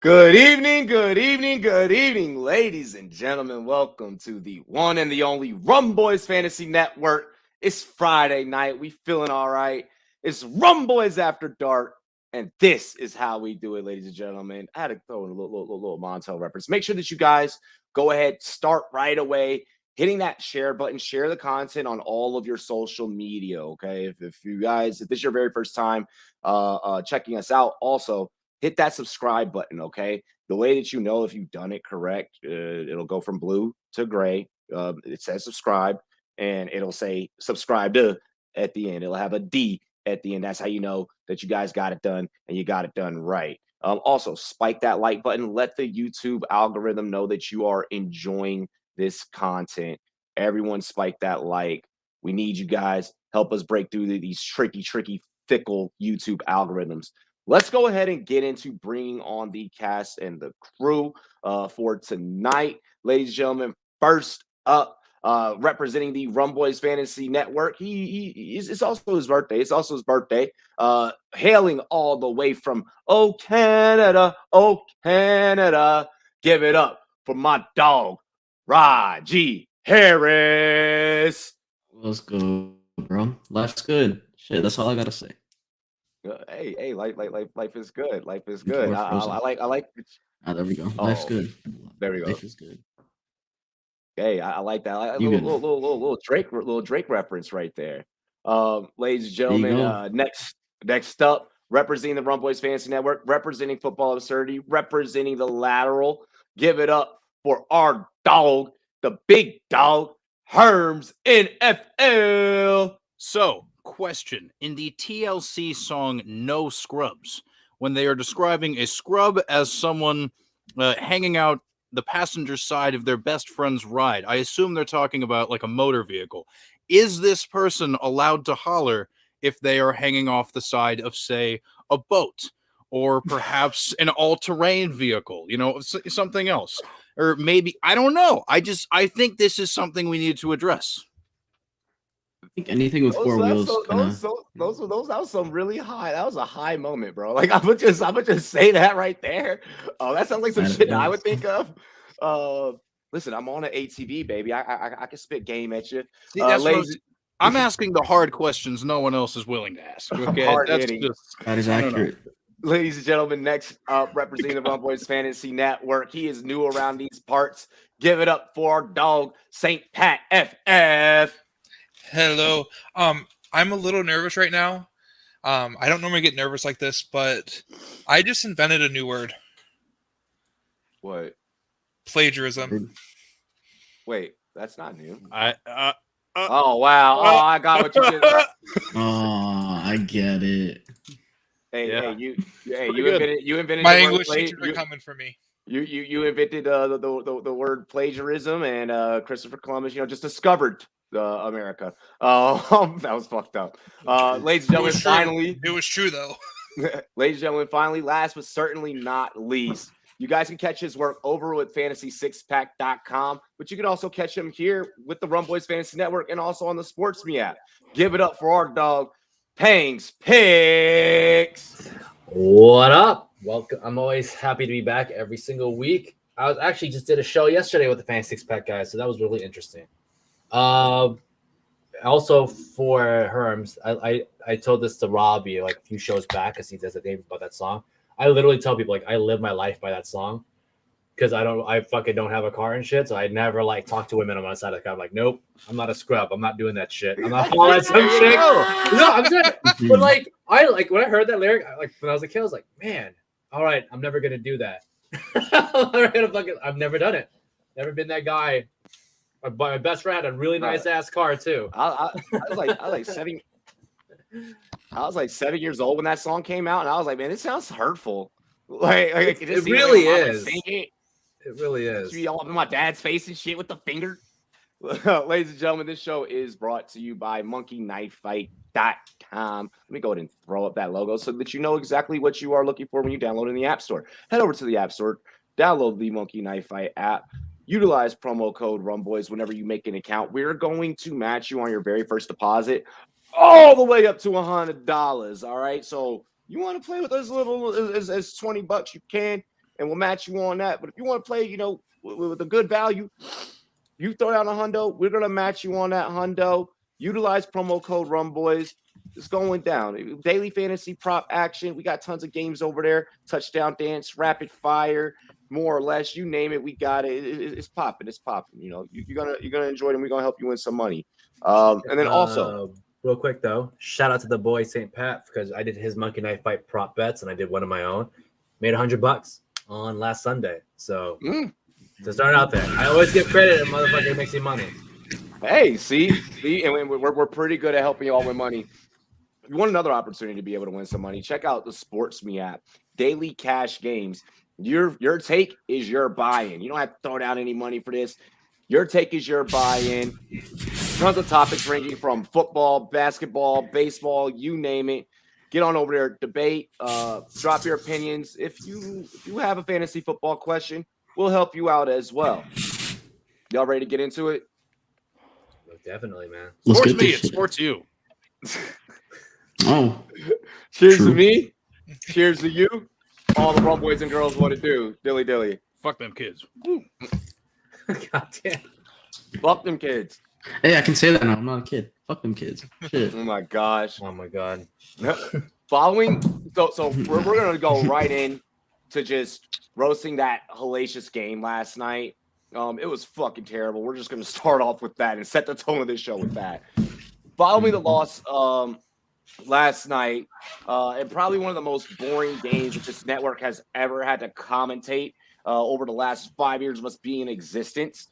good evening, ladies and gentlemen. Welcome to the one and the only Rumboyz Fantasy Network. It's Friday night. We feeling all right. It's Rumboyz After Dark, and this is how we do it, ladies and gentlemen. I had to throw in a little Montel reference. Make sure that you guys go ahead, start right away, hitting that share button, share the content on all of your social media, okay? If you guys, if this is your very first time checking us out, also hit that subscribe button, okay? The way that you know if you've done it correct, it'll go from blue to gray. It says subscribe, and it'll say subscribe to at the end. It'll have a D at the end. That's how you know that you guys got it done and you got it done right. Also, spike that like button. Let the YouTube algorithm know that you are enjoying this content. Everyone spike that like. We need you guys. Help us break through these tricky, fickle YouTube algorithms. Let's go ahead and get into bringing on the cast and the crew for tonight. Ladies and gentlemen, first up, representing the Rumboyz Fantasy Network. It's also his birthday. It's also his birthday. Hailing all the way from Canada. Give it up for my dog, Raji Harris. Let's go, bro. Life's good. Shit, that's all I gotta say. Hey, life is good. Life is good. I like. There we go. Life's good. There we go. Life is good. Hey, I like that. Little Drake reference right there. Ladies and gentlemen, next up, representing the Rumboyz Fantasy Network, representing Football Absurdity, representing the Lateral. Give it up for our dog, the big dog, Herms NFL. So, question: in the TLC song No Scrubs, when they are describing a scrub as someone hanging out the passenger side of their best friend's ride, I assume they're talking about like a motor vehicle. Is this person allowed to holler if they are hanging off the side of, say, a boat or perhaps an all-terrain vehicle, something else? Or maybe, I don't know. I think this is something we need to address. I think anything with four wheels. Those was some really high. That was a high moment, bro. Like I would just say that right there. Oh, that sounds like some shit that I would think of. Listen, I'm on an ATV, baby. I can spit game at you. See, I'm asking the hard questions no one else is willing to ask. Okay, that is accurate. Ladies and gentlemen, next up, representing the Rumboyz Fantasy Network, he is new around these parts. Give it up for our dog, St. Pat FF. Hello. I'm a little nervous right now. I don't normally get nervous like this, but I just invented a new word. What? Plagiarism. Wait, that's not new. Oh wow! Oh, I got what you did. Oh, I get it. You invented my English teachers are coming for me. You invented the word plagiarism, and Christopher Columbus, just discovered America. That was fucked up. Ladies and gentlemen, finally, it was true though. Ladies and gentlemen, finally, last but certainly not least, you guys can catch his work over with fantasy6pack.com, but you can also catch him here with the Rumboyz Fantasy Network and also on the SportsMe app. Give it up for our dog, Pangs Picks. What up? Welcome. I'm always happy to be back every single week. I was actually just did a show yesterday with the Fantasy Six Pack guys, so that was really interesting. Also for Herms, I told this to Robbie like a few shows back because he does a game about that song. I literally tell people like I live my life by that song because I fucking don't have a car and shit, so I never like talk to women on my side of the car. I'm like, nope, I'm not a scrub. I'm not doing that shit. I'm not following some chick. No, I'm saying, but like when I heard that lyric, when I was a kid, I was like, man, all right, I'm never gonna do that. I've never done it. Never been that guy. My best friend had a really nice ass car too. I was like 7 years old when that song came out, and I was like, man, this sounds hurtful. It really is. It really is. Be all up in my dad's face and shit with the finger. Ladies and gentlemen, this show is brought to you by monkeyknifefight.com. Let me go ahead and throw up that logo so that you know exactly what you are looking for when you download in the App Store. Head over to the App Store, download the Monkey Knife Fight app. Utilize promo code Rumboyz whenever you make an account. We're going to match you on your very first deposit all the way up to $100. All right. So you want to play with us a little as $20 you can. and we'll match you on that. But if you want to play, with a good value, you throw down a hundo, we're gonna match you on that hundo. Utilize promo code Rumboyz. It's going down. Daily fantasy prop action. We got tons of games over there. Touchdown dance, rapid fire, more or less. You name it, we got it. It's popping. It's popping. You're gonna enjoy it, and we're gonna help you win some money. And then also, real quick though, shout out to the boy St. Pat because I did his monkey knife fight prop bets and I did one of my own. Made $100 on last Sunday. So to start out there, I always give credit and motherfucker makes you money. Hey, see, and we're pretty good at helping you all win money. If you want another opportunity to be able to win some money, check out the SportsMe app. Daily cash games. Your take is your buy-in. You don't have to throw down any money for this. Your take is your buy-in. Tons of topics ranging from football, basketball, baseball, you name it. Get on over there, debate, drop your opinions. If you have a fantasy football question, we'll help you out as well. Y'all ready to get into it? Definitely, man. Sports me, it sports you. Oh. Cheers True. to me. Cheers to you. All the Rumboyz and girls want to do. Dilly dilly. Fuck them kids. God damn. Fuck them kids. Hey, I can say that now. I'm not a kid. Fuck them kids. Shit. Oh my gosh. Oh my god. Following, so we're gonna go right in to just roasting that hellacious game last night. It was fucking terrible. We're just gonna start off with that and set the tone of this show with that. Following the loss last night, and probably one of the most boring games that this network has ever had to commentate over the last 5 years of us being in existence.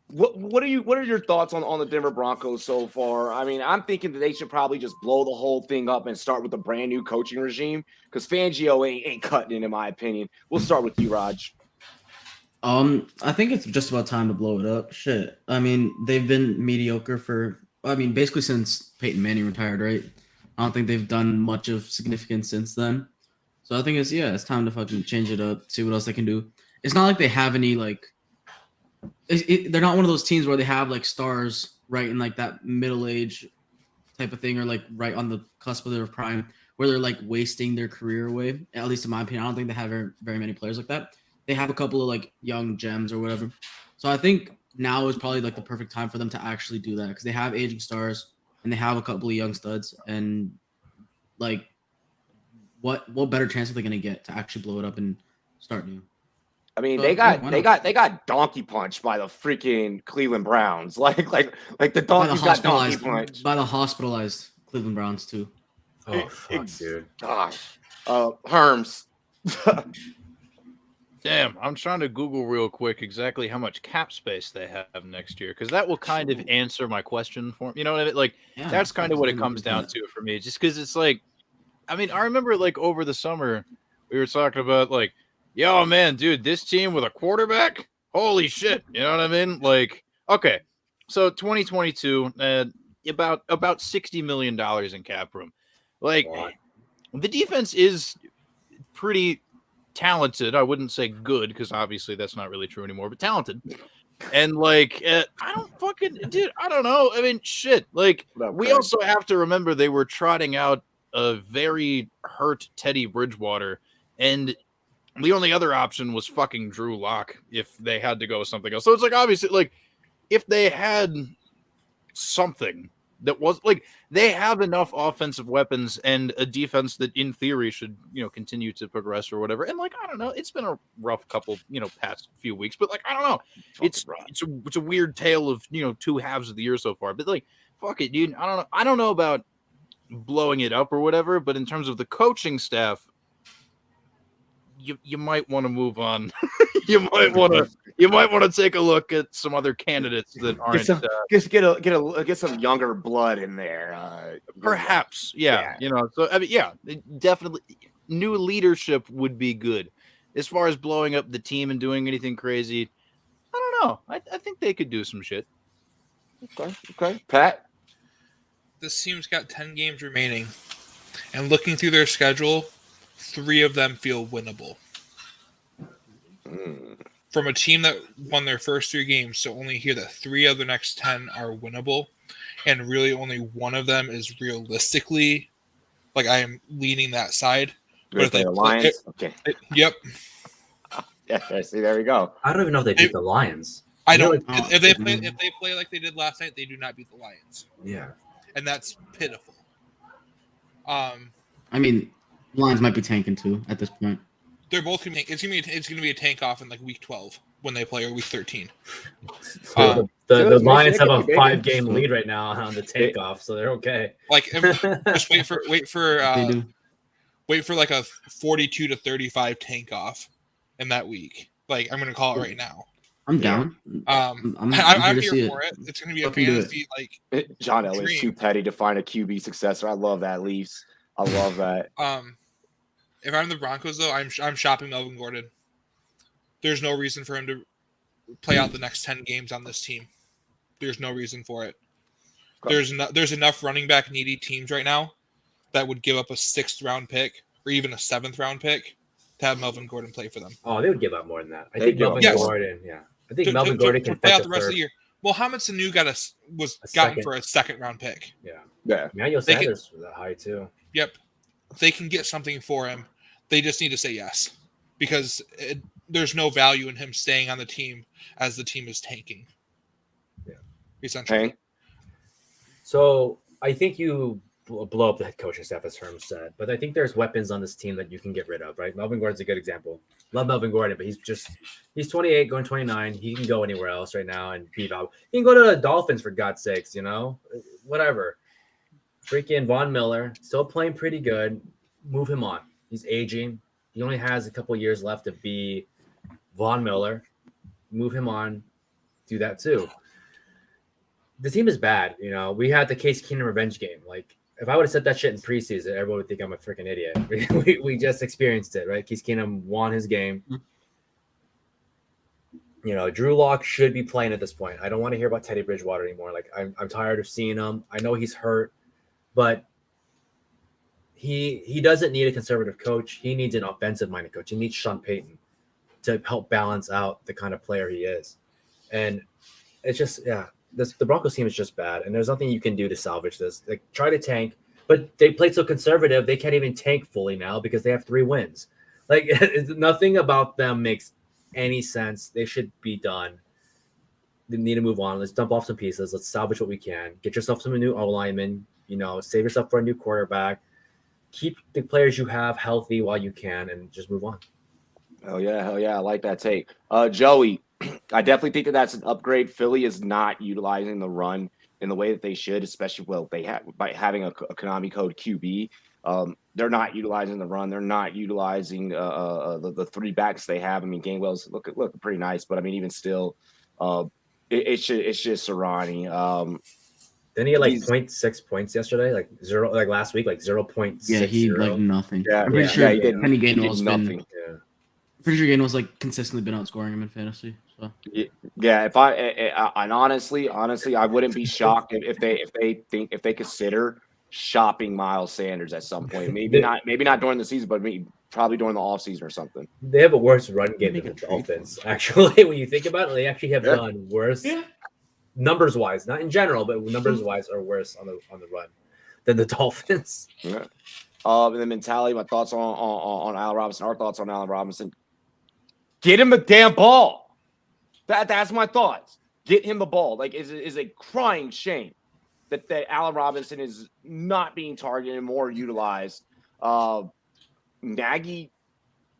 What are your thoughts on the Denver Broncos so far? I mean, I'm thinking that they should probably just blow the whole thing up and start with a brand new coaching regime because Fangio ain't cutting it, in my opinion. We'll start with you, Raj. I think it's just about time to blow it up. Shit. I mean, they've been mediocre basically since Peyton Manning retired, right? I don't think they've done much of significance since then. So I think it's time to fucking change it up, see what else they can do. It's not like they have any, like, they're not one of those teams where they have, like, stars right in, like, that middle age type of thing or, like, right on the cusp of their prime where they're, like, wasting their career away. At least in my opinion, I don't think they have very many players like that. They have a couple of, like, young gems or whatever. So I think now is probably, like, the perfect time for them to actually do that because they have aging stars and they have a couple of young studs. And, like, what better chance are they going to get to actually blow it up and start new? I mean, they got donkey punched by the freaking Cleveland Browns. Like the donkeys got donkey punched by the hospitalized Cleveland Browns too. Oh, fuck, dude. Gosh, Herms. Damn, I'm trying to Google real quick exactly how much cap space they have next year because that will kind of answer my question for me. You know what I mean? Like, yeah, that's kind of what it comes down to for me. Just because it's like, I mean, I remember like over the summer we were talking about like, yo, man, dude, this team with a quarterback, holy shit. You know what I mean? Like, okay, so 2022, about $60 million in cap room. Like, the defense is pretty talented. I wouldn't say good because obviously that's not really true anymore, but talented. And like, I don't know. I mean, shit. Like, we also have to remember they were trotting out a very hurt Teddy Bridgewater, and the only other option was fucking Drew Lock if they had to go with something else. So it's like, obviously, like, if they had something that was like, they have enough offensive weapons and a defense that in theory should, continue to progress or whatever. And like, I don't know, it's been a rough couple, past few weeks, but like, I don't know. It's a weird tale of, two halves of the year so far, but like, fuck it, dude. I don't know about blowing it up or whatever, but in terms of the coaching staff, you might want to move on. you might want to take a look at some other candidates that aren't get some younger blood in there. Perhaps, yeah. So I mean, yeah, definitely new leadership would be good. As far as blowing up the team and doing anything crazy, I don't know. I think they could do some shit. Okay, Pat. This team's got 10 games remaining, and looking through their schedule, 3 of them feel winnable. From a team that won their first 3 games, so only hear that 3 of the next 10 are winnable, and really only one of them is realistically, like, I am leaning that side. You're if they the play- Lions. Okay. Yep. Yeah. See, there we go. I don't even know if they beat the Lions. I You know, don't. Oh, If they play like they did last night, they do not beat the Lions, Yeah. and that's pitiful. I mean, Lions might be tanking too at this point. They're both gonna be. It's gonna be a tank off in like week 12 when they play, or week 13. The Steelers Lions have a Michigan, baby. 5-game lead right now on the takeoff, so they're okay. Like, just wait for They do. like a 42 to 35 tank off in that week. Like, I'm gonna call it right now. I'm down. I'm here to see here it. for it. It's gonna be a Fucking do it. fantasy like. John Elliott's Dream. too petty to find a QB successor. I love that, Leafs. I love that. If I'm the Broncos, though, I'm shopping Melvin Gordon. There's no reason for him to play out the next 10 games on this team. There's no reason for it. Okay. There's enough running back needy teams right now that would give up a 6th round pick or even a 7th round pick to have Melvin Gordon play for them. Oh, they would give up more than that. I They think do. Melvin Yes. Gordon. Yeah, I think Melvin Gordon can play fetch out a the rest of third. the year. Mohamed Sanu was A gotten second. for a 2nd round pick. Yeah. Emmanuel They can- Sanders was that high too. Yep, they can get something for him. They just need to say yes because there's no value in him staying on the team as the team is tanking. Yeah. Essentially. Hank? So I think you blow up the head coaching staff, as Herm said, but I think there's weapons on this team that you can get rid of, right? Melvin Gordon's a good example. Love Melvin Gordon, but he's 28, going 29. He can go anywhere else right now and be valuable. He can go to the Dolphins for God's sakes, whatever. Freaking Von Miller, still playing pretty good. Move him on. He's aging. He only has a couple years left to be Von Miller. Move him on. Do that too. The team is bad. We had the Case Keenum revenge game. Like, if I would have said that shit in preseason, everyone would think I'm a freaking idiot. We just experienced it, right? Case Keenum won his game. Drew Lock should be playing at this point. I don't want to hear about Teddy Bridgewater anymore. Like, I'm tired of seeing him. I know he's hurt, but he doesn't need a conservative coach. He needs an offensive-minded coach. He needs Sean Payton to help balance out the kind of player he is. And it's just, the Broncos team is just bad, and there's nothing you can do to salvage this. Like, try to tank, but they played so conservative, they can't even tank fully now because they have 3 wins. Like, nothing about them makes any sense. They should be done. They need to move on. Let's dump off some pieces. Let's salvage what we can. Get yourself some new O-linemen. Save yourself for a new quarterback. Keep the players you have healthy while you can, and just move on. Hell yeah. I like that take. Joey, I definitely think that's an upgrade. Philly is not utilizing the run in the way that they should, especially by having a Konami code QB. They're not utilizing the run. They're not utilizing the 3 backs they have. I mean, Gainwell's look pretty nice, but I mean, even still, it's just Sirianni. Then he had like 0.6 points yesterday, like 0, like last week, like 0.60. Yeah, he like nothing. Yeah, I'm pretty sure he did Kenny Gainwell's nothing. been. Pretty sure Gainwell's like consistently been outscoring him in fantasy. So Yeah, if and honestly, I wouldn't be shocked if they consider shopping Miles Sanders at some point. Maybe not during the season, but probably during the offseason or something. They have a worse run game Make than a the trade Dolphins. Actually, when you think about it, they actually have Yeah. done worse. Numbers wise, not in general, but numbers wise are worse on the run than the Dolphins. Yeah. And the mentality, my thoughts on Allen Robinson, our thoughts on Allen Robinson. Get him a damn ball. That's my thoughts. Get him the ball. Like, is a crying shame that Allen Robinson is not being targeted and more utilized. Nagy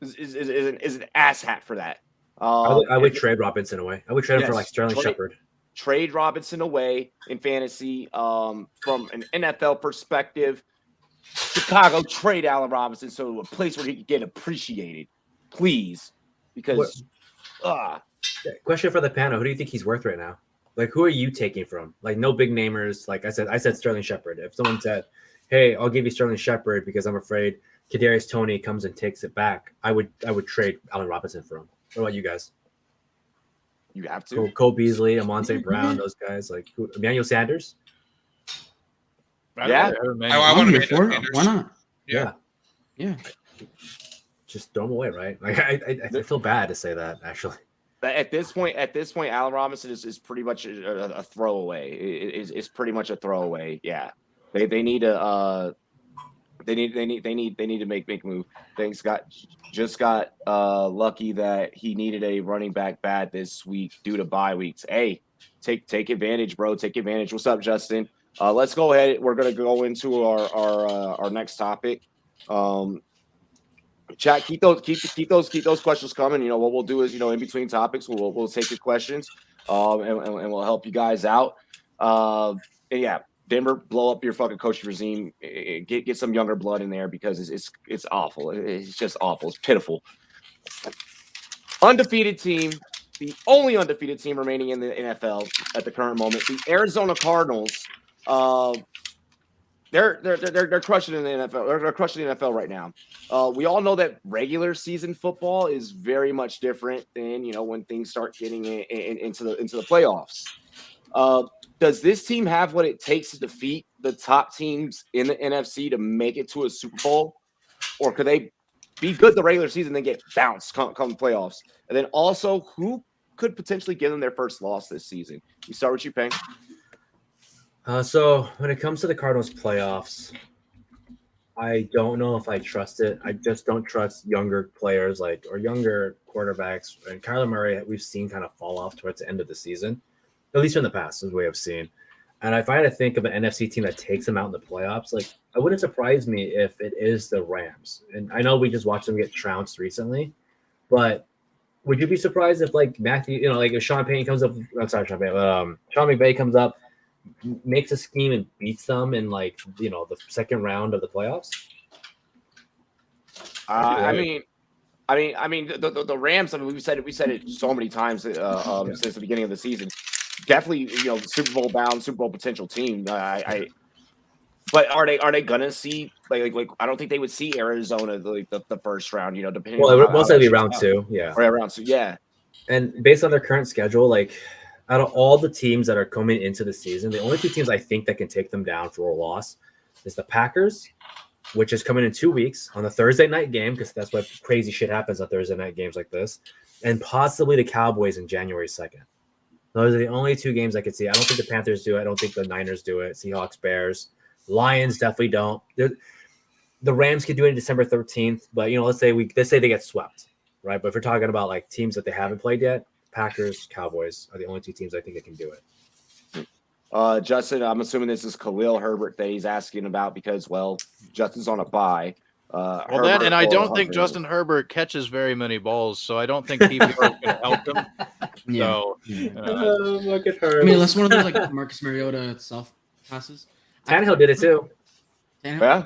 is an asshat for that. I would trade Robinson away. I would trade him for like Sterling Shepard. Trade Robinson away in fantasy. From an NFL perspective, Chicago trade Allen Robinson so a place where he could get appreciated, please. Because, Question for the panel: who do you think he's worth right now? Like, who are you taking from? Like, no big namers. Like I said Sterling Shepard. If someone said, "Hey, I'll give you Sterling Shepard because I'm afraid Kadarius Toney comes and takes it back," I would trade Allen Robinson for him. What about you guys? you have to. Cole Beasley, Amon St. Brown, those guys. Like Emmanuel Sanders. Yeah. I I'm want here to for it. Why not? Yeah. Yeah. Just throw him away, right? Like I feel bad to say that actually. But at this point, Allen Robinson is pretty much a throwaway. It's pretty much a throwaway. Yeah, they need to They need to make a move. Things just got lucky that he needed a running back bad this week due to bye weeks. Hey, take advantage, bro. Take advantage. What's up, Justin? Let's go ahead. We're gonna go into our next topic. Chat, keep those questions coming. You know what we'll do is, in between topics, we'll take your questions, and we'll help you guys out. And yeah, Denver, blow up your fucking coaching regime. Get some younger blood in there because it's awful. It's just awful. It's pitiful. Undefeated team, the only undefeated team remaining in the NFL at the current moment, the Arizona Cardinals. They're crushing in the NFL. They're crushing the NFL right now. We all know that regular season football is very much different than when things start getting into the playoffs. Does this team have what it takes to defeat the top teams in the NFC to make it to a Super Bowl, or could they be good the regular season then get bounced come playoffs? And then also, who could potentially give them their first loss this season? We start with you, Peyton. So when it comes to the Cardinals playoffs, I don't know if I trust it. I just don't trust younger players or younger quarterbacks. And Kyler Murray, we've seen kind of fall off towards the end of the season, at least in the past, is the way I've seen. And if I had to think of an NFC team that takes them out in the playoffs, it wouldn't surprise me if it is the Rams. And I know we just watched them get trounced recently, but would you be surprised if Matthew, if Sean Payton comes up? I'm sorry, Sean McVay comes up, makes a scheme and beats them in the second round of the playoffs? I mean, the Rams. I mean, we said it so many times since the beginning of the season. Definitely, Super Bowl bound, Super Bowl potential team. But are they gonna see I don't think they would see Arizona the first round. Depending. Well, on most likely round two. Yeah. Or round two. Yeah. And based on their current schedule, out of all the teams that are coming into the season, the only two teams I think that can take them down for a loss is the Packers, which is coming in 2 weeks on the Thursday night game, because that's what crazy shit happens on Thursday night games like this, and possibly the Cowboys in January 2nd. Those are the only two games I could see. I don't think the Panthers do it. I don't think the Niners do it. Seahawks, Bears, Lions definitely don't. The Rams could do it on December 13th, but let's say they get swept, right? But if we're talking about teams that they haven't played yet, Packers, Cowboys are the only two teams I think that can do it. Justin, I'm assuming this is Khalil Herbert that he's asking about because, Justin's on a bye. I don't think Justin Herbert catches very many balls, so I don't think people are going to help him. Yeah. So, look at I her. mean, unless one of those Marcus Mariota self passes. Tannehill did it too. Tannehill? Yeah.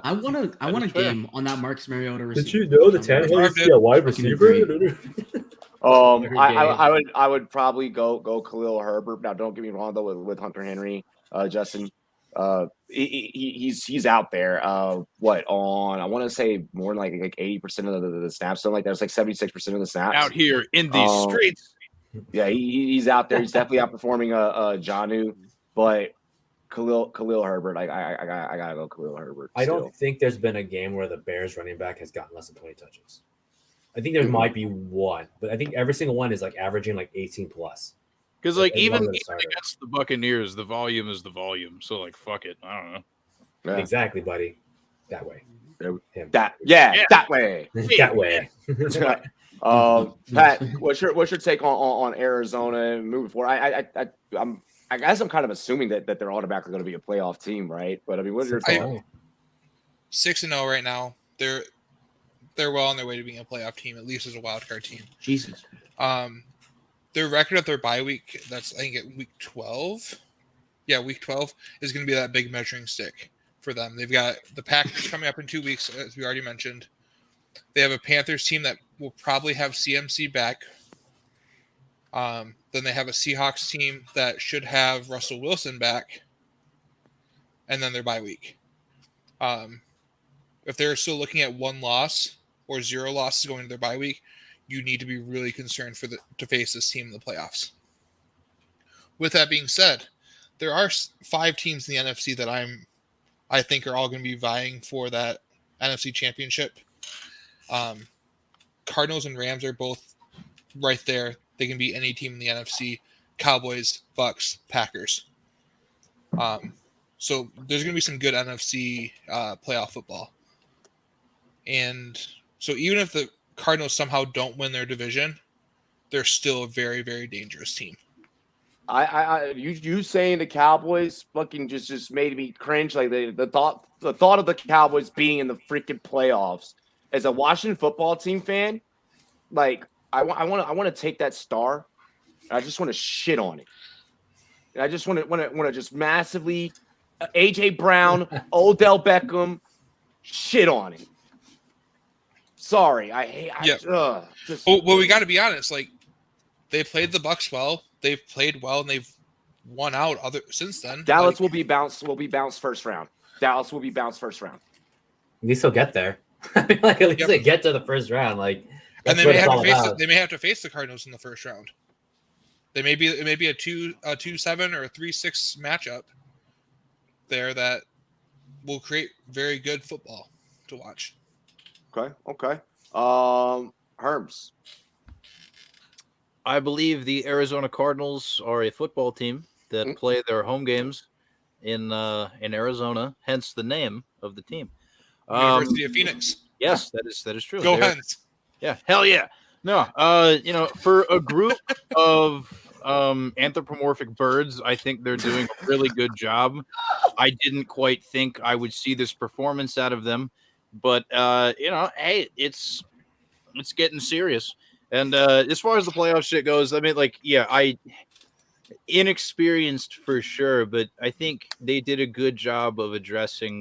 I want a game on that Marcus Mariota receiver. Did you know that Tannehill used to be a wide receiver? I would probably go Khalil Herbert. Now, don't get me wrong though with Hunter Henry, Justin. He's out there. I want to say more than 80% of the snaps. So there's 76% of the snaps out here in these streets. Yeah, he's out there. He's definitely outperforming Jonnu, but Khalil Herbert. I gotta go Khalil Herbert. I don't think there's been a game where the Bears running back has gotten less than 20 touches. I think there might be one, but I think every single one is averaging 18 plus. Because even against the Buccaneers, the volume is the volume. So fuck it. I don't know. Yeah. Exactly, buddy. That way. That way. That way. Pat, what's your take on Arizona and moving forward? I guess I'm kind of assuming that they're automatically going to be a playoff team, right? But I mean, what's your thought? 6-0 right now. They're well on their way to being a playoff team, at least as a wild card team. Jesus. Their record at their bye week, that's I think at week 12. Yeah, week 12 is going to be that big measuring stick for them. They've got the Packers coming up in 2 weeks, as we already mentioned. They have a Panthers team that will probably have CMC back. Then they have a Seahawks team that should have Russell Wilson back. And then their bye week. If they're still looking at 1 loss or 0 losses going to their bye week, you need to be really concerned to face this team in the playoffs. With that being said, there are 5 teams in the NFC that I think are all going to be vying for that NFC championship. Cardinals and Rams are both right there. They can beat any team in the NFC. Cowboys, Bucks, Packers. So there's going to be some good NFC playoff football. And so even if the Cardinals somehow don't win their division, they're still a very, very dangerous team. You saying the Cowboys fucking just made me cringe. Like the thought of the Cowboys being in the freaking playoffs as a Washington football team fan, like I want to take that star. I just want to shit on it. And I just want to just massively AJ Brown, Odell Beckham, shit on it. Sorry, I hate. Well, we got to be honest. Like they played the Bucs well. They've played well, and they've won out since then. Dallas will be bounced. Will be bounced first round. Dallas will be bounced first round. At least they'll get there. I mean, like at least they get to the first round. Like, and they may have to face the Cardinals in the first round. It may be a 2-7 or a 3-6 matchup there that will create very good football to watch. Okay. Herms. I believe the Arizona Cardinals are a football team that play their home games in Arizona, hence the name of the team. University of Phoenix. Yes, that is true. Go Hens. Yeah, hell yeah. No, for a group of anthropomorphic birds, I think they're doing a really good job. I didn't quite think I would see this performance out of them, but hey, it's getting serious. And as far as the playoff shit goes, I mean, like, yeah, inexperienced for sure, but I think they did a good job of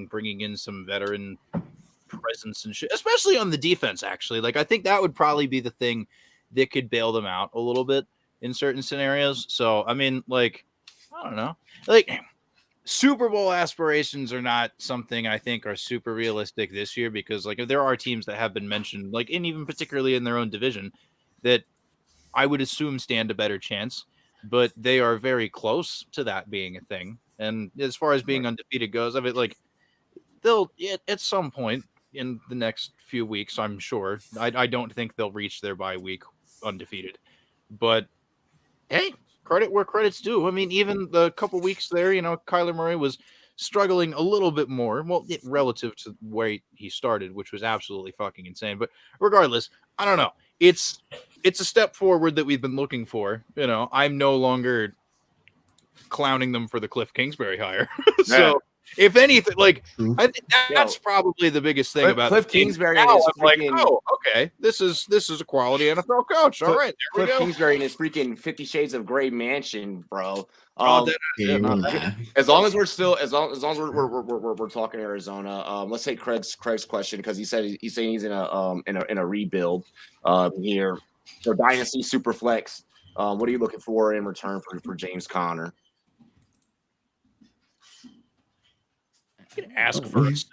bringing in some veteran presence and shit, especially on the defense, actually. Like, I think that would probably be the thing that could bail them out a little bit in certain scenarios. So, I mean, like, I don't know. Like, Super Bowl aspirations are not something I think are super realistic this year because, like, if there are teams that have been mentioned, like, and even particularly in their own division, that I would assume stand a better chance, but they are very close to that being a thing. And as far as being undefeated goes, I mean, like, they'll at some point in the next few weeks, I'm sure. I don't think they'll reach their bye week undefeated, but hey, credit where credit's due. I mean, even the couple weeks there, Kyler Murray was struggling a little bit more, well, relative to where he started, which was absolutely fucking insane. But regardless, I don't know. It's a step forward that we've been looking for. I'm no longer clowning them for the Cliff Kingsbury hire. So if anything, like, I think that's probably the biggest thing about Cliff Kingsbury. Now I'm like, oh, okay, this is a quality NFL coach. All right, there we Cliff go. Kingsbury in his freaking 50 Shades of Grey mansion, bro. As long as we're talking Arizona, let's take Craig's question because he's saying he's in a rebuild here. So Dynasty Superflex. What are you looking for in return for James Conner? I can ask for a second.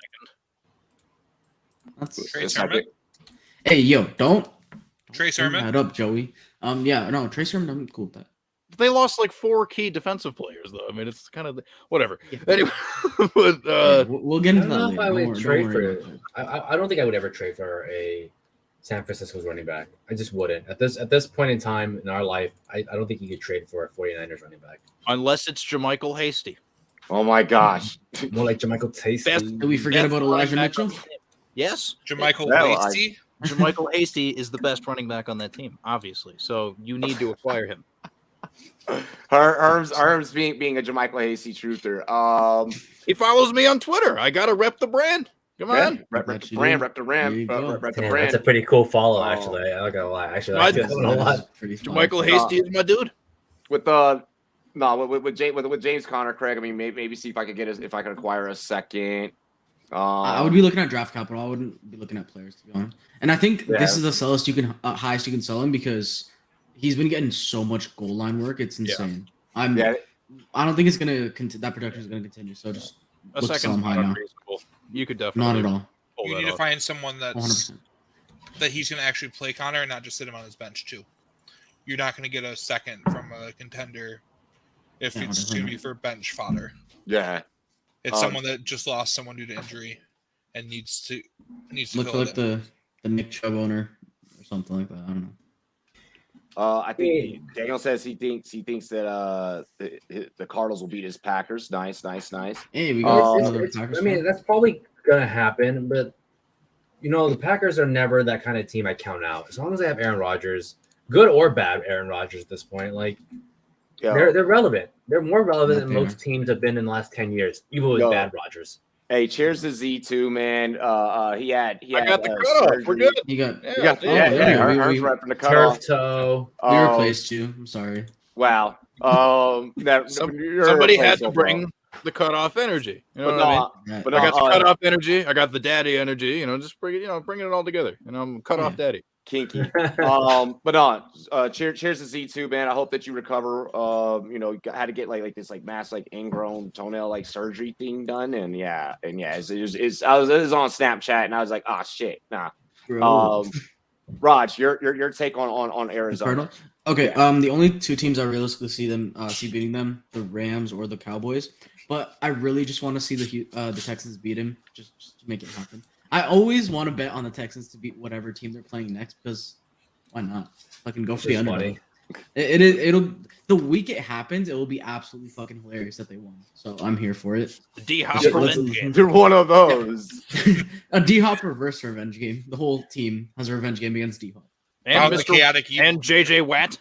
Trey Sermon. Hey, yo, don't Trey Sermon. Head up, Joey. Trey Sermon. I'm cool with that. They lost like 4 key defensive players, though. I mean, it's kind of whatever. Yeah. Anyway, but we'll get into that later. I would trade for. I don't think I would ever trade for a San Francisco's running back. I just wouldn't. At this point in time in our life, I don't think you could trade for a 49ers running back. Unless it's JaMychal Hasty. Oh my gosh. More like JaMychal Hasty. Did we forget about Elijah Mitchell? Yes. JaMychal Hasty. JaMychal Hasty is the best running back on that team, obviously. So you need to acquire him. Herms being a JaMychal Hasty truther. He follows me on Twitter. I gotta rep the brand. Come on. Rep the brand. That's a pretty cool follow, actually. I'm not gonna lie. Actually, I feel a lot. JaMychal Hasty is my dude. With James Conner, Craig. I mean, maybe see if I could acquire a second. I would be looking at draft capital. I wouldn't be looking at players, to be honest. And I think this is the highest you can sell him because he's been getting so much goal line work. It's insane. Yeah. I don't think it's gonna that production is gonna continue. So just a second high now. Reasonable. You could definitely not at all. You need to find someone that's 100%. that he's going to actually play Connor and not just sit him on his bench too. You're not going to get a second from a contender if it's going to be for bench fodder. Yeah, it's someone that just lost someone due to injury and needs to look like the Nick Chubb owner or something like that. I don't know. I think Daniel says he thinks that the Cardinals will beat his Packers. Nice. Hey, we got another Packers. I mean, that's probably gonna happen, but the Packers are never that kind of team I count out. As long as they have Aaron Rodgers, good or bad Aaron Rodgers at this point, like they're relevant. They're more relevant than most teams have been in the last 10 years, even with bad Rodgers. Hey, cheers to Z2, man. He had I got the cutoff. surgery. We're good. You got Hearn's repping the cutoff. Turf toe. we replaced you. I'm sorry. Wow. Somebody had to bring the cutoff energy. You know what I mean? Yeah. But I got the cutoff energy. I got the daddy energy. Just bringing it all together. I'm cutoff daddy. Kinky. Cheers to Z2, man. I hope that you recover. Had to get like this mass ingrown toenail surgery thing done, it was on Snapchat, and I was like, oh shit, nah. Raj, your take on Arizona. Okay, the only two teams I realistically see beating them, the Rams or the Cowboys. But I really just want to see the Texans beat him, just to make it happen. I always want to bet on the Texans to beat whatever team they're playing next, because why not? Fucking go for the underdog. It'll the week it happens, it will be absolutely fucking hilarious that they won. So I'm here for it. D-Hop revenge game. You're one of those. A D-Hop reverse revenge game. The whole team has a revenge game against D-Hop. And the chaotic evil. and JJ Watt.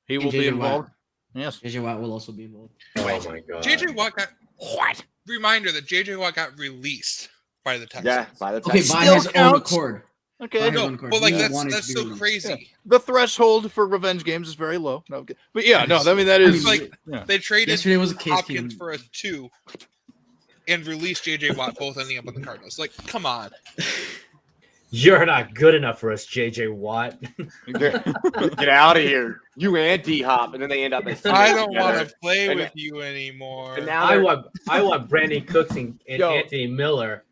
He will And be JJ involved. Watt. Yes. JJ Watt will also be involved. Oh my god. JJ Watt got What? reminder that JJ Watt got released by the Texans. Yeah, by the Okay, Texans. by Still his own counts. accord. Okay. By his own No, accord. but He that's wanted to be so released. crazy. The threshold for revenge games is very low. No, okay. But yeah, no, I mean that is It's like they traded Yesterday was a case Hopkins Keenum. for a 2 and released JJ Watt, both ending up on the Cardinals. Like, come on. You're not good enough for us, JJ Watt. Get out of here. You and D-Hop, and then they end up at I don't want together. to play And- with you anymore. And now I want Brandon Cooks and Yo. Anthony Miller.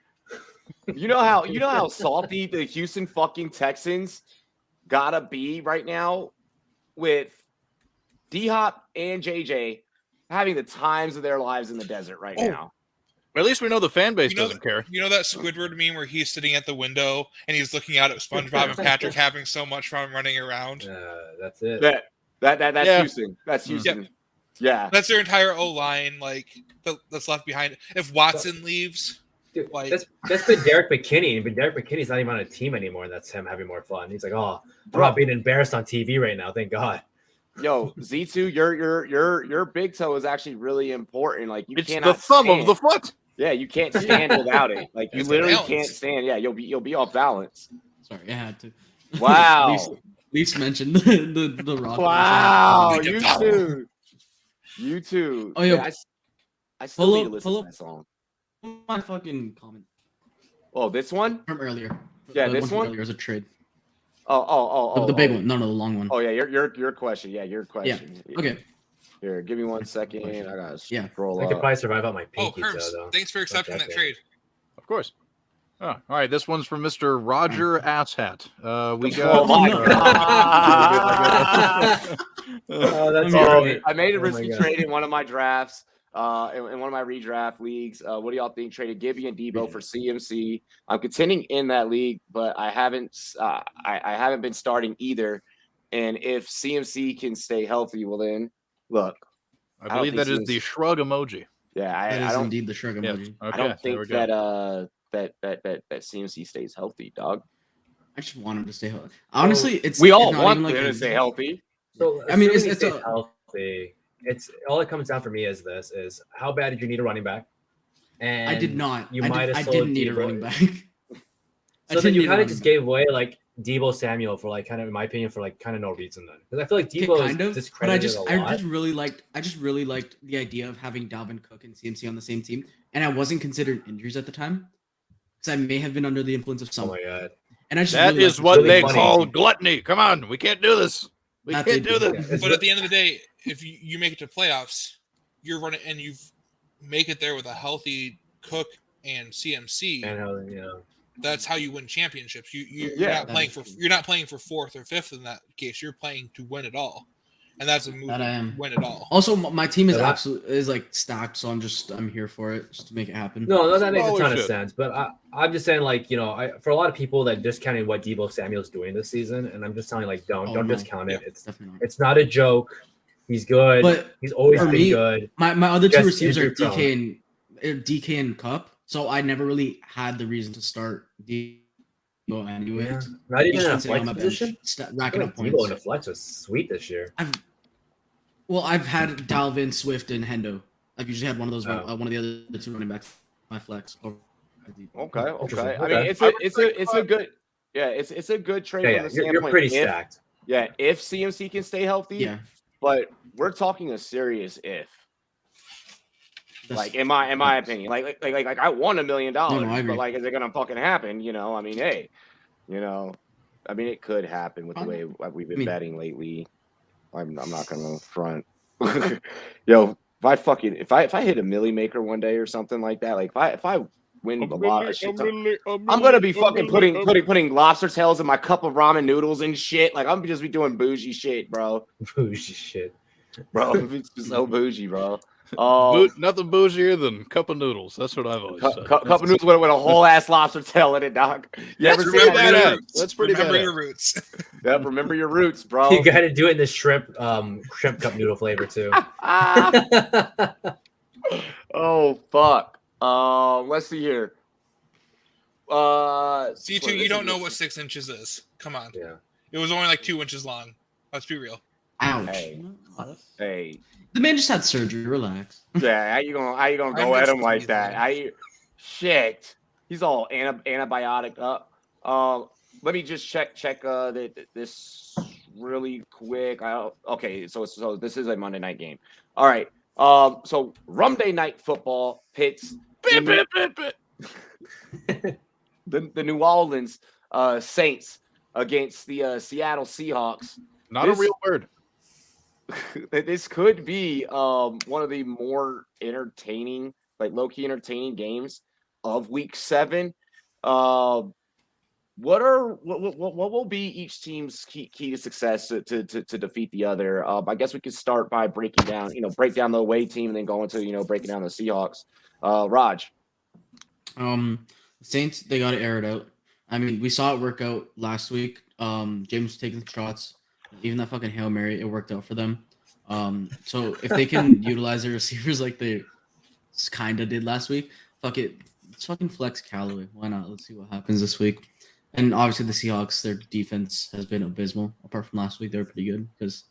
you know how salty the Houston fucking Texans gotta be right now with D-Hop and JJ having the times of their lives in the desert right now. At least we know the fan base You know doesn't care. You know that Squidward meme where he's sitting at the window and he's looking out at SpongeBob and Patrick having so much fun running around? That's it. That's Yeah. Houston. That's Houston. Yeah. That's their entire O-line, that's left behind. If Watson leaves, Dude, like- that's been Derek McKinney, but Derek McKinney's not even on a team anymore, and that's him having more fun. He's like, oh, I'm not being embarrassed on TV right now, thank God. Yo, Z2, your big toe is actually really important. Like you It's cannot the thumb stand. of the foot. Yeah, you can't stand without it. Like you It's literally balance. can't stand. Yeah, you'll be off balance. Sorry, I had to. Wow. Least mentioned the Rock. Wow, Like a you dog. too. You too. Oh, yo, I still pull need to up- listen pull to up- that song. My fucking comment Oh, this one? from earlier. Yeah, The this from one? Earlier is a trade. Oh, The big one. No, the long one. Oh yeah, your question. Yeah, your question. Okay. Here, give me 1 second. I gotta Yeah. scroll I could up. probably survive on my oh, pinky Herms, toe, though. thanks for accepting that trade. Of course. Oh, all right, this one's from Mr. Roger Asshat. We Oh got. my no. god! Oh, that's Oh, great. I made a Oh my risky God. trade in one of my drafts, in one of my redraft leagues. What do y'all think? Traded Gibby and Debo for CMC. I'm contending in that league, but I haven't been starting either. And if CMC can stay healthy, well then, look, I don't believe think that is he's- the shrug emoji. yeah, That I is don't, indeed the shrug Yeah. emoji. Okay, I don't there we think go. that CMC stays healthy, dog. I just want him to stay healthy. Honestly, it's We all it's not want even him like to stay healthy. So I mean, assuming it's he a- stays healthy. It's all it comes down for me is this: is how bad did you need a running back? And I did not. You I might did, have I sold didn't need a Debo. running back. So then you kind of just gave away like Debo Samuel for like kind of, in my opinion, for like kind of no reason then, because I feel like Debo kind is of, but discredited a lot. I just really liked the idea of having Dalvin Cook and CMC on the same team, and I wasn't considering injuries at the time because I may have been under the influence of Oh some. my god! And I just That really is liked what really they funny. call gluttony. Come on, we can't do this. We That can't they do do. this. Yeah, But at the end of the day, if you make it to playoffs, you're running and you make it there with a healthy Cook and CMC. And you know, That's how you win championships. You're Yeah, not that playing is for true. you're not playing for fourth or fifth in that case. You're playing to win it all, and that's a move That I am. to win it all. Also, my team is Yeah, that- absolutely like stacked, so I'm here for it just to make it happen. no, that makes a Always ton of should. sense. But I'm just saying, like, you know, for a lot of people that discounted what Debo Samuel's doing this season, and I'm just telling, like, don't no. discount it. Definitely not. It's not a joke. He's good. But he's always for been me, good. My other two Just receivers are injury DK and Cup, so I never really had the reason to start D. go anyway. Yeah. Not even in a Just sitting on flex my position. bench, I racking feel up like Debo points. in a flex was sweet this year. I've had Dalvin, Swift, and Hendo. I've usually had one of those, Oh. one of the other two running backs, my flex. Okay. Interesting. I mean, Okay. it's a good, yeah, it's a good trade Yeah, from the you're standpoint. pretty if, stacked. Yeah, if CMC can stay healthy. Yeah. But we're talking a serious if. That's- Like in my opinion, like I won $1 million, I agree. but like, is it gonna fucking happen? You know, I mean, hey, you know, I mean, it could happen with the way we've been betting lately. I'm not gonna front. Yo, if I hit a milli maker one day or something like that, like if I win a lot of shit, I'm gonna be fucking putting lobster tails in my cup of ramen noodles and shit. Like I'm just be doing bougie shit, bro. Bougie shit. Bro, it's just so bougie, bro. Nothing bougier than cup of noodles. That's what I've always said. Cup of noodles with a whole ass lobster tail in it, dog. You ever seen that? That's pretty Remember badass. your roots. Yep, remember your roots, bro. You got to do it in the shrimp cup noodle flavor too. Oh fuck. Let's see here. C2, you don't know what 6 inches is. Come on. Yeah. It was only like 2 inches long. Let's be real. Ouch. Hey. The man just had surgery. Relax. Yeah, how you gonna go at him like that? Shit. He's all antibiotic up. Let me just check this really quick. Okay, so this is a Monday night game. All right. So Rumday night football pits the New Orleans Saints against the Seattle Seahawks. Not a real word. This could be one of the more entertaining, like low-key entertaining games of Week 7. What will be each team's key to success to defeat the other? I guess we could start by break down the away team and then go into breaking down the Seahawks. Raj. Saints, they got to air it out. I mean, we saw it work out last week. James taking shots, even that fucking Hail Mary, it worked out for them. So if they can utilize their receivers like they kind of did last week, fuck it. Let's fucking flex Callaway. Why not? Let's see what happens this week. And obviously the Seahawks, their defense has been abysmal. Apart from last week, they were pretty good because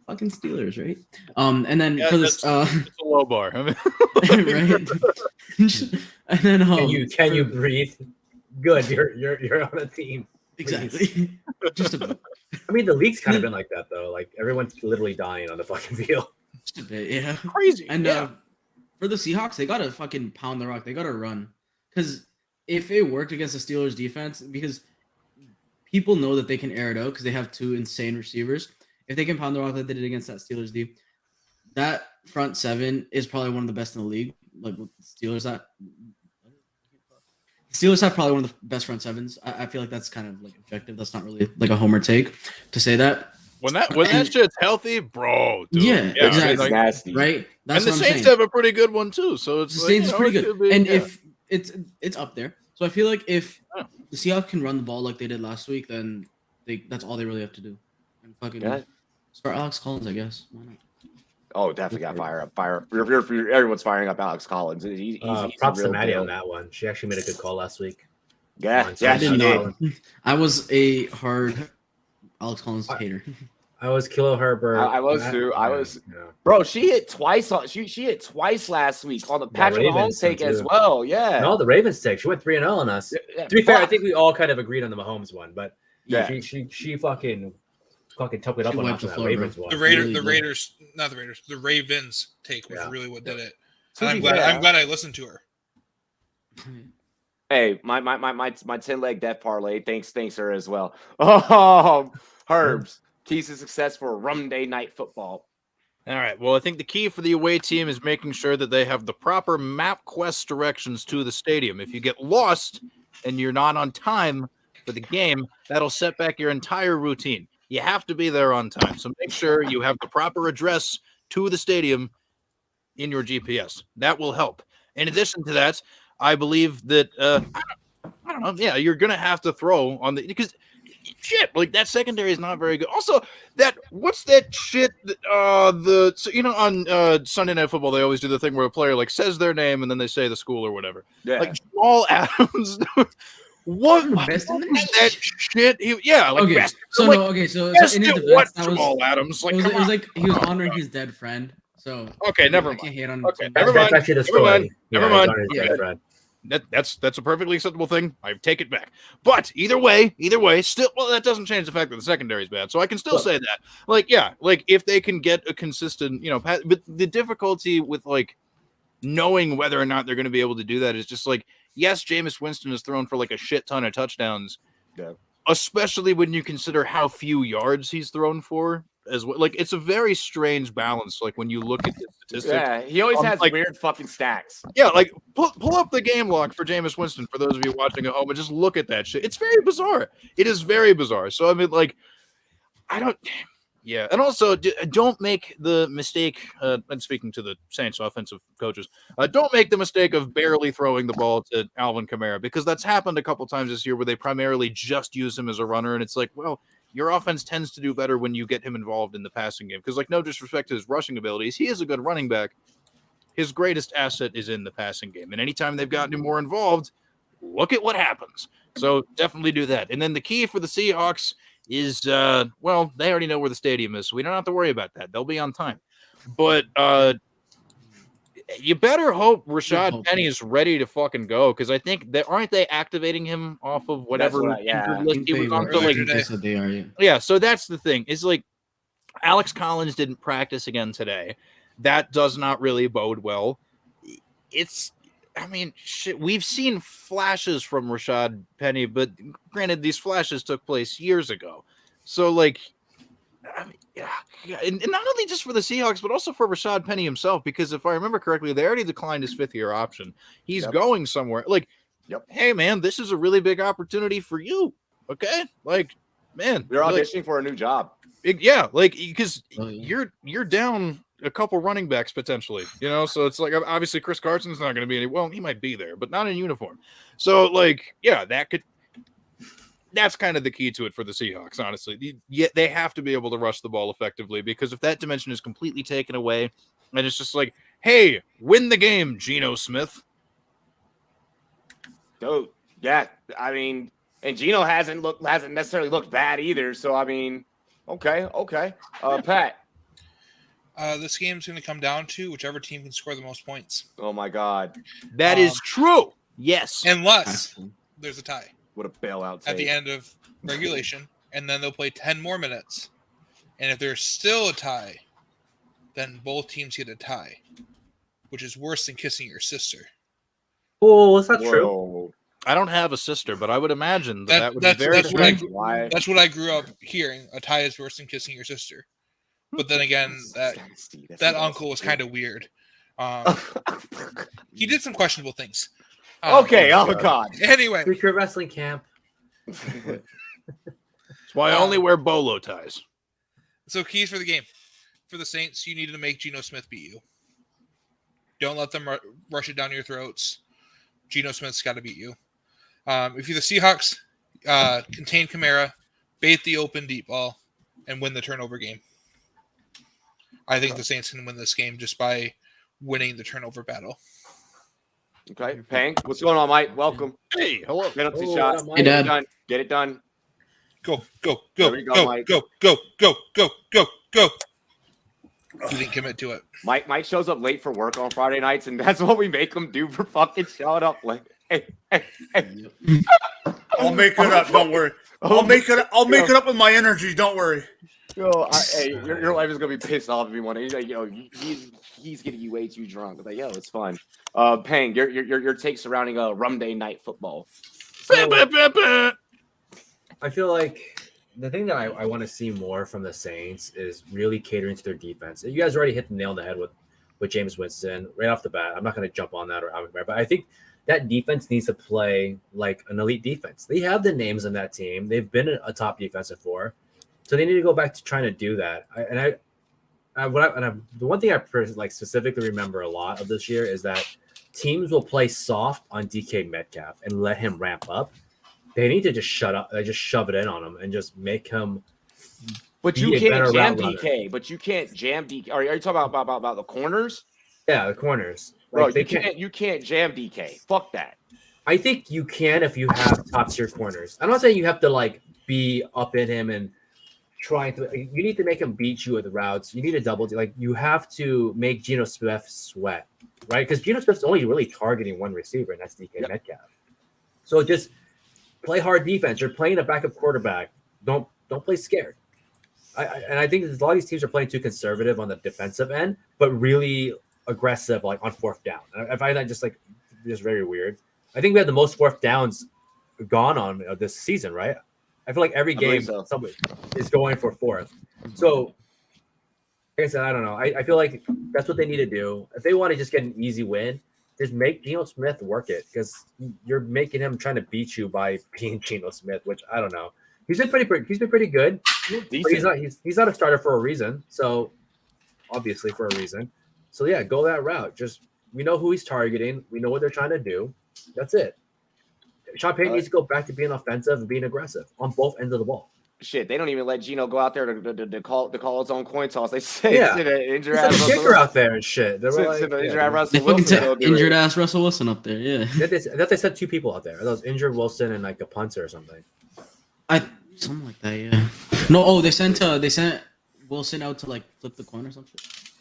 fucking Steelers, right? And then for this, it's a low bar. I mean, right? And then can you breathe? Good, you're on a team. Exactly. Just about. I mean, the league's kind of been like that though. Like everyone's literally dying on the fucking field. Just a bit, yeah. Crazy. And for the Seahawks, they gotta fucking pound the rock. They gotta run. Because if it worked against the Steelers defense, because people know that they can air it out because they have two insane receivers. If they can pound the rock like they did against that Steelers D, that front seven is probably one of the best in the league. Like with Steelers have probably one of the best front sevens. I feel like that's kind of like objective. That's not really like a homer take to say that. When that shit's healthy, bro. Dude. Yeah, exactly. It's nasty. Right? That's and the what I'm Saints saying. have a pretty good one too. So it's The like, Saints is pretty good. And yeah. if it's up there. So I feel like if the Seahawks can run the ball like they did last week, then that's all they really have to do. And fucking start Alex Collins, I guess. Why not? Oh, definitely got fire. Everyone's firing up Alex Collins. He's props to Maddie on that one. She actually made a good call last week. Yeah, I she didn't did. know. I was a hard Alex Collins hater. I was Kilo Herbert. I was too. Bro, she hit twice. She hit twice last week on the Patrick Mahomes take as well. Yeah. No, the Ravens take. She went 3-0 on us. To be fair, I think we all kind of agreed on the Mahomes one, but she fucking took it up on us on that Ravens one. The Ravens take was really what did it. And I'm glad I listened to her. Hey, my 10-leg death parlay. Thanks her as well. Herbs. Keys to success for Rum Day night football. All right. Well, I think the key for the away team is making sure that they have the proper MapQuest directions to the stadium. If you get lost and you're not on time for the game, that'll set back your entire routine. You have to be there on time. So make sure you have the proper address to the stadium in your GPS. That will help. In addition to that, I believe that I don't know. Yeah, you're gonna have to throw on because shit, like that secondary is not very good. Also, what's that shit? On Sunday Night Football, they always do the thing where a player like says their name and then they say the school or whatever. Yeah. Like Jamal Adams. What Best in the was that shit? Okay, best, so like, no, okay, so best in his at defense, what, that was Jamal Adams? Like, it was, come it was on. like he was honoring his dead friend. So Okay, never I mind. can't hate on Okay, too much. never That's mind. actually the Never mind. story. Never Yeah, mind. it's on his Okay. dead friend. That's a perfectly acceptable thing. I take it back. But either way, still, well, that doesn't change the fact that the secondary is bad. So I can still say that. Like, yeah, like if they can get a consistent, but the difficulty with like knowing whether or not they're going to be able to do that is just like, yes, Jameis Winston has thrown for like a shit ton of touchdowns, especially when you consider how few yards he's thrown for as well. Like, it's a very strange balance. Like when you look at the statistics, Yeah, he always has like, weird fucking stacks. yeah, like pull up the game log for Jameis Winston for those of you watching at home and just look at that shit. It's very bizarre. It is very bizarre. So I mean, like, I don't. Yeah, and also don't make the mistake. And speaking to the Saints offensive coaches, don't make the mistake of barely throwing the ball to Alvin Kamara, because that's happened a couple times this year where they primarily just use him as a runner, and it's like, well, your offense tends to do better when you get him involved in the passing game. Because, like, no disrespect to his rushing abilities, he is a good running back. His greatest asset is in the passing game, and anytime they've gotten him more involved, look at what happens. So definitely do that. And then the key for the Seahawks is, well, they already know where the stadium is, so we don't have to worry about that. They'll be on time. But you better hope Rashad Penny is ready to fucking go, because I think aren't they activating him off of whatever injured list he was on? So, like, yeah, so that's the thing. It's like Alex Collins didn't practice again today. That does not really bode well. I mean, shit, we've seen flashes from Rashad Penny, but granted, these flashes took place years ago. So, like, I mean, yeah, and not only just for the Seahawks, but also for Rashad Penny himself, because if I remember correctly, they already declined his fifth-year option. He's going somewhere. Like, hey, man, this is a really big opportunity for you, okay? Like, man. You're auditioning for a new job. Yeah, like, because you're down a couple running backs potentially, so it's like, obviously Chris Carson's not going to be he might be there, but not in uniform. So, like, yeah, that's kind of the key to it for the Seahawks, honestly. They have to be able to rush the ball effectively, because if that dimension is completely taken away and it's just like, hey, win the game, Geno Smith. Dude, yeah, I mean, and Geno hasn't necessarily looked bad either. So, I mean, okay. Pat. This game's going to come down to whichever team can score the most points. Oh, my God. That is true. Yes. Unless there's a tie. What a bailout take. At the end of regulation, and then they'll play 10 more minutes. And if there's still a tie, then both teams get a tie, which is worse than kissing your sister. Oh, is that true? I don't have a sister, but I would imagine that would be very that's what I grew up hearing. A tie is worse than kissing your sister. But then again, that uncle was kind of weird. He did some questionable things. Okay. Oh God. Anyway, future wrestling camp. That's why I only wear bolo ties. So keys for the game. For the Saints, you need to make Geno Smith beat you. Don't let them rush it down your throats. Geno Smith's got to beat you. If you're the Seahawks, contain Kamara, bait the open deep ball, and win the turnover game. I think the Saints can win this game just by winning the turnover battle. Okay, Pang, what's going on, Mike? Welcome. Hey, hello. Penalty shots. Hey, Dad. Get it done. Go. There we go, Mike. Go. You didn't commit to it. Mike shows up late for work on Friday nights, and that's what we make him do for fucking showing up late. Hey. I'll make it up. Don't worry. I'll make it up with my energy. Don't worry. Yo, hey, your wife is gonna be pissed off if you want to. He's like, yo, he's getting you way too drunk. I'm like, yo, it's fun. Pang, your take surrounding Rumday night football. I feel like the thing that I want to see more from the Saints is really catering to their defense. You guys already hit the nail on the head with Jameis Winston right off the bat. I'm not going to jump on that, but I think that defense needs to play like an elite defense. They have the names in that team. They've been a top defense before, so they need to go back to trying to do that. The one thing I specifically remember a lot of this year is that teams will play soft on DK Metcalf and let him ramp up. They need to just shut up. They just shove it in on him and just make him. But you can't jam DK. But you can't jam DK. Are you talking about the corners? Yeah, the corners. Bro, you can't jam DK. Fuck that. I think you can if you have top tier corners. I'm not saying you have to like be up in him and trying to. You need to make him beat you with routes. You need to double. Like you have to make Geno Smith sweat, right? Because Geno Smith's only really targeting one receiver, and that's DK Metcalf. So just play hard defense. You're playing a backup quarterback. Don't play scared. I think a lot of these teams are playing too conservative on the defensive end, but really aggressive like on fourth down. I find that just very weird. I think we had the most fourth downs gone on this season, right? I feel like every game somebody is going for fourth. So, like I said, I don't know. I feel like that's what they need to do. If they want to just get an easy win, just make Geno Smith work it because you're making him trying to beat you by being Geno Smith, which I don't know. He's been pretty good. But he's not a starter for a reason. So, obviously for a reason. So yeah, go that route. Just we know who he's targeting. We know what they're trying to do. That's it. Sean Payton needs to go back to being offensive and being aggressive on both ends of the ball. Shit, they don't even let Geno go out there to call his own coin toss. They say injured ass kicker out there and shit. They were injured ass Russell Wilson up there. Yeah, that they said two people out there. That was injured Wilson and like a punter or something. Something like that. Yeah. No. They sent Wilson out to like flip the coin or something.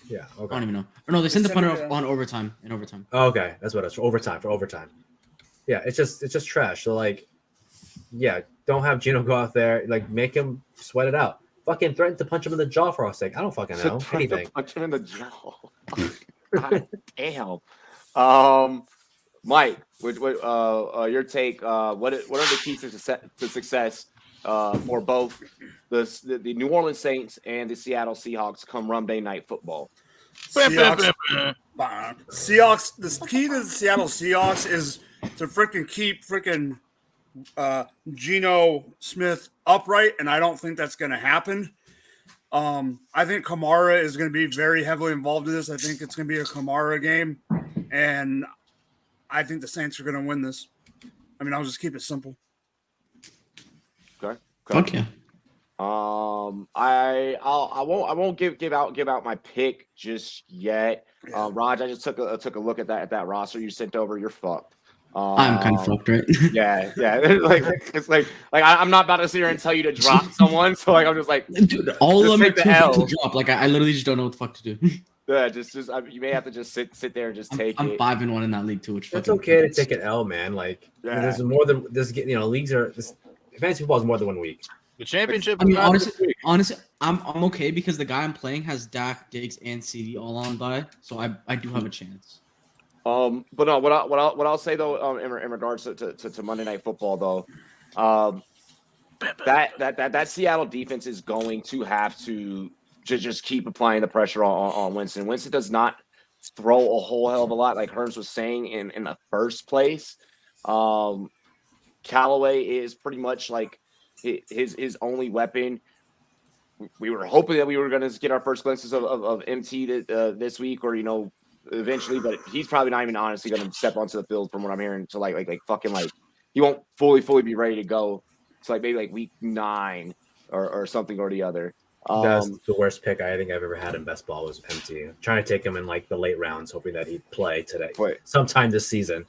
Yeah. Okay. I don't even know. Or no, they sent the punter off on overtime. In overtime. Oh, okay, that's what it's for overtime. Yeah, it's just trash. So like, yeah, don't have Geno go out there. Like, make him sweat it out. Fucking threaten to punch him in the jaw for our sake. I don't fucking know anything. Punch him in the jaw. God damn. Mike, what your take? What are the keys to success for both the New Orleans Saints and the Seattle Seahawks come Monday Night Football? Seahawks. The key to the Seattle Seahawks is to keep Geno Smith upright, and I don't think that's going to happen. I think Kamara is going to be very heavily involved in this. I think it's going to be a Kamara game, and I think the Saints are going to win this. I mean, I'll just keep it simple. Okay. Okay. I won't give out my pick just yet. Raj, I just took a look at that roster you sent over. You're fucked. I'm kind of fucked, right? Yeah. It's like I'm not about to sit here and tell you to drop someone. So like I'm just like, dude, all of them are too to drop. Like I literally just don't know what the fuck to do. Yeah, just you may have to just sit there and just take it. I'm 5-1 in that league too, which it's okay to take an L, man. Like there's more than this. Leagues are fantasy football is more than 1 week. The championship. I mean, honestly, I'm okay because the guy I'm playing has Dak, Diggs, and CD all on bye, so I do have a chance. But no, what I'll say though, in regards to Monday Night Football though, that Seattle defense is going to have to just keep applying the pressure on Winston. Winston does not throw a whole hell of a lot, like Herms was saying in the first place. Callaway is pretty much like his only weapon. We were hoping that we were going to get our first glimpses of MT this week, or eventually, but he's probably not even honestly going to step onto the field from what I'm hearing. So like he won't fully be ready to go. It's like maybe like week 9 or something or the other. That's the worst pick I think I've ever had in best ball was MT. Trying to take him in like the late rounds, hoping that he'd play sometime this season.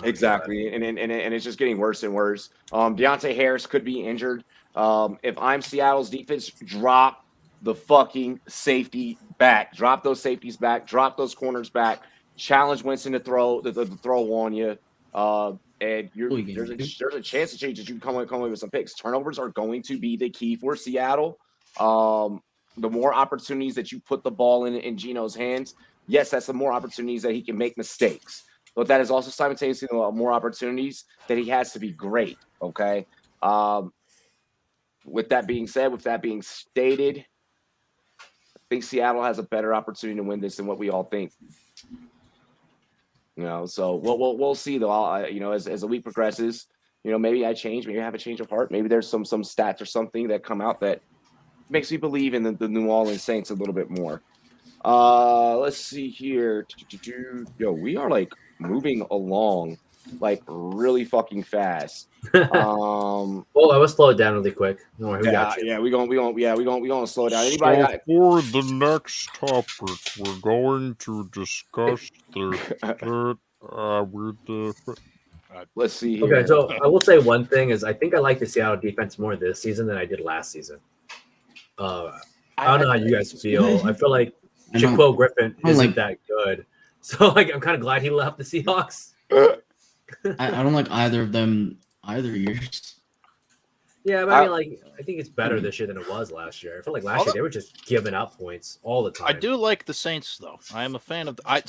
Exactly, and it's just getting worse and worse. Deontay Harris could be injured. If I'm Seattle's defense, drop the fucking safety back. Drop those safeties back. Drop those corners back. Challenge Winston to throw on you. And there's a chance that you can come away with some picks. Turnovers are going to be the key for Seattle. The more opportunities that you put the ball in Geno's hands, yes, that's the more opportunities that he can make mistakes. But that is also simultaneously more opportunities that he has to be great. Okay. With that being said, with that being stated, I think Seattle has a better opportunity to win this than what we all think. So we'll see though. As the week progresses, maybe I change, maybe I have a change of heart. Maybe there's some stats or something that come out that makes me believe in the New Orleans Saints a little bit more. Let's see here. We are like moving along like really fucking fast. Well, I will slow it down really quick. We're gonna slow it down. Anybody for the next topic, we're going to discuss the Let's see here. Okay, so I will say one thing is I think I like the Seattle defense more this season than I did last season. I don't know how you guys feel. I feel like Shaquille Griffin isn't that good. So like I'm kind of glad he left the Seahawks. I don't like either of them either years. Yeah, but I mean, like, I think it's better this year than it was last year. I feel like last year they were just giving up points all the time. I do like the Saints, though. I am a fan of. I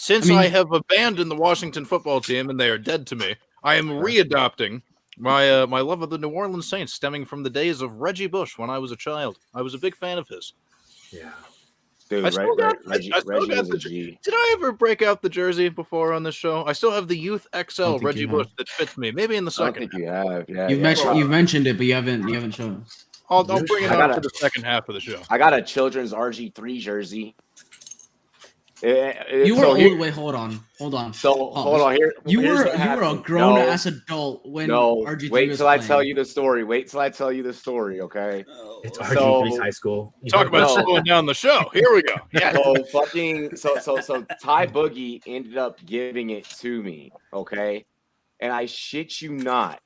have abandoned the Washington football team and they are dead to me, I am readopting my my love of the New Orleans Saints, stemming from the days of Reggie Bush when I was a child. I was a big fan of his. Yeah. Dude, Reggie was a G. Did I ever break out the jersey before on this show? I still have the Youth XL Reggie Bush that fits me. Maybe in the second. I think you have. Yeah, you've mentioned it, but you haven't shown us. I'll bring it out for the second half of the show. I got a children's RG3 jersey. You were old. Wait, hold on. So hold on here. You were a grown ass adult when RG3 wait was till I playing. tell you the story. Wait till I tell you the story, okay? It's RG3's high school. Talk about slowing down the show. Here we go. Yeah. So Ty Boogie ended up giving it to me, okay? And I shit you not.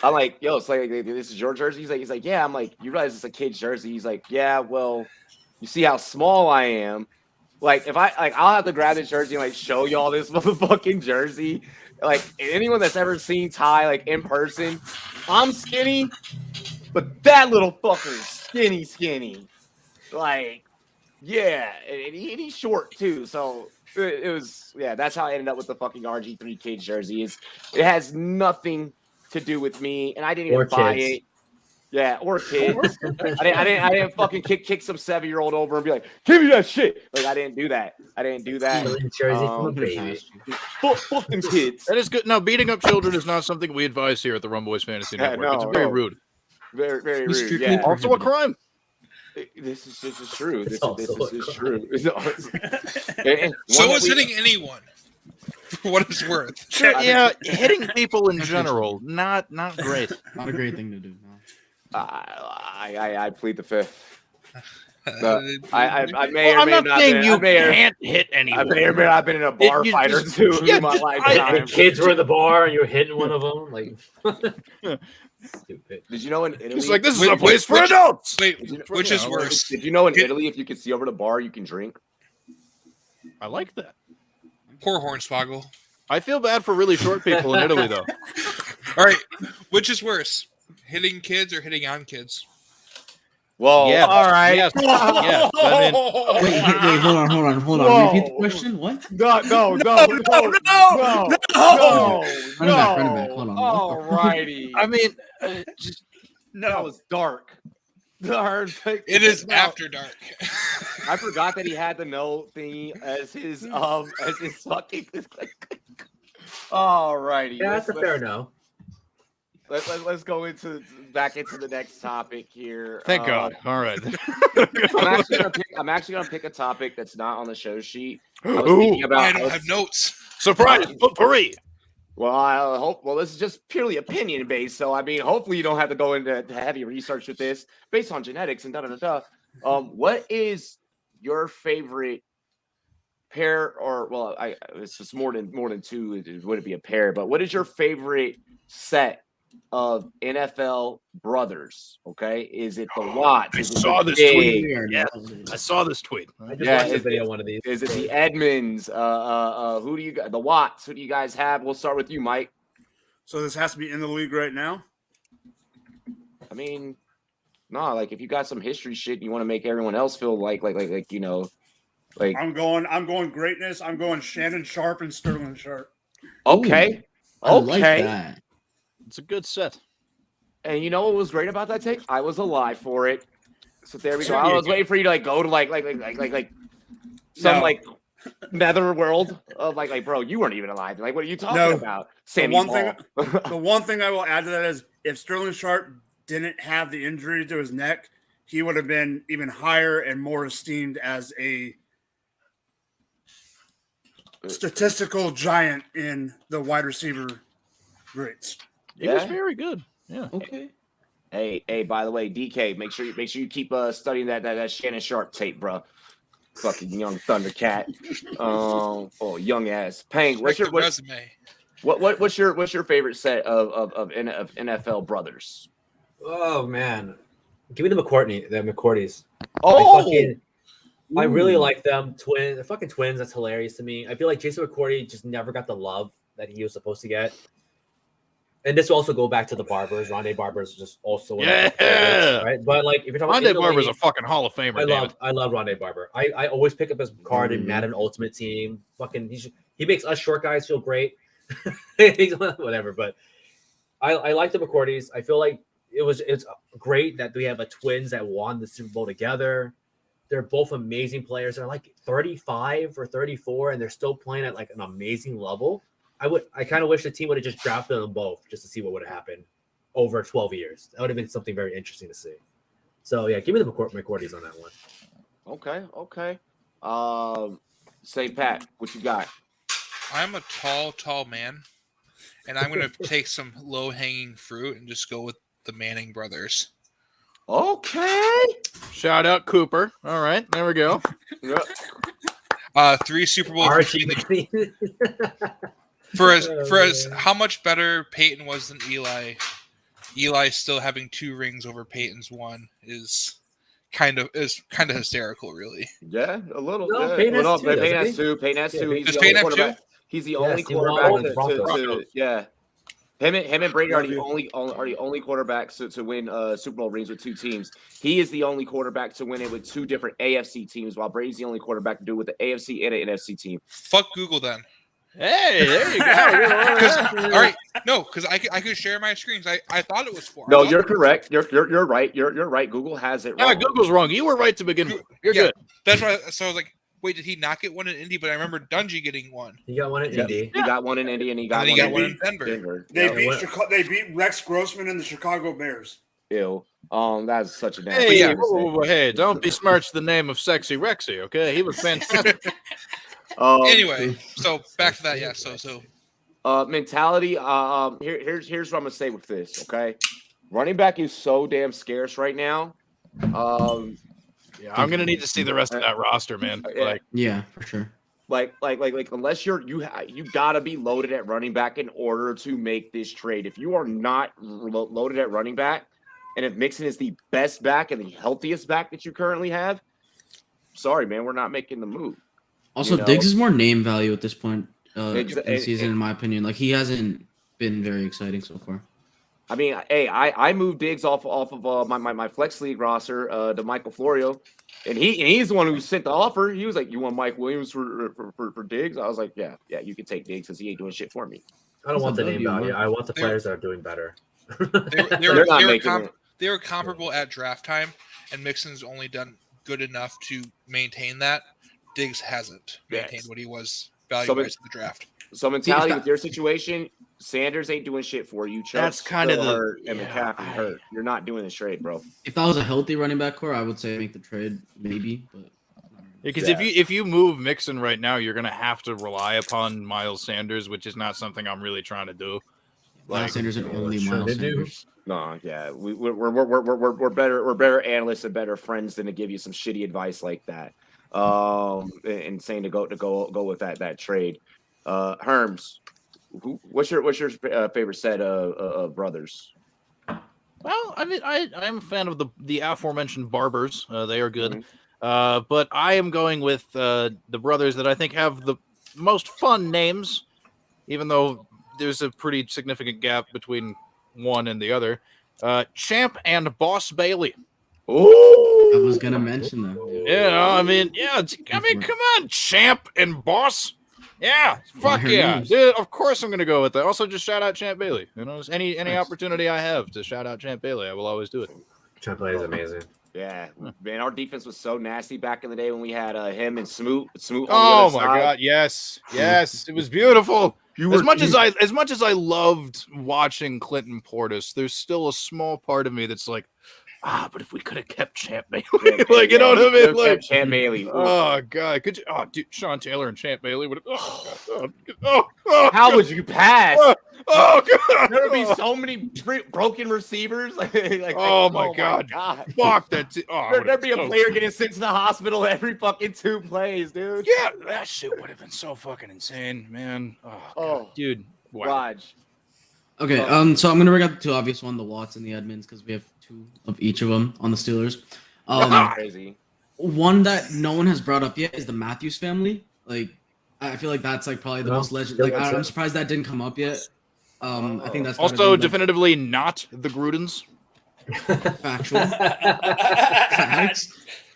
I'm like, yo, it's like this is your jersey. He's like, yeah. I'm like, you realize it's a kid's jersey? He's like, yeah. Well, you see how small I am. Like, if I'll have to grab this jersey and like show y'all this motherfucking jersey. Like, anyone that's ever seen Ty like in person, I'm skinny, but that little fucker's skinny. Like, yeah, and he's short too. So it was, yeah. That's how I ended up with the fucking RG3 kids jersey. It has nothing to do with me, and I didn't even buy it. Yeah, or kids. I didn't fucking kick some 7-year-old over and be like, give me that shit. Like, I didn't do that. Jersey from a baby. Fuck them kids. That is good. No, beating up children is not something we advise here at the Rumboyz Fantasy Network. It's very rude. Very rude. Yeah. Also a crime. This is true. This is true. So is hitting anyone. For what it's worth. Sure, yeah, hitting people in general, not great. Not a great thing to do. No. I plead the fifth. I I'm not saying you can't hit anyone. I may or may not have been in a bar fight or two in my lifetime. Kids were in the bar and you're hitting one of them. Like, stupid. Did you know in Italy? It's like, this is a place for adults. Wait, which is worse? Did you know in Italy, if you could see over the bar, you can drink? I like that. Poor Hornswoggle. I feel bad for really short people in Italy, though. All right, which is worse, hitting kids or hitting on kids? Well, yeah, all right. Yes. Yeah. I mean, wait, hold on. Repeat the question. What? No. Run it back. Hold on. All righty. I mean, that was dark. It is after dark. I forgot that he had the no thingy as his fucking. All righty. Yeah, that's a fair no. Let's go back into the next topic here. Thank God. All right. I'm actually gonna pick a topic that's not on the show sheet. I don't have notes. Surprise! Potpourri. Well, this is just purely opinion based. So I mean, hopefully you don't have to go into heavy research with this based on genetics and what is your favorite pair, or it's just more than two. It wouldn't be a pair, but what is your favorite set of NFL brothers? Okay, is it the Watts? I saw this tweet. Yes, I saw this tweet. I just watched a video one of these. Is it the Edmonds? Who do you got? The Watts? Who do you guys have? We'll start with you, Mike. So this has to be in the league right now. I mean, no, like if you got some history shit, and you want to make everyone else feel like you know, like I'm going greatness. I'm going Shannon Sharp and Sterling Sharp. Okay, I like that. It's a good set. And you know what was great about that take? I was alive for it. So there we go. I was waiting for you to go to like some nether world of like bro, you weren't even alive. Like, what are you talking about? Sammy The one thing I will add to that is if Sterling Sharp didn't have the injury to his neck, he would have been even higher and more esteemed as a statistical giant in the wide receiver grades. He was very good. Yeah. Okay. Hey, by the way, DK, make sure you keep studying that Shannon Sharp tape, bro. Fucking young Thundercat. Young ass. Pang, what's your resume? What's your favorite set of NFL brothers? Oh man, give me the McCourties. Oh, I really like them. Twins, they're fucking twins. That's hilarious to me. I feel like Jason McCourty just never got the love that he was supposed to get. And this will also go back to the Barbers. Rondé Barber's just also one of my favorites, right? But like, if you're talking Rondé about Barber's a fucking Hall of Famer. I love Rondé Barber. I always pick up his card in Madden Ultimate Team. Fucking, he makes us short guys feel great. Whatever, but I like the McCourties. I feel like it's great that we have a twins that won the Super Bowl together. They're both amazing players. They're like 35 or 34, and they're still playing at like an amazing level. I kind of wish the team would have just drafted them both just to see what would have happened over 12 years. That would have been something very interesting to see. So yeah, give me the McCourties on that one. Okay. Say Pat, what you got? I'm a tall man, and I'm going to take some low-hanging fruit and just go with the Manning brothers. Okay. Shout out Cooper. All right, there we go. 3 Super Bowls between for as how much better Peyton was than Eli. Eli still having 2 rings over Peyton's 1 is kind of hysterical, really. Yeah, a little. No, Yeah. Peyton has 2. Peyton has 2. Peyton has 2. Does Peyton have 2? He's the only quarterback to yeah. Him and Brady are the only quarterbacks to win Super Bowl rings with 2 teams. He is the only quarterback to win it with 2 different AFC teams, while Brady's the only quarterback to do it with the AFC and an NFC team. Fuck Google then. Hey, there you go. All right, no, because I could share my screens. I thought it was 4. No, you're correct. You're right. You're right. Google has it wrong. Yeah, Google's wrong. You were right to begin with. You're good. That's why. So I was like, wait, did he not get one in Indy? But I remember Dungy getting one. He got one in Indy. He got one in Indy, and he got one in Denver. They beat Rex Grossman and the Chicago Bears. Ew. That's such a damn. Hey, don't besmirch the name of Sexy Rexy, okay? He was fantastic. Anyway, so back to that. Yeah. So mentality. Here's what I'm gonna say with this. Okay, running back is so damn scarce right now. Yeah, I'm gonna need to see the rest of that roster, man. Yeah, for sure. Like unless you gotta be loaded at running back in order to make this trade. If you are not loaded at running back, and if Mixon is the best back and the healthiest back that you currently have, sorry, man, we're not making the move. Also, Diggs is more name value at this point in the season, in my opinion. Like, he hasn't been very exciting so far. I mean, hey, I moved Diggs off of my flex league roster to Michael Florio, and he's the one who sent the offer. He was like, "You want Mike Williams for Diggs?" I was like, "Yeah, you can take Diggs because he ain't doing shit for me." I don't want the name value. I want the players that are doing better. They were comparable at draft time, and Mixon's only done good enough to maintain that. Diggs hasn't maintained what he was value-wise in the draft. So mentality with your situation, Sanders ain't doing shit for you. That's kind of hurt, and McCaffrey hurt. You're not doing this trade, bro. If that was a healthy running back core, I would say make the trade, maybe. But because if you move Mixon right now, you're gonna have to rely upon Miles Sanders, which is not something I'm really trying to do. Miles Sanders and only Miles Sanders. No, yeah, we're better analysts and better friends than to give you some shitty advice like that. And saying to go with that trade. Herms, what's your favorite set of brothers? Well, I mean, I'm a fan of the aforementioned Barbers. They are good. But I am going with the brothers that I think have the most fun names, even though there's a pretty significant gap between one and the other. Champ and Boss Bailey. Oh, I was gonna mention them. Come on, Champ and Boss. Yeah, fuck yeah. Dude, of course I'm gonna go with that. Also, just shout out Champ Bailey. Any opportunity I have to shout out Champ Bailey, I will always do it. Champ Bailey is amazing. Yeah, man, our defense was so nasty back in the day when we had him and Smoot. Oh my god, yes, it was beautiful. As much as I loved watching Clinton Portis, there's still a small part of me that's like, but if we could have kept Champ Bailey, like, you know what I mean? Like, Champ Bailey. Oh god, could you? Oh, dude, Sean Taylor and Champ Bailey would have. How would you pass? Oh god, there would be so many broken receivers. Oh my god, fuck that. There'd be a player getting sent to the hospital every fucking 2 plays, dude. Yeah, that shit would have been so fucking insane, man. Oh. Dude. Wow. Raj. Okay, so I'm gonna bring up the two obvious one, the Watts and the Edmonds, because we have two of each of them on the Steelers. Crazy. One that no one has brought up yet is the Matthews family. Like, I feel like that's like probably the most legend. Like, I'm surprised that didn't come up yet. I think that's Also definitively not the Grudens. factual. Facts.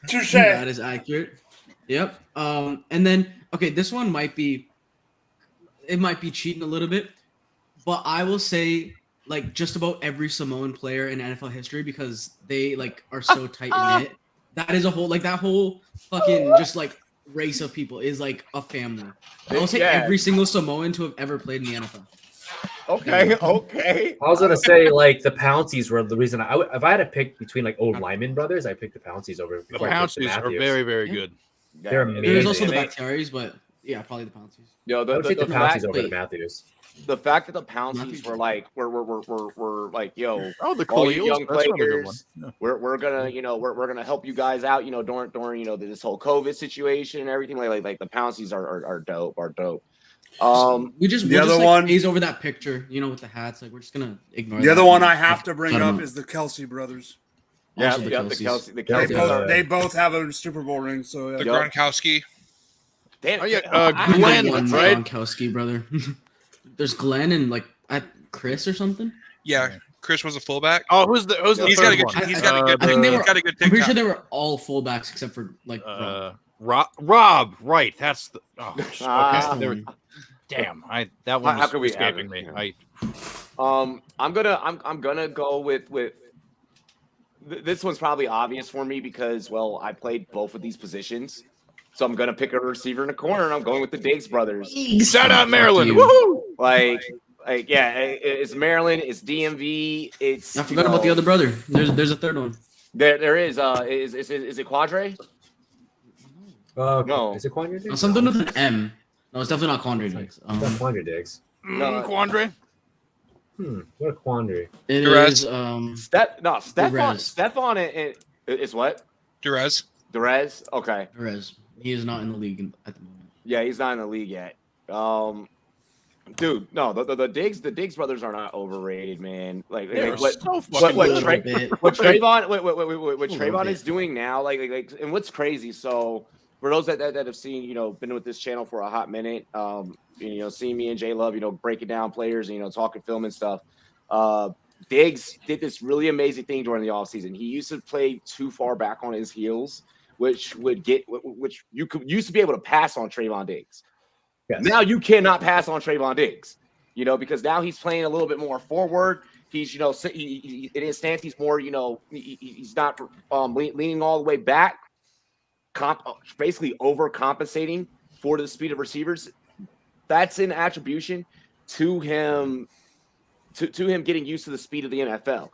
Touche. That is accurate. Yep. And then this one might be cheating a little bit, but I will say like just about every Samoan player in NFL history because they like are so tight knit. That is a whole that whole fucking just like race of people is like a family. I will say every single Samoan to have ever played in the NFL. Okay. I was gonna say like the Pounceys were the reason. If I had to pick between like old Lyman brothers, I picked the Pounceys over. The Pounceys are very, very good. They're amazing. There's also the Bakhtiaris, but yeah, probably the Pounceys. Yo, I would take the Pounceys over the Matthews. The fact that the Pounceys were like, we're like, yo, the all you young That's another good players, one. we're gonna, we're gonna help you guys out, during this whole COVID situation and everything. Like the Pounceys are dope. We just the other one phase over that picture, with the hats. Like we're just gonna ignore. The other one I have to bring up is the Kelsey brothers. Yeah, Also the Kelceys. Kelsey. They both have a Super Bowl ring. So The Gronkowski. Damn. Oh yeah, Glenn, One right? Gronkowski brother. There's Glenn and Chris or something. Yeah, Chris was a fullback. Oh, who's the He's third got a good. one? He's got a good. I think He's got a good I'm pretty TikTok. sure they were all fullbacks except for Rob, right? That's the. Oh, That's okay. the There- one. Damn, that one How was could we escaping have me. it? I'm gonna go with this one's probably obvious for me because I played both of these positions, so I'm gonna pick a receiver in a corner, and I'm going with the Diggs brothers. Shout out Maryland! you. Woohoo! It's Maryland, it's DMV, it's. I forgot about the other brother. There's a third one. There is. Is it Quadre? No. Is it Quandre Diggs? Something with an M. No, it's definitely not Quandre Diggs. It's not Quandre Diggs. Quandre. What a quandary. It Perez. is Stefan is what? Derez. Derez? Okay. Perez. He is not in the league at the moment. Yeah, he's not in the league yet. Dude, no, the Diggs brothers are not overrated, man. What Trayvon is doing now, and what's crazy. So for those that have seen, been with this channel for a hot minute, seeing me and Jay Love, breaking down players, and talking film and stuff. Diggs did this really amazing thing during the offseason. He used to play too far back on his heels, which you used to be able to pass on Trayvon Diggs. Yes. Now you cannot pass on Trayvon Diggs, because now he's playing a little bit more forward. He's, in his stance, he's more, he's not leaning all the way back, basically overcompensating for the speed of receivers. That's an attribution to him, to him getting used to the speed of the NFL.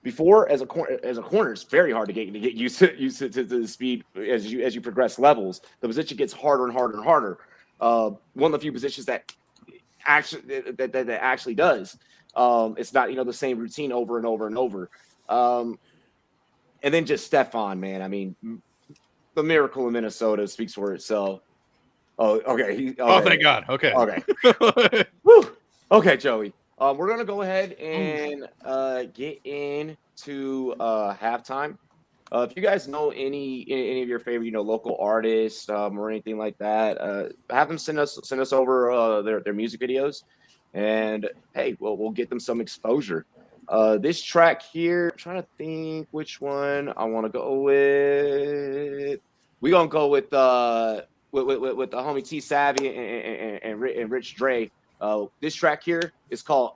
Before, as a corner, it's very hard to get used to the speed as you progress levels. The position gets harder and harder and harder. One of the few positions that actually does. It's not the same routine over and over and over. And then just Stefan, man. I mean, the miracle in Minnesota speaks for itself. Oh, okay. Oh, thank God. Okay. Okay. Whew. Okay, Joey. We're gonna go ahead and get into halftime. If you guys know any of your favorite, local artists or anything like that, have them send us over their music videos, and hey, we'll get them some exposure. This track here, I'm trying to think which one I want to go with. We're gonna go with the homie T Savvy and Rich Dre. This track here is called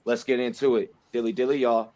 Let's get into it. Dilly dilly, y'all.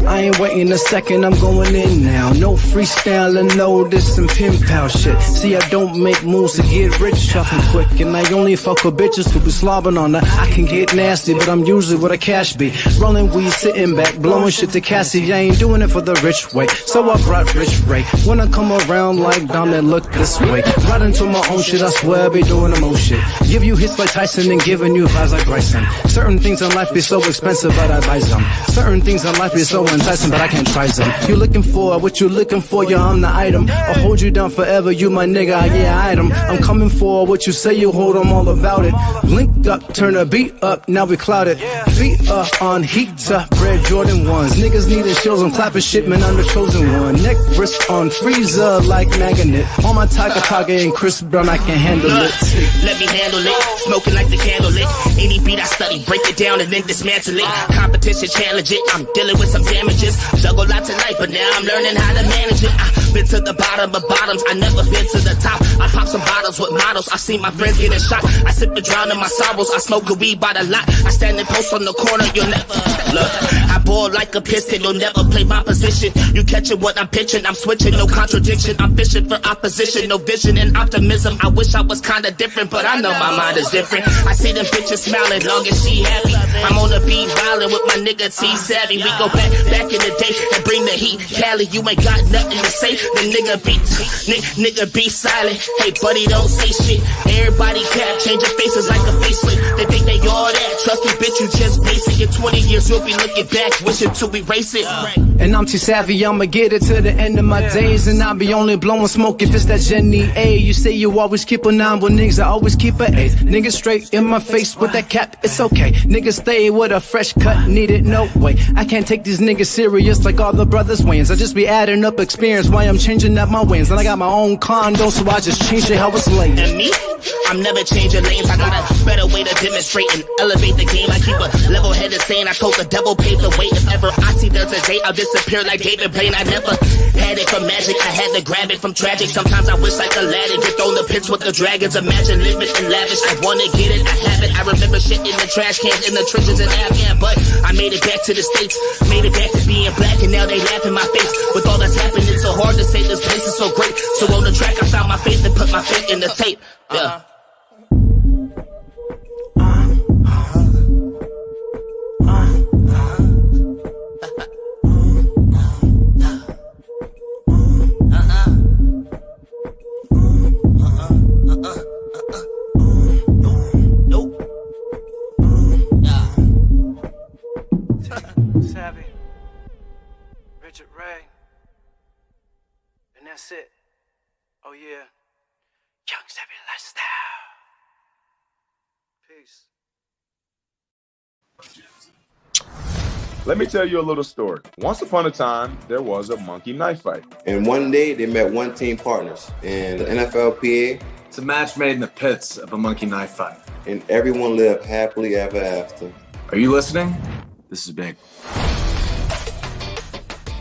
I ain't waiting a second, I'm going in now. No freestyling, no this and pimp out shit. See, I don't make moves to get rich off and quick. And I only fuck with bitches who be slobbing on her. I can get nasty, but I'm usually where the cash be. Rolling weed, sitting back, blowing shit to Cassie. I ain't doing it for the rich way, so I brought Rich Ray. When I come around like Dom, then look this way. Right into my own shit, I swear I be doing the most shit. Give you hits like Tyson and giving you vibes like Bryson. Certain things in life be so expensive, but I buy some. Certain things in life be so enticing. Tyson, but I can't try some. You looking for what you looking for? Yeah, I'm the item. I'll hold you down forever. You my nigga, yeah, item. I'm coming for what you say you hold. I'm all about it. Linked up, turn a beat up. Now we clouded. Feet up on heat up. Red Jordan ones. Niggas needing shows. I'm clapping shit, man. I'm the chosen one. Neck wrist on freezer like magnet. On my Tiger and Chris Brown, I can handle it. Let me handle it. Smoking like the candle lit. Any beat I study, break it down and then dismantle it. Competition challenge it. I'm dealing with some damages. Juggle lots of life, but now I'm learning how to manage it. I've been to the bottom of bottoms. I never been to the top. I pop some bottles with models. I see my friends getting shot. I sip and drown in my sorrows. I smoke a weed by the lot. I stand and post on the corner. You'll never look. I ball like a piston. You'll never play my position. You catching what I'm pitching. I'm switching. No contradiction. I'm fishing for opposition. No vision and optimism. I wish I was kinda different, but I know my mind is different. I see them bitches smiling, long as she happy. I'm on the beat violin with my nigga T Savvy. We go back in the day and bring the heat. Cali, you ain't got nothing to say. The nigga be silent. Hey buddy, don't say shit. Everybody cap, changing faces like a facelift. They think they all that. Trust me, bitch, you just basic. In 20 years, you'll be looking back, wishing to erase it. And I'm too savvy, I'ma get it to the end of my days. And I'll be only blowing smoke if it's that Jenny A. You say you always keep a 9, but niggas, I always keep an 8. Niggas straight in my face with that cap, it's okay. Niggas stay with a fresh cut, need it, no way. I can't take these niggas serious like all the brothers Wayans. I just be adding up experience while I'm changing up my wins. And I got my own condo, so I just change it how it's laid. And me? I'm never changing lanes. I got a better way to demonstrate and elevate the game. I keep a level-headed saying I told the devil pave the way. If ever I see there's a day, I'll disappear like David Blaine. I never had it from magic. I had to grab it from tragic. Sometimes I wish like Aladdin get thrown the pits with the dragons. Imagine living in lavish. I wanna get it, I have it. I remember shit in the trash cans, in the trenches in Afghan. But I made it back to the States. Made it back to being black, and now they laugh in my face. With all that's happening, it's so hard to say this place is so great. So on the track, I found my faith and put my faith in the tape. Yeah. Savvy, Richard Ray, and that's it. Oh yeah, Young Savvy lifestyle. Peace. Let me tell you a little story. Once upon a time, there was a monkey knife fight. And one day, they met one team partners in the NFLPA. It's a match made in the pits of a monkey knife fight. And everyone lived happily ever after. Are you listening? This is big.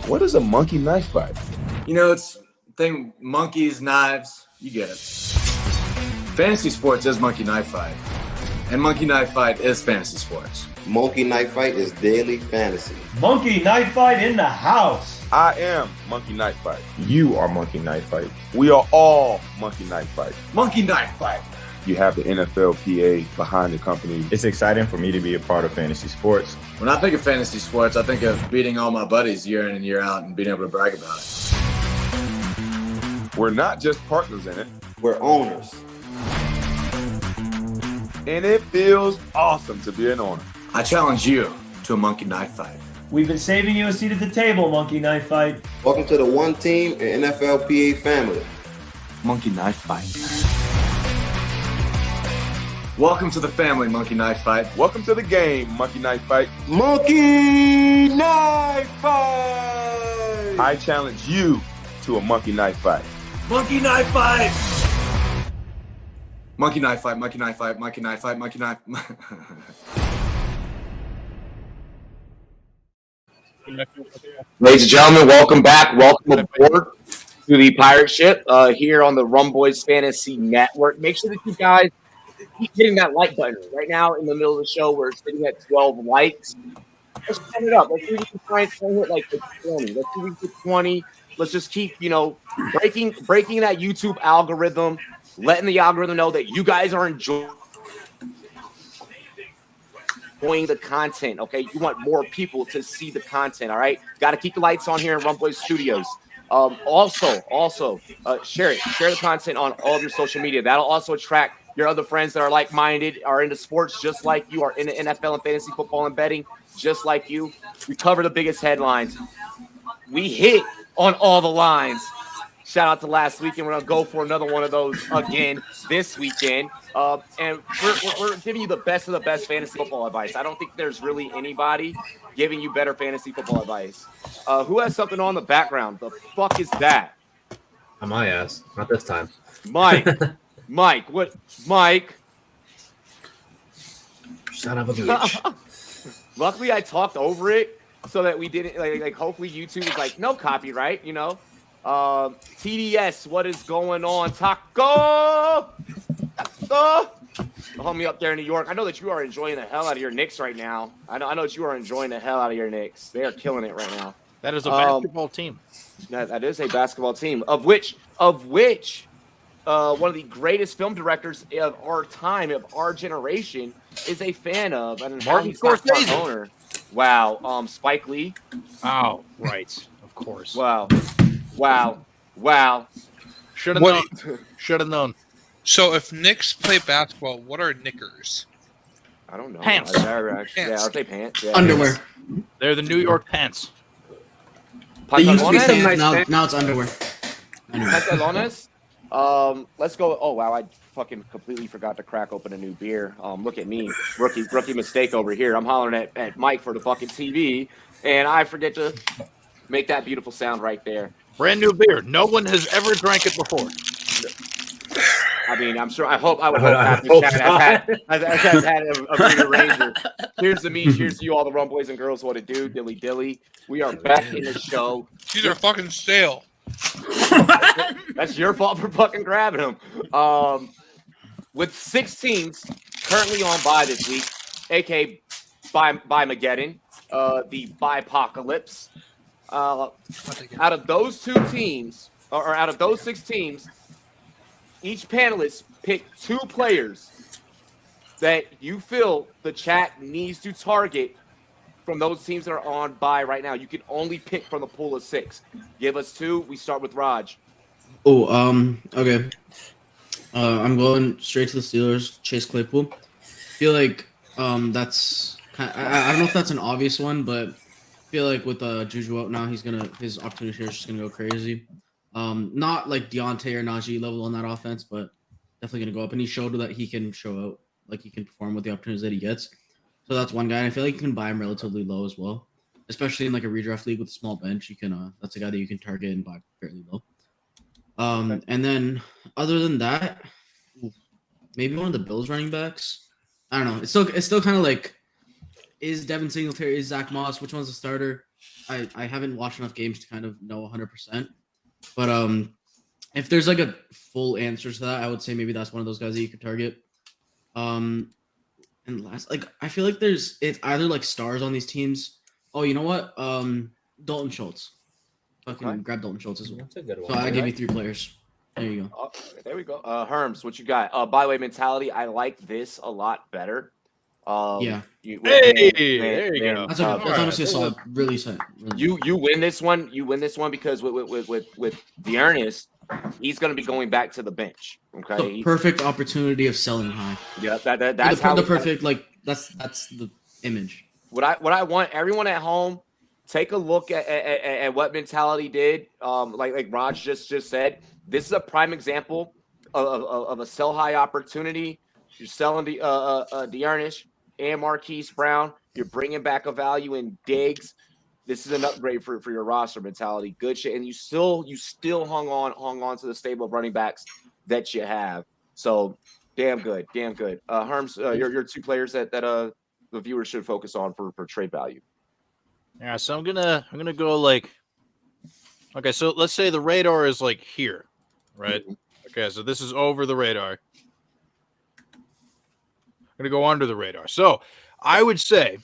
What is a monkey knife fight? You know, it's thing monkeys, knives, you get it. Fantasy sports is monkey knife fight. And monkey knife fight is fantasy sports. Monkey knife fight is daily fantasy. Monkey knife fight in the house. I am Monkey Knife Fight. You are Monkey Knife Fight. We are all Monkey Knife Fight. Monkey knife fight. You have the NFLPA behind the company. It's exciting for me to be a part of fantasy sports. When I think of fantasy sports, I think of beating all my buddies year in and year out and being able to brag about it. We're not just partners in it. We're owners. And it feels awesome to be an owner. I challenge you to a monkey knife fight. We've been saving you a seat at the table, Monkey Knife Fight. Welcome to the one team and NFLPA family. Monkey knife fight. Welcome to the family, Monkey Knife Fight. Welcome to the game, Monkey Knife Fight. Monkey Knife Fight! I challenge you to a Monkey Knife Fight. Monkey knife fight! Monkey knife fight, monkey knife fight, monkey knife fight, monkey knife. Ladies and gentlemen, welcome back. Welcome aboard to the pirate ship here on the Rumboyz Fantasy Network. Make sure that you guys keep hitting that like button. Right now, in the middle of the show, we're sitting at 12 likes. Let's turn it up. Let's see if we can try and hit like 20. Let's see if we can get 20. Let's just keep, breaking that YouTube algorithm, letting the algorithm know that you guys are enjoying the content, okay? You want more people to see the content, all right? Got to keep the lights on here in Rumboyz Studios. Also, share it. Share the content on all of your social media. That'll also attract your other friends that are like-minded, are into sports just like you, are into NFL and fantasy football and betting. just like you. We cover the biggest headlines. We hit on all the lines. Shout out to last weekend. We're going to go for another one of those again this weekend. And we're giving you the best of the best fantasy football advice. I don't think there's really anybody giving you better fantasy football advice. Who has something on the background? The fuck is that? On my ass. Not this time. Mike. Mike. What? Mike. Son of a bitch. Luckily, I talked over it so that we didn't, like hopefully YouTube is like, no copyright, you know? TDS, what is going on? Taco! The homie up there in New York. I know that you are enjoying the hell out of your Knicks right now. I know that you are enjoying the hell out of your Knicks. They are killing it right now. That is a basketball team. That is a basketball team, of which one of the greatest film directors of our time, of our generation, is a fan of. And Martin Scorsese. Owner. Wow. Spike Lee. Oh, right. Of course. Wow. Should have known. Should have known. So if Knicks play basketball, what are knickers? I don't know. Pants. Yeah, I'll say pants. Yeah, Underwear. They're the New York pants. They used to be Pantalones? pants, now it's underwear. Pantalones? Let's go. Oh, wow. I fucking completely forgot to crack open a new beer. Look at me. Rookie mistake over here. I'm hollering at Mike for the fucking TV, and I forget to make that beautiful sound right there. Brand new beer. No one has ever drank it before. I mean, I'm sure. I would hope half the chat has had a beer ranger. Here's to me. Cheers to you, all the rum boys and girls. What it do? Dilly dilly. We are back in the show. These are fucking stale. That's your fault for fucking grabbing them. With 6 teams currently on bye this week, aka Mageddon, the Bipocalypse. Out of those 2 teams, or out of those 6 teams, each panelist picked 2 players that you feel the chat needs to target from those teams that are on bye right now. You can only pick from the pool of 6. Give us 2. We start with Raj. Oh, okay. I'm going straight to the Steelers. Chase Claypool. Feel like that's kind of, I don't know if that's an obvious one, but I feel like with Juju out now, his opportunity here is just gonna go crazy. Not like Deontay or Najee level on that offense, but definitely gonna go up. And he showed that he can show out, like he can perform with the opportunities that he gets. So that's one guy. And I feel like you can buy him relatively low as well, especially in like a redraft league with a small bench. You can that's a guy that you can target and buy fairly low. And then other than that, maybe one of the Bills running backs. I don't know. It's still kind of like, is Devin Singletary, is Zach Moss, which one's the starter? I haven't watched enough games to kind of know 100%. But if there's like a full answer to that, I would say maybe that's one of those guys that you could target. And last, like I feel like it's either like stars on these teams. Oh, you know what? Dalton Schultz. Fucking grab Dalton Schultz as well. That's a good one. So I give you 3 players. There you go. Oh, there we go. Herms, what you got? By the way, mentality. I like this a lot better. Yeah. There you go. That's honestly a solid, really solid. You win this one. You win this one because with the Ernest, he's going to be going back to the bench. Okay. So perfect opportunity of selling high. Yeah, that's how the perfect that's the image. What I want everyone at home, take a look at what mentality did. Like Raj just said, this is a prime example of a sell high opportunity. You're selling the Ernest and Marquise Brown. You're bringing back a value in Diggs. This is an upgrade for your roster mentality. Good shit, and you still hung on to the stable of running backs that you have. So damn good. Herms, your 2 players that the viewers should focus on for trade value. Yeah, so I'm gonna go like, okay, so let's say the radar is like here, right? Mm-hmm. Okay, so this is over the radar. I'm gonna go under the radar. So I would say,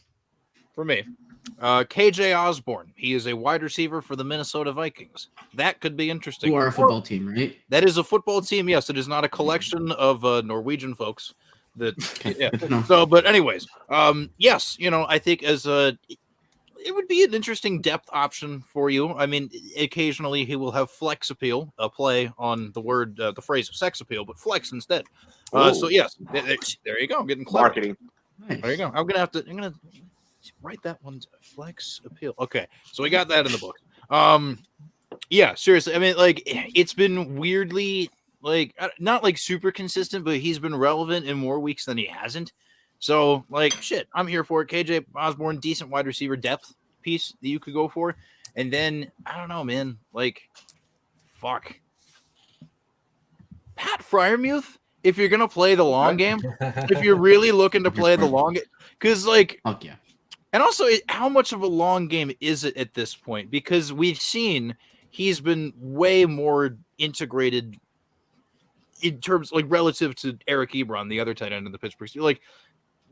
for me, KJ Osborne. He is a wide receiver for the Minnesota Vikings. That could be interesting. You are a football team, right? That is a football team. Yes, it is not a collection of Norwegian folks. That yeah. No. So, but anyways, yes, I think it would be an interesting depth option for you. I mean, occasionally he will have flex appeal, a play on the phrase sex appeal, but flex instead. So yes, there you go. I'm getting clever. Marketing. Nice. There you go. I'm gonna write that one. Flex appeal. Okay, so we got that in the book. Yeah, seriously. I mean, like, it's been weirdly, like, not like super consistent, but he's been relevant in more weeks than he hasn't. So, like, shit, I'm here for it. KJ Osborne, decent wide receiver depth piece that you could go for. And then, I don't know, man. Like, fuck. Pat Freiermuth, if you're going to play the long game, if you're really looking to play the long game, because, like, fuck yeah. And also, how much of a long game is it at this point? Because we've seen he's been way more integrated in terms, like, relative to Eric Ebron, the other tight end of the Pittsburgh Steelers. Like,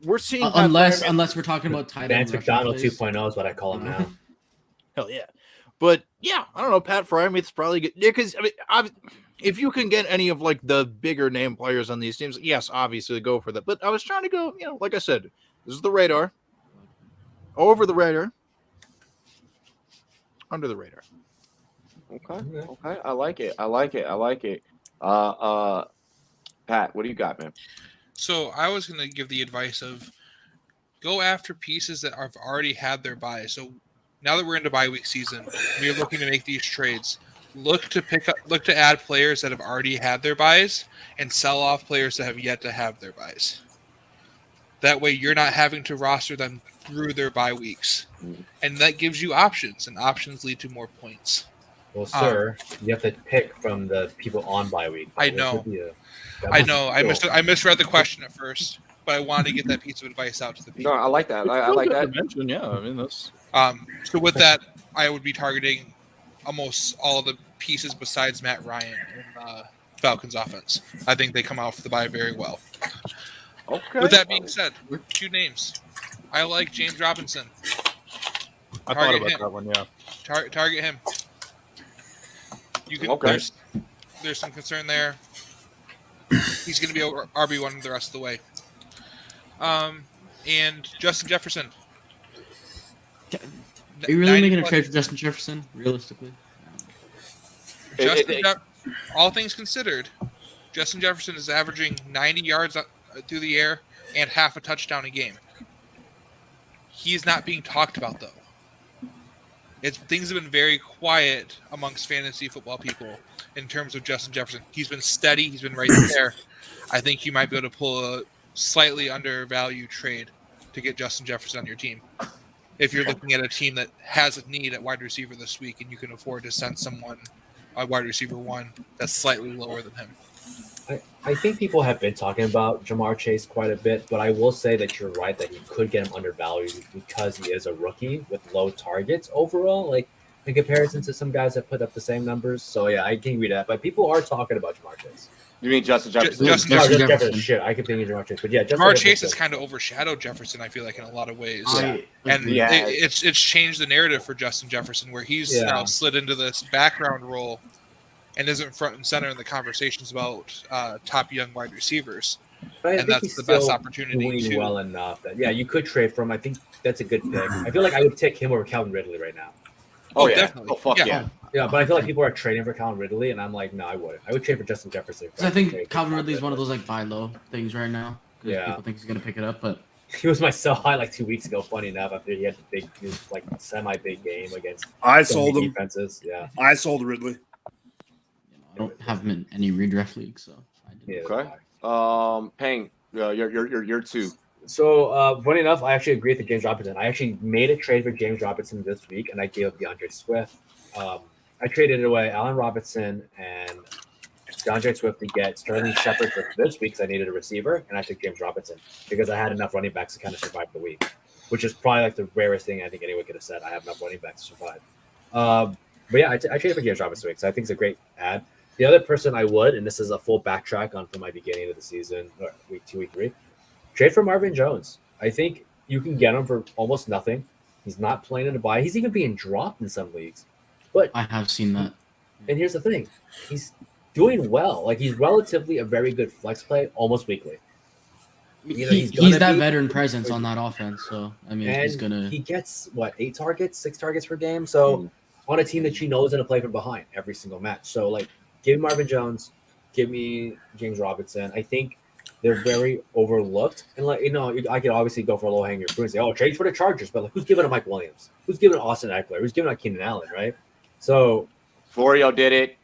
we're seeing unless we're talking about tight end. Vance McDonald 2.0 is what I call him now. Hell yeah. But yeah, I don't know. Pat Freiermuth's probably good. Yeah, because I mean, if you can get any of like the bigger name players on these teams, yes, obviously go for that. But I was trying to go, like I said, this is the radar. Over the radar. Under the radar. Okay. I like it. Pat, what do you got, man? So I was going to give the advice of go after pieces that have already had their buys. So now that we're into bye week season, we are looking to make these trades. Look to add players that have already had their buys and sell off players that have yet to have their buys. That way you're not having to roster them through their bye weeks. And that gives you options, and options lead to more points. Well, sir, you have to pick from the people on bye week. I know. I misread the question at first, but I wanted to get that piece of advice out to the people. No, I like that. I like that. Mention, yeah, I mean that's. So with that, I would be targeting almost all of the pieces besides Matt Ryan in Falcons offense. I think they come off the bye very well. Okay. With that being said, 2 names. I like James Robinson. I thought about that one, yeah. Target him. You can. Okay. There's some concern there. He's going to be RB1 the rest of the way. And Justin Jefferson. Are you really making a trade for Justin Jefferson, realistically? All things considered, Justin Jefferson is averaging 90 yards through the air and half a touchdown a game. He's not being talked about, though. Things have been very quiet amongst fantasy football people in terms of Justin Jefferson. He's been steady. He's been right there. I think you might be able to pull a slightly undervalued trade to get Justin Jefferson on your team. If you're looking at a team that has a need at wide receiver this week and you can afford to send someone a wide receiver 1 that's slightly lower than him. I think people have been talking about Jamar Chase quite a bit, but I will say that you're right that you could get him undervalued because he is a rookie with low targets overall, like in comparison to some guys that put up the same numbers. So yeah, I can read that, but people are talking about Jamar Chase. You mean Justin Jefferson? Justin Jefferson. Shit, I could think of Jamar Chase, but yeah, Jamar Chase has kind of overshadowed Jefferson. I feel like in a lot of ways, it's changed the narrative for Justin Jefferson, where he's now slid into this background role and isn't front and center in the conversations about top young wide receivers. And that's the best opportunity. Doing well enough that you could trade for him. I think that's a good pick. I feel like I would take him over Calvin Ridley right now. Oh yeah, definitely. Oh fuck yeah. Yeah, but I feel like people are trading for Calvin Ridley, and I'm like, no, I wouldn't. I would trade for Justin Jefferson. I think Calvin Ridley is one of those like buy low things right now. Yeah, people think he's gonna pick it up, but he was my sell high like 2 weeks ago. Funny enough, after he had the big, like semi-big game against sold him. Defenses. Yeah, I sold Ridley. I don't have him in any redraft league, so I didn't. Okay. Payne, you're 2. So, funny enough, I actually agree with James Robinson. I actually made a trade for James Robinson this week, and I gave up DeAndre Swift. I traded away Allen Robinson and DeAndre Swift to get Sterling Shepard for this week because I needed a receiver, and I took James Robinson because I had enough running backs to kind of survive the week, which is probably like the rarest thing I think anyone could have said. I have enough running backs to survive. But yeah, I traded for James Robinson week, so I think it's a great ad. The other person I would, and this is a full backtrack on from my beginning of the season, or week 2, week 3, trade for Marvin Jones. I think you can get him for almost nothing. He's not playing in a bye. He's even being dropped in some leagues. But I have seen that. And here's the thing. He's doing well. Like, he's relatively a very good flex play almost weekly. He's that veteran presence on that offense. So, I mean, he gets, 8 targets, 6 targets per game. So, on a team that you know is going to play from behind every single match. So, like, give me Marvin Jones. Give me James Robinson. I think they're very overlooked. And like I could obviously go for a low hanging fruit and say, "Oh, trade for the Chargers," but like, who's giving up Mike Williams? Who's giving up Austin Eckler? Who's giving up Keenan Allen? Right? So Florio did it.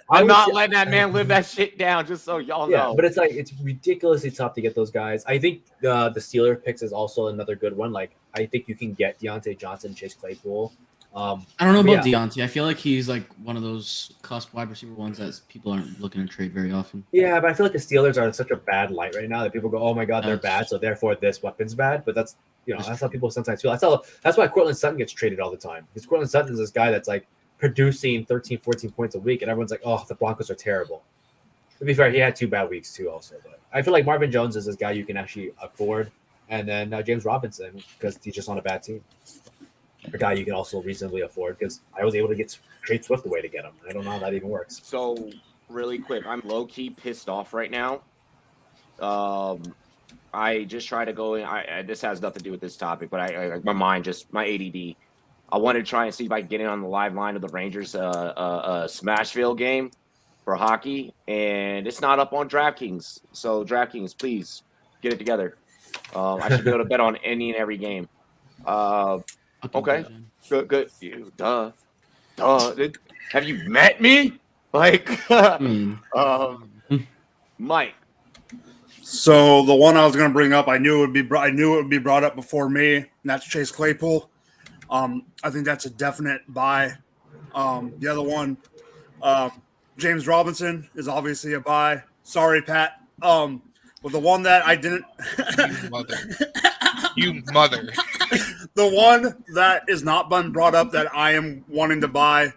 I'm not letting that man live that shit down. Just so y'all know. But it's ridiculously tough to get those guys. I think the Steelers picks is also another good one. Like I think you can get Deontay Johnson, Chase Claypool. I don't know about Deontay. I feel like he's like one of those cusp wide receiver ones that people aren't looking to trade very often. Yeah, but I feel like the Steelers are in such a bad light right now that people go, "Oh my God, they're bad," so therefore this weapon's bad. But that's how people sometimes feel. That's why Cortland Sutton gets traded all the time, because Cortland Sutton is this guy that's like producing 13, 14 points a week, and everyone's like, "Oh, the Broncos are terrible." To be fair, he had 2 bad weeks too, also. But I feel like Marvin Jones is this guy you can actually afford, and then James Robinson because he's just on a bad team. A guy you can also reasonably afford because I was able to trade Swift away to get him. I don't know how that even works. So really quick, I'm low key pissed off right now. I just try to go in. This has nothing to do with this topic, but I my ADD. I wanted to try and see if I can get in on the live line of the Rangers Smashville game for hockey, and it's not up on DraftKings. So DraftKings, please get it together. I should be able to bet on any and every game. Okay, good. Duh. Have you met me? Like, Mike. So the one I was going to bring up, I knew it would be brought up before me, and that's Chase Claypool. I think that's a definite buy. The other one, James Robinson, is obviously a buy. Sorry, Pat. But the one that I didn't, you mother. The one that is not been brought up that I am wanting to buy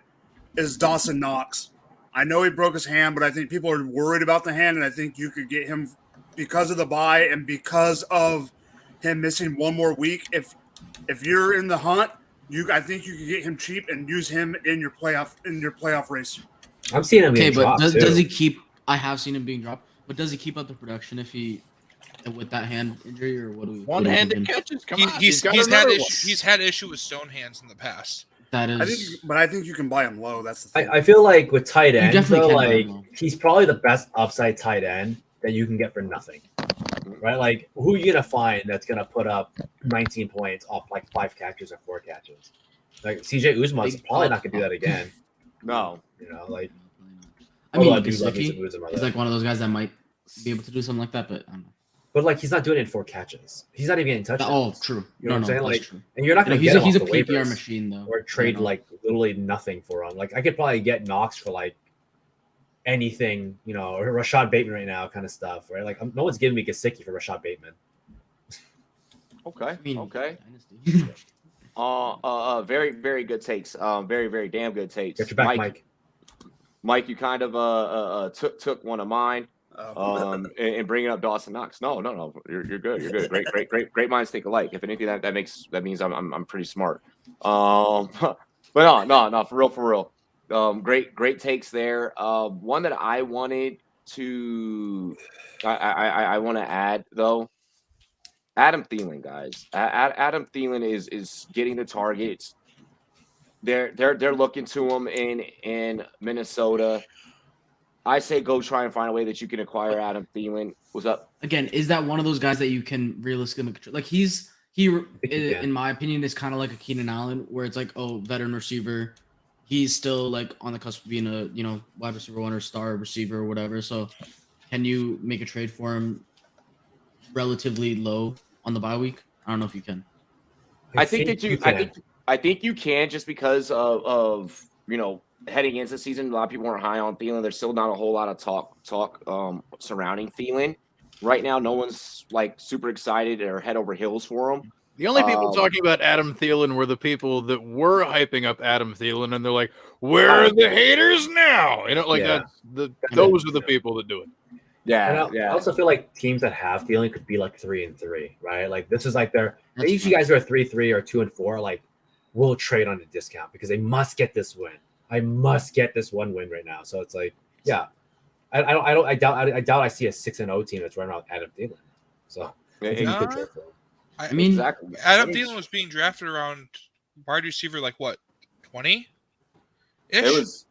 is Dawson Knox. I know he broke his hand, but I think people are worried about the hand, and I think you could get him because of the bye and because of him missing one more week. If you're in the hunt, I think you could get him cheap and use him in your playoff race. I'm seeing him. Okay, but does he keep? I have seen him being dropped, but does he keep up the production if he with that hand injury or what do we? One-handed catches. Come on, he's had issue with stone hands in the past. That is, I think you can buy him low. That's the thing. I feel like with tight ends, though, like he's probably the best upside tight end that you can get for nothing, right? Like, who are you gonna find that's gonna put up 19 points off like 5 catches or 4 catches? Like CJ Uzomah's probably not gonna do that again. No, like I mean, he's like one of those guys that might be able to do something like that, but I don't know. But like, he's not doing it in 4 catches. He's not even getting touchdowns. Oh, true. You know what I'm saying? Like, true. And you're not going to get him he's off a the PPR waivers machine though, or trade like literally nothing for him. Like, I could probably get Knox for like anything, or Rashad Bateman right now, kind of stuff, right? Like, no one's giving me Gesicki for Rashad Bateman. Okay. Very, very good takes. Very, very damn good takes. Get your back, Mike. Mike, you kind of took one of mine. And bringing up Dawson Knox. No, you're good. You're good. Great minds think alike. If anything, that means I'm pretty smart. But no, for real. Great takes there. One that I wanted to, I want to add though. Adam Thielen, guys. Adam Thielen is getting the targets. They're looking to him in Minnesota. I say go try and find a way that you can acquire Adam Thielen. What's up? Again, is that one of those guys that you can realistically control? Like he, in my opinion, is kind of like a Keenan Allen, where it's like, veteran receiver. He's still like on the cusp of being a wide receiver 1 or star receiver or whatever. So, can you make a trade for him relatively low on the bye week? I don't know if you can. I think you can just because of heading into the season, a lot of people aren't high on Thielen. There's still not a whole lot of talk surrounding Thielen right now. No one's like super excited or head over heels for him. The only people talking about Adam Thielen were the people that were hyping up Adam Thielen, and they're like, "Where are the haters now?" Those are the people that do it. Yeah, I also feel like teams that have Thielen could be like 3-3, right? Like this is like each of you guys who are 3-3 or 2-4, like will trade on a discount because they must get this win. I must get this one win right now. So it's like, I doubt I see a 6-0 team that's running around Adam Thielen. So exactly. Adam Thielen was being drafted around wide receiver like what, 20? It was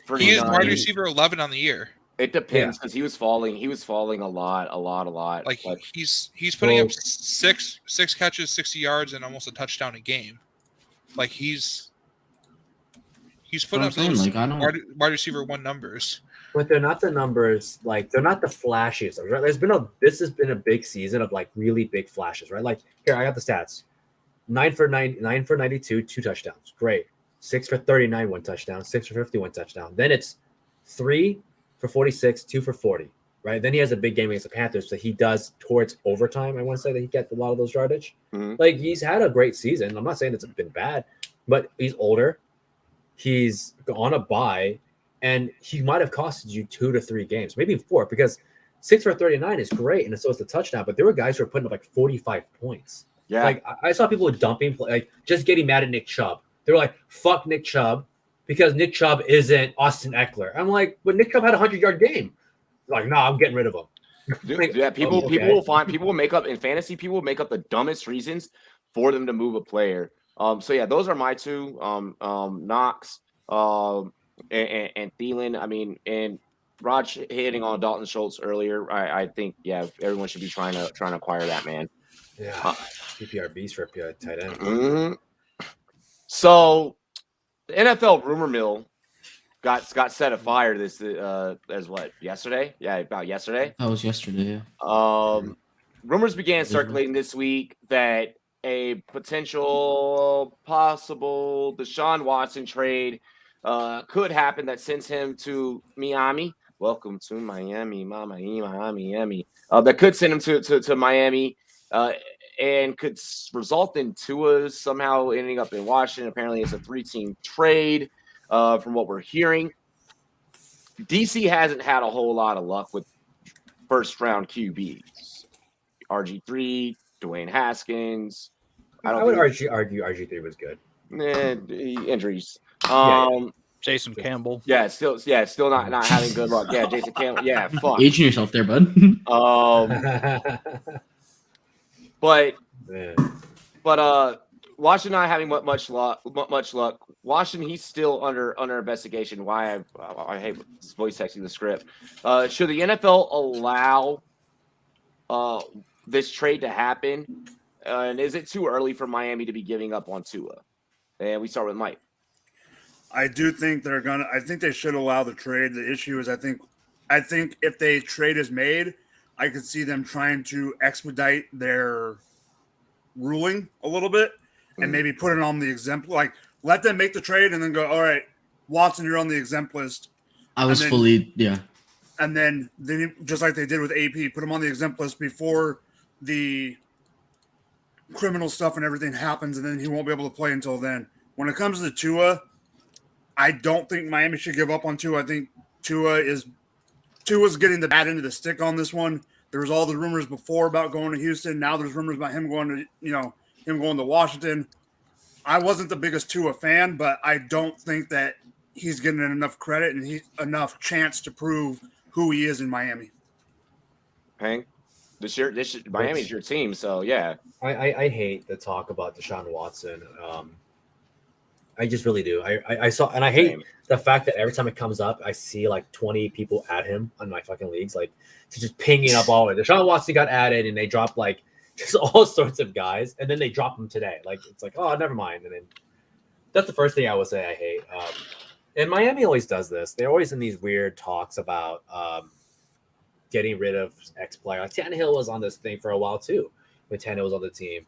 pretty. He is wide receiver 11 on the year. It depends because he was falling. He was falling a lot. Like he's putting up six catches, 60 yards, and almost a touchdown a game. Like he's putting up those wide receiver one numbers. But they're not the numbers, like they're not the flashes, right? This has been a big season of like really big flashes, right? Like here, I got the stats: 9 for 92, 2 touchdowns, great. 6 for 39, 1 touchdown. 6 for 50, 1 touchdown. Then it's 3 for 46, 2 for 40, right? Then he has a big game against the Panthers, so he does towards overtime. I want to say that he gets a lot of those yardage. Mm-hmm. Like he's had a great season. I'm not saying it's been bad, but he's older. He's on a bye. And he might have costed you 2 to 3 games, maybe 4, because 6 for 39 is great, and so is the touchdown. But there were guys who were putting up like 45 points. Yeah, like I saw people dumping, like just getting mad at Nick Chubb. They were like, "Fuck Nick Chubb," because Nick Chubb isn't Austin Eckler. I'm like, but Nick Chubb had a 100-yard game. Like, nah, I'm getting rid of him. Dude, yeah, people will make up in fantasy. People will make up the dumbest reasons for them to move a player. So yeah, those are my two. Knox. And Thielen, I mean, and Raj hitting on Dalton Schultz earlier. I think everyone should be trying to acquire that man. Yeah, PPR beast for tight end. Mm-hmm. So, the NFL rumor mill got set afire this as what, yesterday? Yeah, about yesterday. That was yesterday. Yeah. Rumors began circulating this week that a possible Deshaun Watson trade could happen that sends him to Miami. Welcome to Miami, Miami. That could send him to Miami, and could result in Tua somehow ending up in Washington. Apparently, it's a 3-team trade, from what we're hearing. DC hasn't had a whole lot of luck with first-round QBs. RG3, Dwayne Haskins. I would argue RG3 was good. Injuries. Jason Campbell. Yeah, still not having good luck. Yeah, Jason Campbell. Yeah, fuck. Aging yourself there, bud. But Washington not having much luck. Washington, he's still under investigation. Why I hate voice texting the script. Should the NFL allow this trade to happen? And is it too early for Miami to be giving up on Tua? And we start with Mike. I do think I think they should allow the trade. The issue is I think if the trade is made, I could see them trying to expedite their ruling a little bit and maybe put it on the exempt, like let them make the trade and then go, all right, Watson, you're on the exempt list. And then just like they did with AP, put him on the exempt list before the criminal stuff and everything happens, and then he won't be able to play until then. When it comes to Tua, I don't think Miami should give up on Tua. I think Tua's getting the bad end of the stick on this one. There was all the rumors before about going to Houston. Now there's rumors about him going to Washington. I wasn't the biggest Tua fan, but I don't think that he's getting enough credit and he's enough chance to prove who he is in Miami. Hank, Miami's your team, so yeah. I hate the talk about Deshaun Watson. I just really do. I saw, and I hate the fact that every time it comes up, I see like 20 people at him on my fucking leagues, like just pinging up all of it. Deshaun Watson got added, and they dropped like just all sorts of guys, and then they drop him today. Like it's like, oh, never mind. And then that's the first thing I would say I hate. And Miami always does this. They're always in these weird talks about getting rid of ex-player. Like Tannehill was on this thing for a while too, when Tannehill was on the team.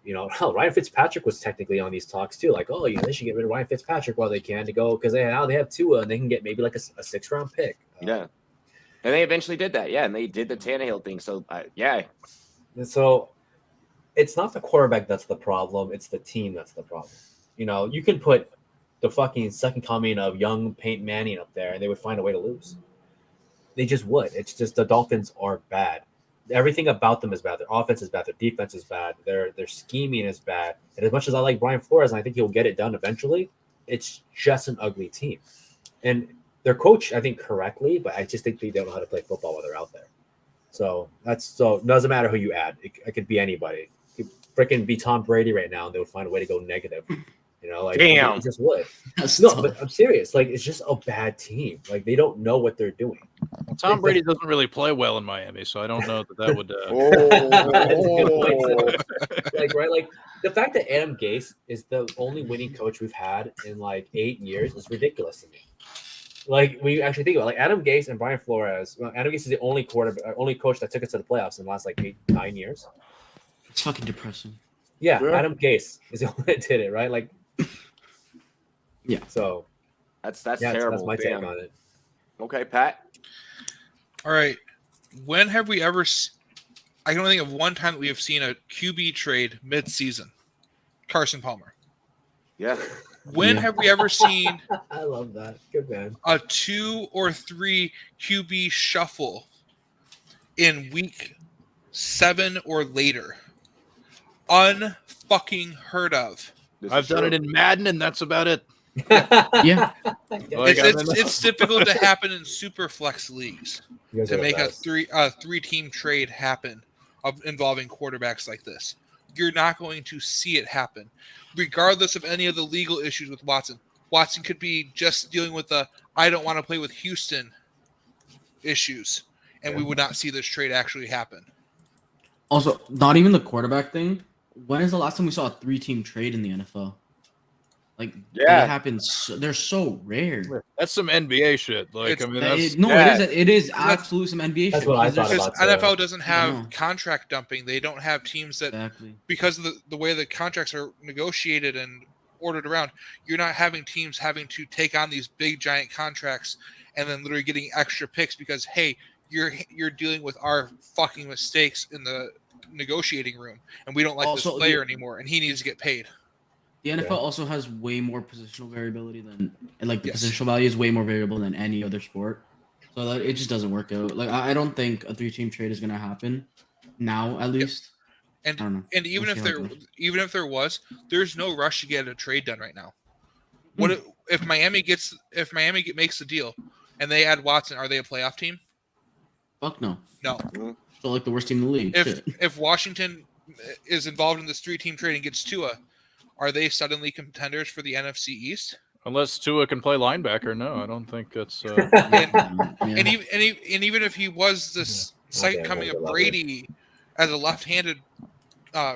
Ryan Fitzpatrick was technically on these talks too. Like, oh, they should get rid of Ryan Fitzpatrick while they can to go because they have Tua and they can get maybe like a 6th-round pick. Yeah, and they eventually did that. Yeah, and they did the Tannehill thing. So yeah. And so it's not the quarterback that's the problem. It's the team that's the problem. You can put the fucking second coming of young Peyton Manning up there and they would find a way to lose. They just would. It's just the Dolphins are bad. Everything about them is bad. Their offense is bad. Their defense is bad. Their scheming is bad. And as much as I like Brian Flores, and I think he'll get it done eventually, it's just an ugly team. And they're coached, I think, correctly, but I just think they don't know how to play football while they're out there. So it doesn't matter who you add. It could be anybody. It could freaking be Tom Brady right now, and they would find a way to go negative. Damn. It just would. But I'm serious. Like, it's just a bad team. Like, they don't know what they're doing. Well, Tom Brady doesn't really play well in Miami, so I don't know that would. Like the fact that Adam Gase is the only winning coach we've had in like 8 years is ridiculous to me. Like when you actually think about it, like Adam Gase and Brian Flores. Well, Adam Gase is the only only coach that took us to the playoffs in the last like 8-9 years. It's fucking depressing. Yeah, Adam Gase is the one that did it, right? Like, yeah. So that's terrible. That's my take on it. Okay, Pat. All right. When have we ever? I can only think of one time that we have seen a QB trade mid-season. Carson Palmer. Yeah. When have we ever seen? I love that. Good man. A 2 or 3 QB shuffle in week 7 or later. Unfucking heard of. I've done it in Madden, and that's about it. Yeah. It's difficult to happen in super flex leagues to make a three-team trade happen involving quarterbacks like this. You're not going to see it happen, regardless of any of the legal issues with Watson. Watson could be just dealing with the I don't want to play with Houston issues, and we would not see this trade actually happen. Also, not even the quarterback thing. When is the last time we saw a 3-team trade in the NFL? Like, they happen. They're so rare. That's some NBA shit. Like, it is absolutely some NBA shit. That's what I thought about. NFL doesn't have contract dumping. They don't have teams that because of the way the contracts are negotiated and ordered around. You're not having teams having to take on these big giant contracts and then literally getting extra picks because hey, you're dealing with our fucking mistakes in the negotiating room, and we don't like this player anymore, and he needs to get paid. The NFL also has way more positional variability than, and like the positional value is way more variable than any other sport. So that it just doesn't work out. Like I don't think a 3-team trade is gonna happen now, at least. And I don't know. And even if there was, there's no rush to get a trade done right now. What if Miami makes the deal and they add Watson? Are they a playoff team? Fuck no. No. So like the worst team in the league. If Washington is involved in this 3-team trade and gets Tua, are they suddenly contenders for the NFC East? Unless Tua can play linebacker, no, I don't think that's. And even if he was this second coming of Brady as a left-handed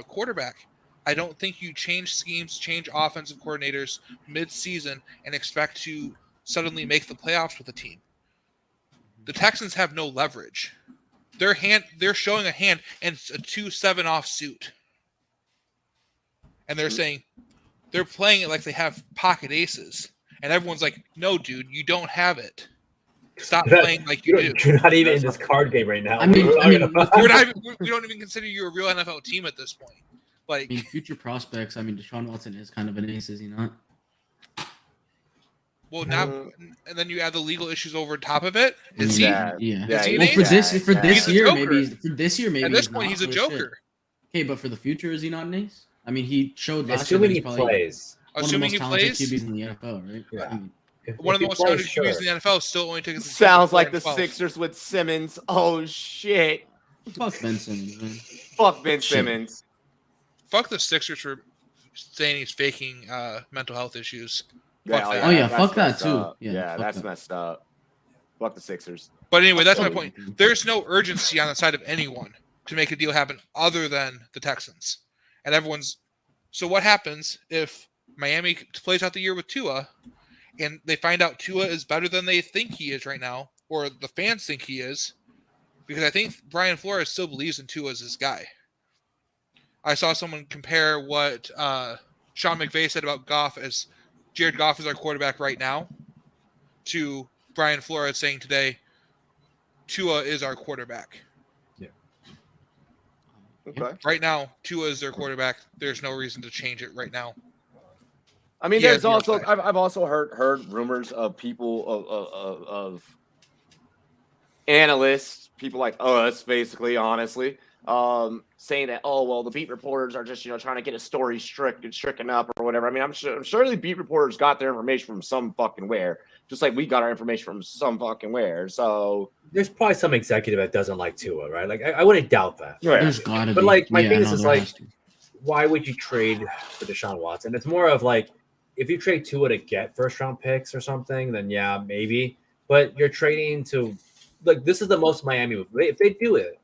quarterback, I don't think you change schemes, change offensive coordinators mid-season, and expect to suddenly make the playoffs with a team. The Texans have no leverage. They're showing a hand, and it's a 2-7 offsuit. And they're saying they're playing it like they have pocket aces. And everyone's like, no, dude, you don't have it. Stop playing like you do. You're not even in this card game right now. We don't even consider you a real NFL team at this point. Like future prospects, Deshaun Watson is kind of an ace, is he not? Well, now and then you add the legal issues over top of it. Is he? Yeah. Is he For this year, maybe. At this point, he's a joker. Okay, but for the future, is he not an ace? He showed last year that he's probably plays. Assuming he plays, QBs in the NFL, right? Yeah. One of the most talented QBs in the NFL still only taking. Sounds like the Sixers with Simmons. Oh shit! Fuck Ben Simmons, man. Fuck Ben Simmons. Fuck the Sixers for saying he's faking mental health issues. Fuck that too. That's messed up. Fuck the Sixers. But anyway, that's my point. There's no urgency on the side of anyone to make a deal happen other than the Texans. And so what happens if Miami plays out the year with Tua and they find out Tua is better than they think he is right now, or the fans think he is? Because I think Brian Flores still believes in Tua as his guy. I saw someone compare what Sean McVay said about Goff as Jared Goff is our quarterback right now to Brian Flores saying today, Tua is our quarterback. Okay. Right now, Tua is their quarterback. There's no reason to change it right now. There's also I've also heard rumors of people of analysts, people like us, basically, honestly, saying that the beat reporters are just trying to get a story stricken up or whatever. I'm sure the beat reporters got their information from some fucking where, just like we got our information from some fucking where. So there's probably some executive that doesn't like Tua, right? Like I wouldn't doubt that. Right. There's gotta be. But like my thing is like, why would you trade for Deshaun Watson? It's more of like, if you trade Tua to get first round picks or something, then yeah, maybe. But you're trading to like this is the most Miami move. If they do it,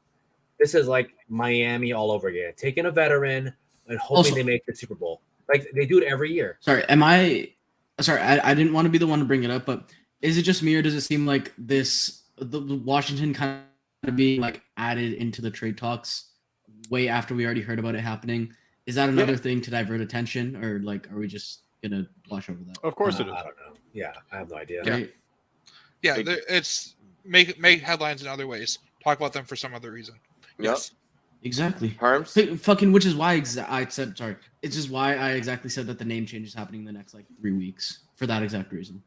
this is like Miami all over again. Taking a veteran and hoping they make the Super Bowl. Like they do it every year. Sorry, I didn't want to be the one to bring it up, but is it just me or does it seem like the Washington kind of being like added into the trade talks way after we already heard about it happening? Is that another thing to divert attention, or like are we just gonna wash over that? Of course it is. I don't know. Yeah, I have no idea. Right? Yeah, it's make headlines in other ways. Talk about them for some other reason. Yes. Exactly. Herms? Hey, fucking, which is why I said sorry. It's just why I exactly said that the name change is happening in the next like 3 weeks for that exact reason.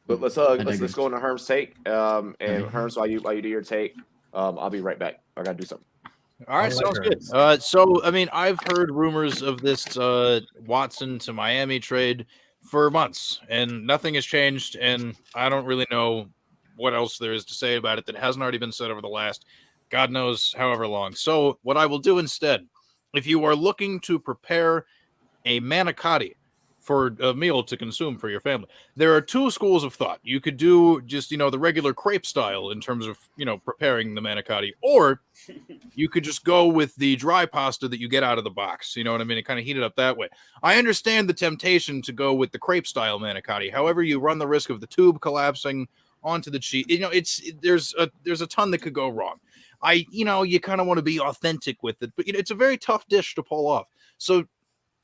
But let's go into Herm's take. And Herms, while you do your take, I'll be right back. I gotta do something. All right, sounds good. So, I mean, I've heard rumors of this Watson to Miami trade for months, and nothing has changed, and I don't really know what else there is to say about it that hasn't already been said over the last God knows however long. So, what I will do instead, if you are looking to prepare a manicotti for a meal to consume for your family, there are two schools of thought. You could do just, the regular crepe style in terms of, preparing the manicotti, or you could just go with the dry pasta that you get out of the box. You know what I mean? And kind of heat it up that way. I understand the temptation to go with the crepe style manicotti. However, you run the risk of the tube collapsing onto the cheese. There's a ton that could go wrong. You kind of want to be authentic with it, but it's a very tough dish to pull off. So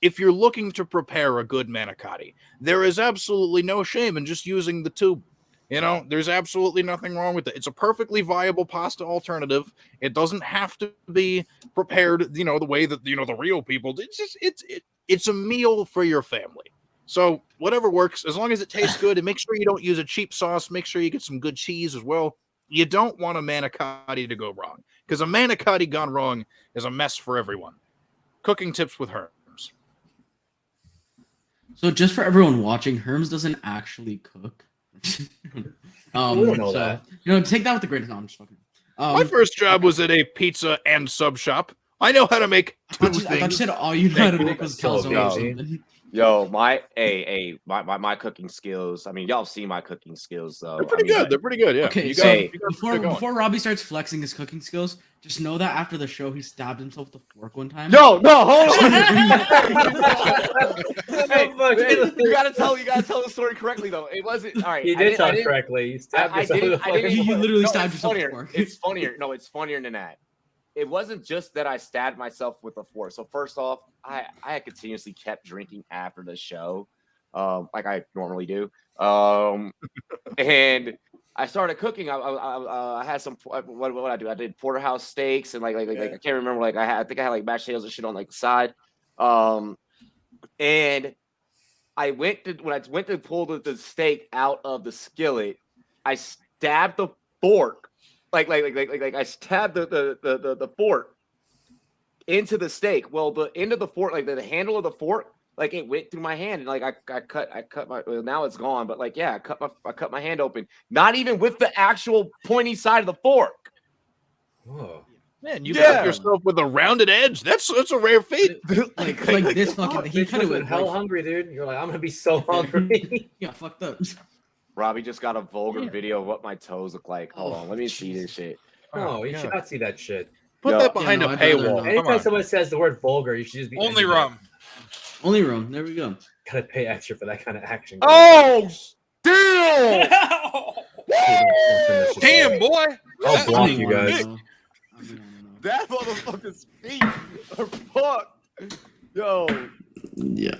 if you're looking to prepare a good manicotti, there is absolutely no shame in just using the tube. There's absolutely nothing wrong with it. It's a perfectly viable pasta alternative. It doesn't have to be prepared, the way that, the real people do. It's a meal for your family. So whatever works, as long as it tastes good, and make sure you don't use a cheap sauce. Make sure you get some good cheese as well. You don't want a manicotti to go wrong, because a manicotti gone wrong is a mess for everyone. Cooking tips with Herms. So just for everyone watching, Herms doesn't actually cook. We don't know that. Take that with the grain of salt. I'm just fucking. My first job was at a pizza and sub shop. I know how to make two things. I thought you said all you know how to make was calzone or something. Yo, my cooking skills. I mean, y'all see my cooking skills, though. They're pretty good. They're pretty good. Yeah. Okay, before Robbie starts flexing his cooking skills, just know that after the show, he stabbed himself with a fork one time. No, hold on. You gotta tell the story correctly, though. It wasn't all right. You did tell it correctly. You stabbed yourself with a fork. You literally stabbed yourself with a fork. It's funnier. No, it's funnier than that. It wasn't just that I stabbed myself with a fork. So first off, I had continuously kept drinking after the show, like I normally do. And I started cooking. I had some. What did I do? I did porterhouse steaks and like I can't remember. I think I had like mashed potatoes and shit on like the side. And when I went to pull the steak out of the skillet, I stabbed the fork. Like I stabbed the fork into the steak. Well, the end of the fork, like the handle of the fork, like it went through my hand, and like I cut my. Well, now it's gone, but like I cut my hand open. Not even with the actual pointy side of the fork. Whoa. Man, you cut yourself with a rounded edge. That's a rare feat. like this fucking. He cut it with hell hungry, dude. You're like, I'm gonna be so hungry. Yeah, fucked up. Robbie just got a vulgar video of what my toes look like. Hold on, let me see this shit. Oh, you should not see that shit. Put that behind a paywall. Anytime someone says the word vulgar, you should just be only rum. Only rum. There we go. Gotta pay extra for that kind of action. Oh, damn! Damn, boy! I'll block you guys. That motherfucker's feet are fucked. Yo. Yeah.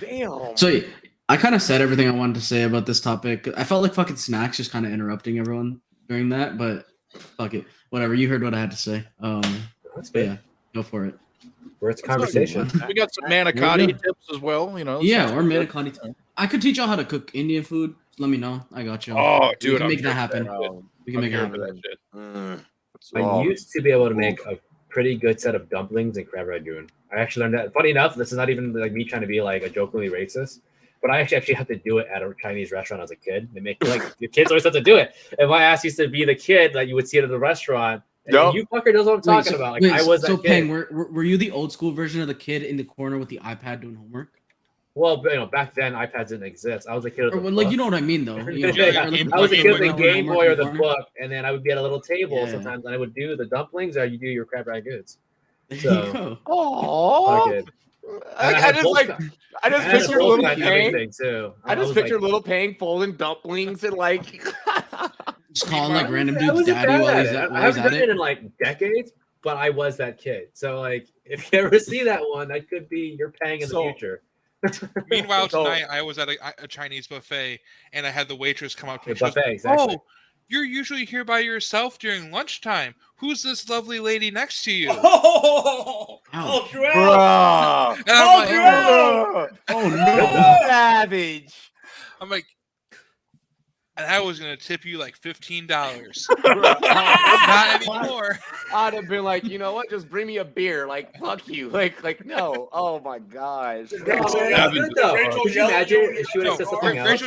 Damn. So I kind of said everything I wanted to say about this topic. I felt like fucking Snacks just kind of interrupting everyone during that, but fuck it. Whatever. You heard what I had to say. That's good. Yeah, go for it. Where it's conversation. We got some manicotti tips as well, Yeah, or manicotti tips. I could teach y'all how to cook Indian food. Let me know. I got you. Oh, dude. We can make that happen. We can make it happen. I used to be able to make a pretty good set of dumplings and crab ragoon. I actually learned that. Funny enough, this is not even like me trying to be like a jokingly racist. But I actually had to do it at a Chinese restaurant as a kid. They make like the kids always have to do it. And my ass used to be the kid that you would see it at the restaurant. And you fucker knows what I'm talking about. I was that kid. Peng, were you the old school version of the kid in the corner with the iPad doing homework? Well, back then iPads didn't exist. I was a kid with the Like, book. you know what I mean, though. You know, I was a kid with the Game Boy or the corner. book, and then I would be at a little table Yeah. sometimes, and I would do the dumplings, or you do your crab goods. There So, you go. Oh, I just picture little Pang. Too. I just picture little Pang folding dumplings and like just calling like random I dudes wasn't daddy bad while at he's it. at I haven't it. done it in like decades, but I was that kid. So like, if you ever see that one, that could be your Pang in the future. Meanwhile, tonight I was at a Chinese buffet, and I had the waitress come up to me. The buffet, exactly. Oh, you're usually here by yourself during lunchtime. Who's this lovely lady next to you? Oh, you out. And I'm like, you out. Oh no, savage. I'm like, and I was gonna tip you like $15. Not anymore. I'd have been like, you know what? Just bring me a beer. Like, fuck you. Like no. Oh my gosh. Could you imagine if she would have said something else?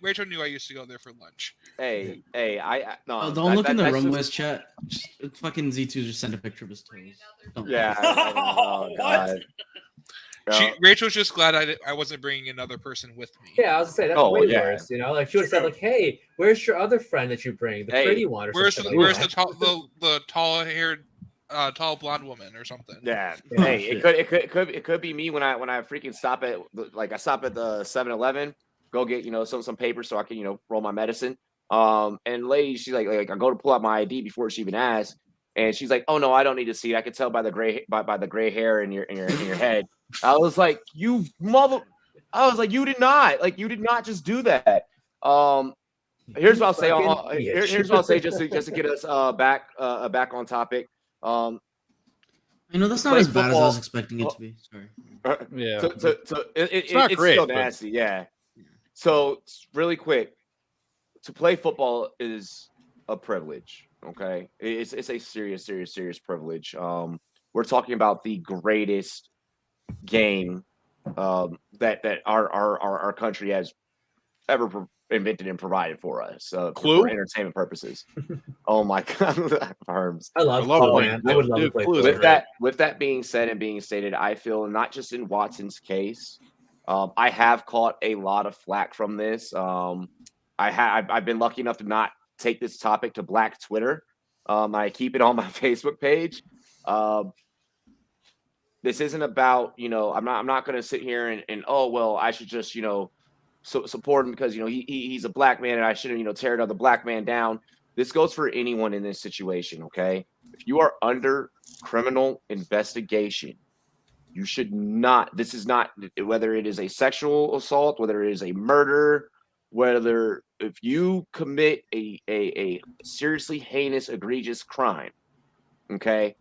Rachel knew I used to go there for lunch. Hey, I no. Oh, don't look in the that's Rumboyz just- chat. Fucking Z2 just sent a picture of his toes. Don't Yeah. Oh god. Rachel's just glad I wasn't bringing another person with me. Yeah, I was gonna say that's way worse. You know, like she would have said, like, "Hey, where's your other friend that you bring, the pretty one?" Or Where's something the like tall haired, tall blonde woman or something? Yeah. Hey, it could be me when I freaking stop at the 7-Eleven, go get some paper so I can roll my medicine. And lady, she's like I go to pull out my ID before she even asks, and she's like, "Oh no, I don't need to see it. I can tell by the gray hair in your head." I was like, you did not just do that. Here's what I'll say. Here's what I'll say just to get us back on topic. I know that's not as bad as I was expecting it to be. Sorry. Yeah. It's not great, still but- nasty. Yeah. So really quick, to play football is a privilege. Okay, it's a serious privilege. We're talking about the greatest game that our country has ever invented and provided for us for entertainment purposes. Oh my god, Arms. I love Clue, man. I would love to play Clue. With that being said and being stated, I feel not just in Watson's case, I have caught a lot of flack from this. I've been lucky enough to not take this topic to Black Twitter. I keep it on my Facebook page. This isn't about, I'm not going to sit here and oh, well, I should just, support him because, he's a black man and I shouldn't, tear another black man down. This goes for anyone in this situation. Okay. If you are under criminal investigation, you should not, this is not, whether it is a sexual assault, whether it is a murder, whether if you commit a seriously heinous, egregious crime, okay.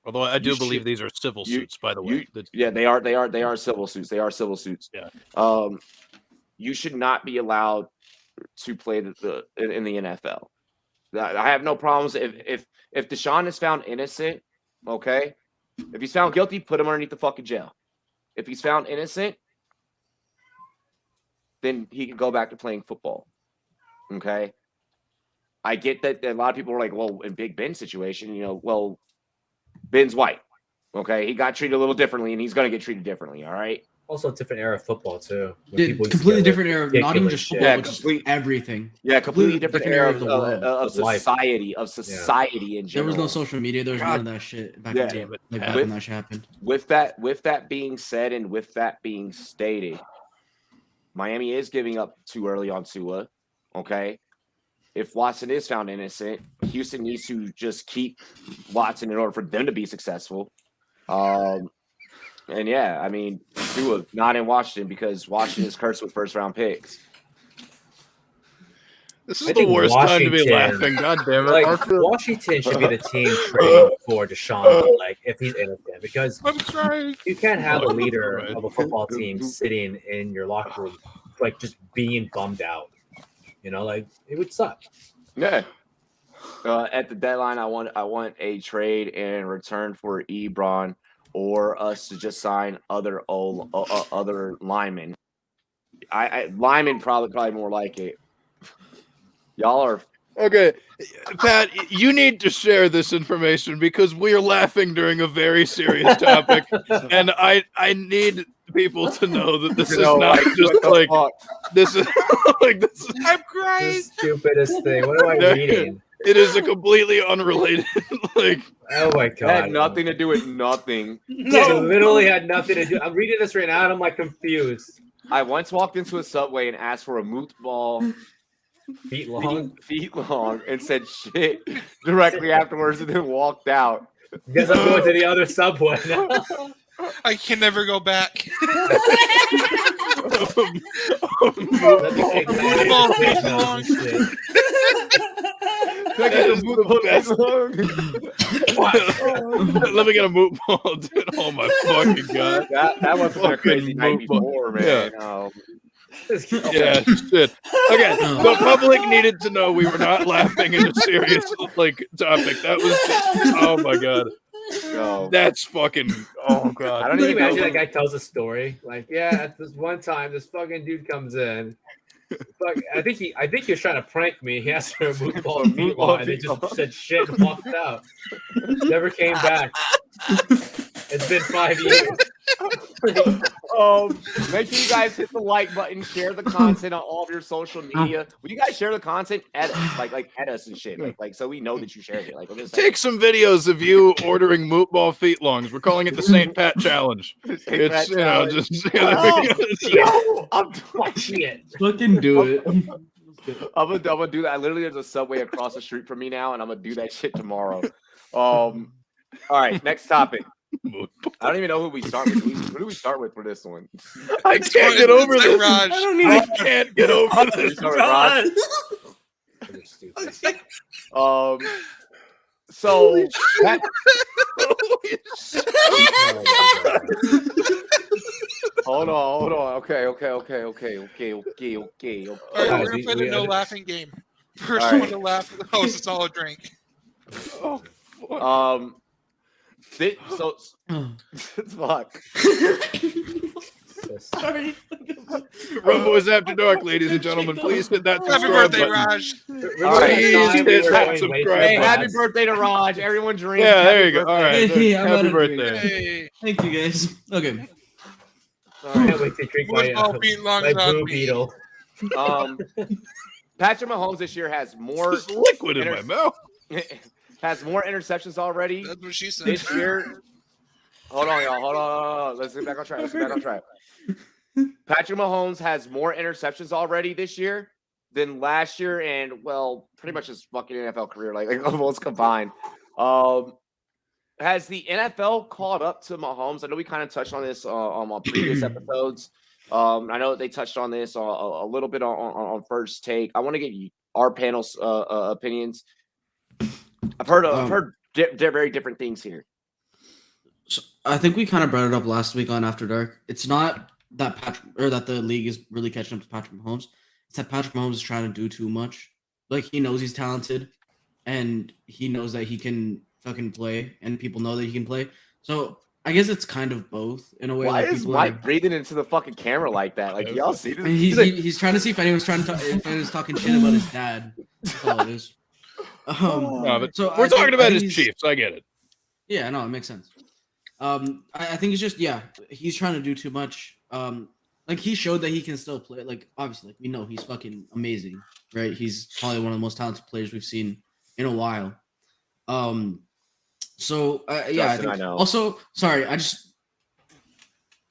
Although I do believe these are civil suits, by the way. Yeah, they are civil suits. They are civil suits. Yeah. You should not be allowed to play in the NFL. I have no problems if Deshaun is found innocent, okay. If he's found guilty, put him underneath the fucking jail. If he's found innocent, then he can go back to playing football. Okay. I get that a lot of people are like, well, in Big Ben's situation, well, Ben's white. Okay. He got treated a little differently and he's going to get treated differently. All right. Also, a different era of football, too. Completely different era, not even just football, but just everything. Yeah, completely different era of the world. Of society in general. There was no social media. There was none of that shit back in back when that shit happened. With that being said and with that being stated, Miami is giving up too early on Tua. Okay. If Watson is found innocent, Houston needs to just keep Watson in order for them to be successful. And yeah, I mean, Tua not in Washington because Washington is cursed with first-round picks. This is the worst time to be laughing. God damn it! Like, Washington should be the team trading for Deshaun, like if he's innocent, because you can't have a leader of a football team sitting in your locker room, like just being bummed out. Like it would suck. Yeah. At the deadline, I want a trade in return for Ebron, or us to just sign other linemen. Linemen probably more like it. Y'all are okay. Pat, you need to share this information because we are laughing during a very serious topic, and I need people to know that this is know, not like, just what the like fuck? this is like this is I'm crying. The stupidest thing. What am I reading? it is a completely unrelated like Oh my It god. had nothing to do with nothing. It literally had nothing to do. I'm reading this right now and I'm like confused. I once walked into a Subway and asked for a moot ball Feet long. feet long and said shit directly afterwards and then walked out. Guess I'm going to the other Subway now. I can never go back. Let me take my Ball face feet now, long. shit. let me get a moot ball, dude. Oh my fucking god. That was a Fucking crazy night moot ball. before, man. Yeah, shit. Okay, the public needed to know we were not laughing at a serious like topic. That was just, oh my god. No. That's fucking oh I god. don't Can you even know. imagine that guy tells a story? Like, yeah, at this one time, this fucking dude comes in. Fuck, I think he was trying to prank me. He asked for a moot ball feet long, and he just said shit and walked out. Never came back. It's been 5 years. Make sure you guys hit the like button, share the content on all of your social media. Will you guys share the content at us, like at us and shit, like so we know that you shared it. Like, I'm just saying. Take some videos of you ordering moot ball feet longs. We're calling it the St. Pat Challenge. St. It's Pat you know Challenge. just Yo, I'm doing Shit. Fucking do it. I'm gonna do that. Literally, there's a Subway across the street from me now, and I'm gonna do that shit tomorrow. All right, next topic. I don't even know who we start with. Who do we start with for this one? I can't get over It's this. Raj. I can't get over this. Start with Raj. You're stupid. So that, hold on. Okay. All right, we're gonna we- play we the no under- laughing game. First All right. one to laugh for the host, it's all a drink. So fuck. Sorry. Rumboyz After Dark, ladies and gentlemen. Please hit that Happy subscribe birthday, button. Raj. All right, Please we hit were that going way too subscribe Hey, button. happy birthday to Raj. Everyone drink. Yeah, there Happy you go. All birthday. right. Hey, I'm Happy out of birthday. Hey, Thank you guys. Okay. All Can't right. wait to drink moot my, ball feet long my is on Blue me. Beetle. Patrick Mahomes this year has more There's liquid in my mouth. has more interceptions already That's what she said. this year. Hold on, y'all. Hold on. Let's get back on track. Patrick Mahomes has more interceptions already this year than last year, and well, pretty much his fucking NFL career, like almost combined. Has the NFL caught up to Mahomes? I know we kind of touched on this on previous episodes. I know they touched on this a little bit on First Take. I want to get our panel's opinions. I've heard very different things here. So I think we kind of brought it up last week on After Dark. It's not that that the league is really catching up to Patrick Mahomes. It's that Patrick Mahomes is trying to do too much. Like, he knows he's talented, and he knows that he can fucking play, and people know that he can play. So I guess it's kind of both in a way. Why like, is people Mike breathing into the fucking camera like that? Like, y'all see this? He's trying to see if anyone's if anyone's talking shit about his dad. That's all it is. No, but so we're I talking think about his he's- Chiefs. I get it. Yeah, no, it makes sense. I think it's just, he's trying to do too much. Like, he showed that he can still play. Like, obviously, like, we know he's fucking amazing, right? He's probably one of the most talented players we've seen in a while. So I think I know. also, sorry, just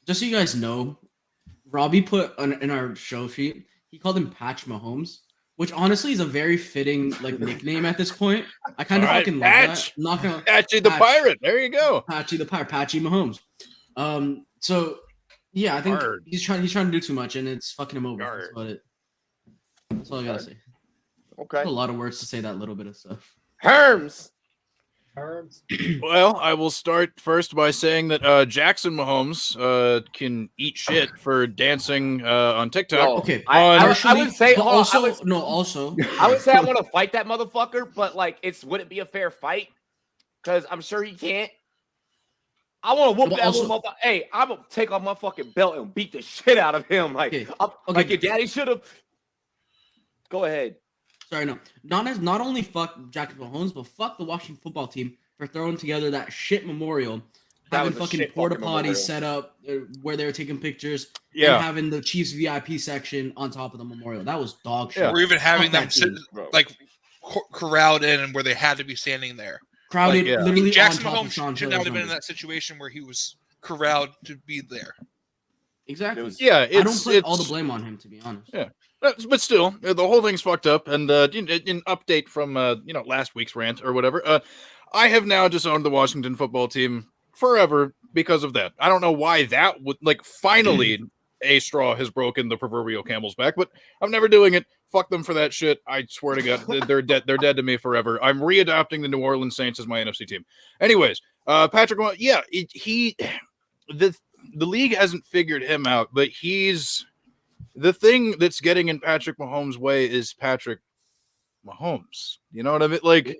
so you guys know, Robbie put in our show sheet, he called him Patch Mahomes, which honestly is a very fitting like nickname at this point. I kind of All right, fucking Patch. love that. I'm not gonna Patchy the Patch. Pirate. There you go. Patchy the Pirate, Patchy Mahomes. So yeah, I think Guard. he's trying to do too much, and it's fucking him over. Guard. That's about it. That's all I gotta say. Okay. A lot of words to say that little bit of stuff. Herms. Well, I will start first by saying that Jackson Mahomes can eat shit for dancing on TikTok. No, Okay, I partially, would say but hold on, also I would say I want to fight that motherfucker, but like, would it be a fair fight? Because I'm sure he can't. I want to whoop But that also- little motherfucker. Hey, I'm gonna take off my fucking belt and beat the shit out of him. Like, Okay, like your daddy should have. Go ahead. Sorry, no. Not only fuck Jackson Mahomes, but fuck the Washington football team for throwing together that shit memorial having was a fucking shit porta fucking potties memorial. set up where they were taking pictures, Yeah. and having the Chiefs VIP section on top of the memorial. That was dog shit. Yeah. Or even having Fuck them that sit, team. like corralled in where they had to be standing there. Crowded, yeah. literally Jackson on top Mahomes of Sean should not Taylor's have been in number. that situation where he was corralled to be there. Exactly. Yeah, I don't put all the blame on him, to be honest. Yeah. But still, the whole thing's fucked up. And an update from last week's rant or whatever. I have now disowned the Washington football team forever because of that. I don't know why that would finally a straw has broken the proverbial camel's back, but I'm never doing it. Fuck them for that shit. I swear to God, they're dead. They're dead to me forever. I'm readopting the New Orleans Saints as my NFC team. Anyways, Patrick, the league hasn't figured him out, but he's the thing that's getting in Patrick Mahomes' way is Patrick Mahomes. You know what I mean? Like,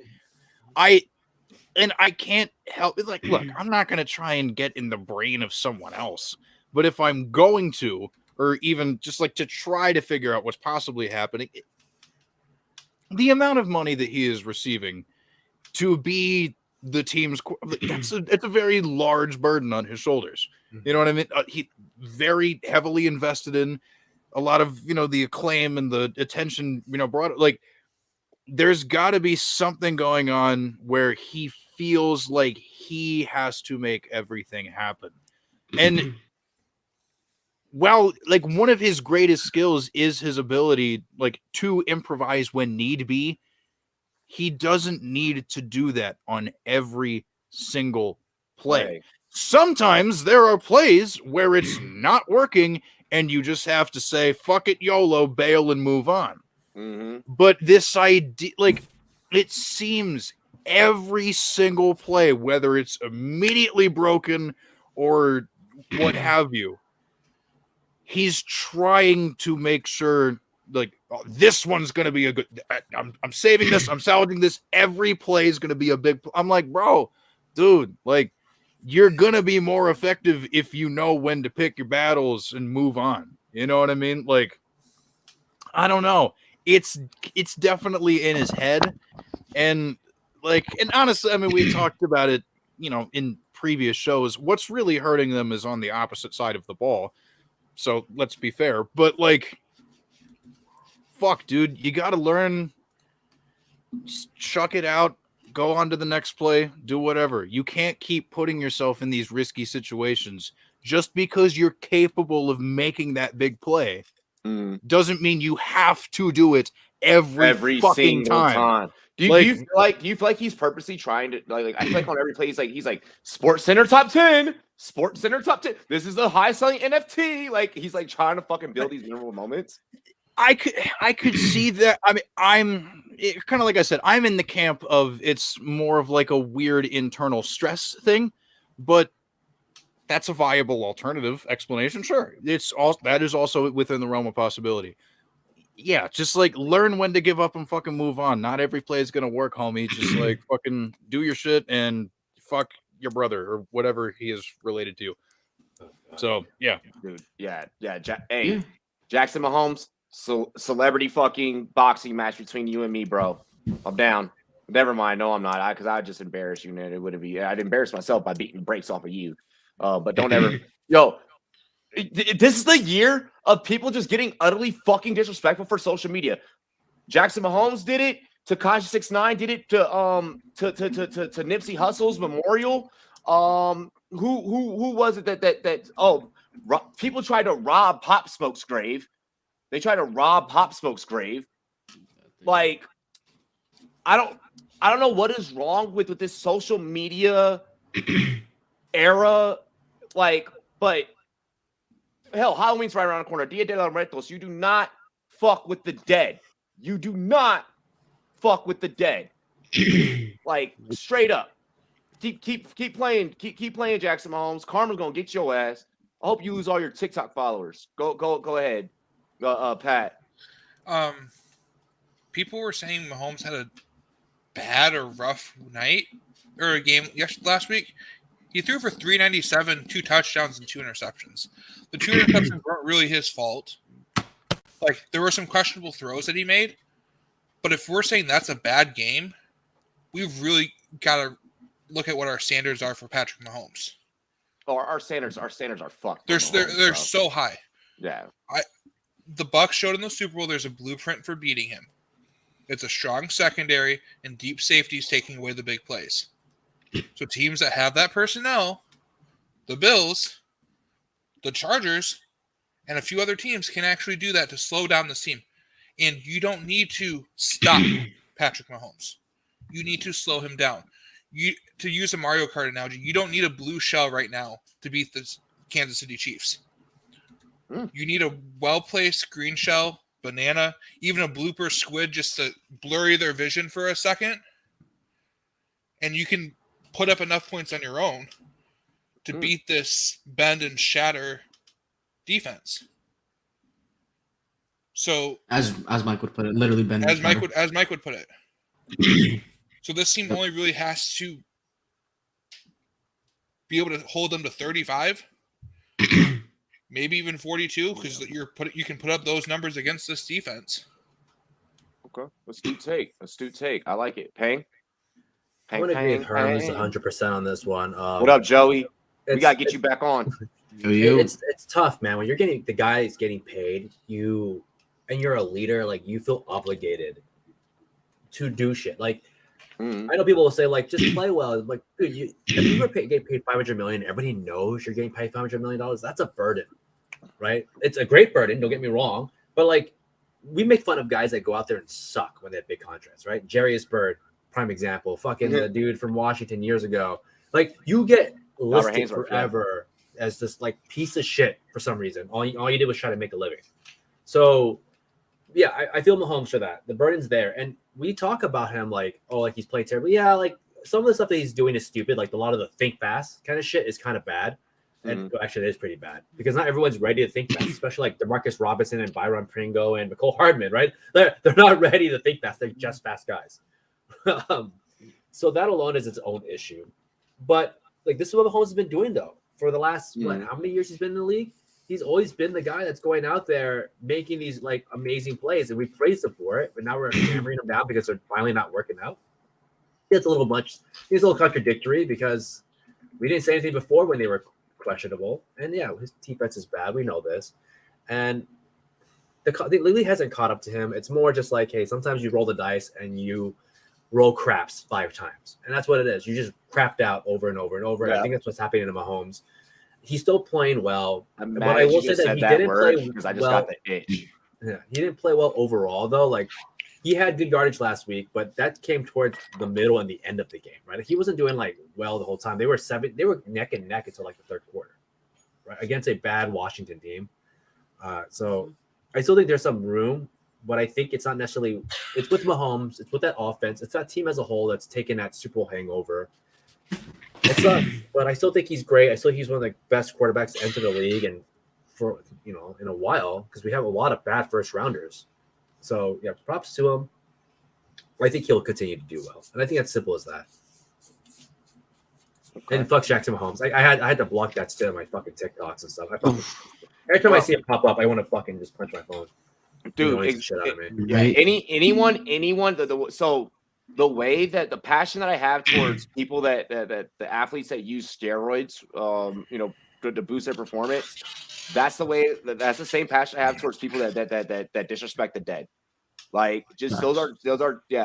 I can't help it. Like, look, I'm not going to try and get in the brain of someone else, but if I'm going to, or even just like to try to figure out what's possibly happening, the amount of money that he is receiving to be the team's, it's a very large burden on his shoulders. You know what I mean? He very heavily invested in a lot of, the acclaim and the attention, brought like there's got to be something going on where he feels like he has to make everything happen. And well, like one of his greatest skills is his ability to improvise when need be. He doesn't need to do that on every single play. Sometimes there are plays where it's not working and you just have to say, fuck it, YOLO, bail and move on. Mm-hmm. But this idea, it seems every single play, whether it's immediately broken or what have you, he's trying to make sure, this one's going to be a good, I'm saving this, I'm salvaging this. Every play is going to be a big, I'm like, bro, dude, you're going to be more effective if you know when to pick your battles and move on. You know what I mean? I don't know. It's definitely in his head. And honestly, I mean, we talked about it, in previous shows. What's really hurting them is on the opposite side of the ball. So let's be fair. But fuck, dude, you got to learn, just chuck it out. Go on to the next play, do whatever. You can't keep putting yourself in these risky situations just because you're capable of making that big play. Doesn't mean you have to do it every fucking time. Do you feel like he's purposely trying to I feel like on every play he's like Sports Center top 10, Sports Center top 10. This is the high selling NFT. He's trying to fucking build these memorable moments. I could see that. I mean, I'm kind of like I said, I'm in the camp of it's more of a weird internal stress thing, but that's a viable alternative explanation. Sure. That is also within the realm of possibility. Yeah. Just learn when to give up and fucking move on. Not every play is going to work, homie. Just fucking do your shit and fuck your brother or whatever he is related to. So yeah, dude. Yeah. Jackson Mahomes. Celebrity fucking boxing match between you and me, bro. I'm down. Never mind. No, I'm not. Because I just embarrassed you. And it would be. I'd embarrass myself by beating the brakes off of you. But don't ever. Yo, this is the year of people just getting utterly fucking disrespectful for social media. Jackson Mahomes did it. Tekashi 6ix9ine did it to Nipsey Hussle's memorial. Who was it that people tried to rob Pop Smoke's grave. They try to rob Pop Smoke's grave. I don't know what is wrong with this social media era. But hell, Halloween's right around the corner. Dia de los Muertos. You do not fuck with the dead. You do not fuck with the dead. Straight up. Keep playing. Keep playing, Jackson Mahomes. Karma's gonna get your ass. I hope you lose all your TikTok followers. Go ahead. Pat. People were saying Mahomes had a bad or rough night or a game last week. He threw for 397, 2 touchdowns and 2 interceptions. The 2 interceptions weren't really his fault. There were some questionable throws that he made, but if we're saying that's a bad game, we've really got to look at what our standards are for Patrick Mahomes. our standards are fucked. They're so high. Yeah. The Bucs showed in the Super Bowl there's a blueprint for beating him. It's a strong secondary and deep safeties taking away the big plays. So teams that have that personnel, the Bills, the Chargers, and a few other teams can actually do that to slow down this team. And you don't need to stop Patrick Mahomes. You need to slow him down. To use a Mario Kart analogy, you don't need a blue shell right now to beat the Kansas City Chiefs. You need a well-placed green shell, banana, even a blooper squid just to blurry their vision for a second. And you can put up enough points on your own to beat this bend and shatter defense. So as Mike would put it, literally bend as Mike would put it. So this team only really has to be able to hold them to 35, maybe even 42, because you can put up those numbers against this defense. Okay, astute take. I like it. Pang. I'm gonna agree with Herms 100% on this one. What up, Joey? We gotta get you back on. It's tough, man. When you're getting the guy is getting paid, and you're a leader, like you feel obligated to do shit. Like I know people will say, like, just play well. Like, dude, if you were get paid $500 million, everybody knows you're getting paid $500 million. That's a burden, right? It's a great burden. Don't get me wrong, but like, we make fun of guys that go out there and suck when they have big contracts, right? Jarius Bird, prime example. Fucking the dude from Washington years ago. Like, you get listed forever as this like piece of shit for some reason. All you did was try to make a living. So, yeah, I feel Mahomes for that. The burden's there, and we talk about him like, oh, like he's playing terribly. Yeah, like some of the stuff that he's doing is stupid. Like a lot of the think fast kind of shit is kind of bad. And actually, it is pretty bad because not everyone's ready to think fast, especially like DeMarcus Robinson and Byron Pringle and McCole Hardman, right? They're not ready to think fast. They're just fast guys. So that alone is its own issue. But like this is what Mahomes has been doing though for the last how many years he's been in the league? He's always been the guy that's going out there making these like amazing plays, and we praised him for it. But now we're hammering him down because they're finally not working out. It's a little much. It's a little contradictory because we didn't say anything before when they were questionable, and yeah, his defense is bad. We know this, and the league hasn't caught up to him. It's more just like, hey, sometimes you roll the dice and you roll craps 5 times, and that's what it is. You just crapped out over and over and over. Yeah. I think that's what's happening to Mahomes. He's still playing well, but I will say that he didn't play because I just got the itch. Yeah, he didn't play well overall though. Like he had good yardage last week, but that came towards the middle and the end of the game, right? He wasn't doing like well the whole time. They were neck and neck until like the third quarter, right? Against a bad Washington team. So I still think there's some room, but I think it's not necessarily. It's with Mahomes. It's with that offense. It's that team as a whole that's taken that Super Bowl hangover. It's not, but I still think he's great. I still think he's one of the best quarterbacks to enter the league, and for in a while, because we have a lot of bad first rounders. So yeah, props to him. I think he'll continue to do well, and I think it's simple as that. Okay. And fuck Jackson Mahomes. I had to block that shit on my fucking TikToks and stuff. Every time I see it pop up, I want to fucking just punch my phone. Dude, shit out of me. Anyone. So the way that the passion that I have towards people that the athletes that use steroids, to boost their performance, that's the same passion I have towards people that disrespect the dead. Like just those are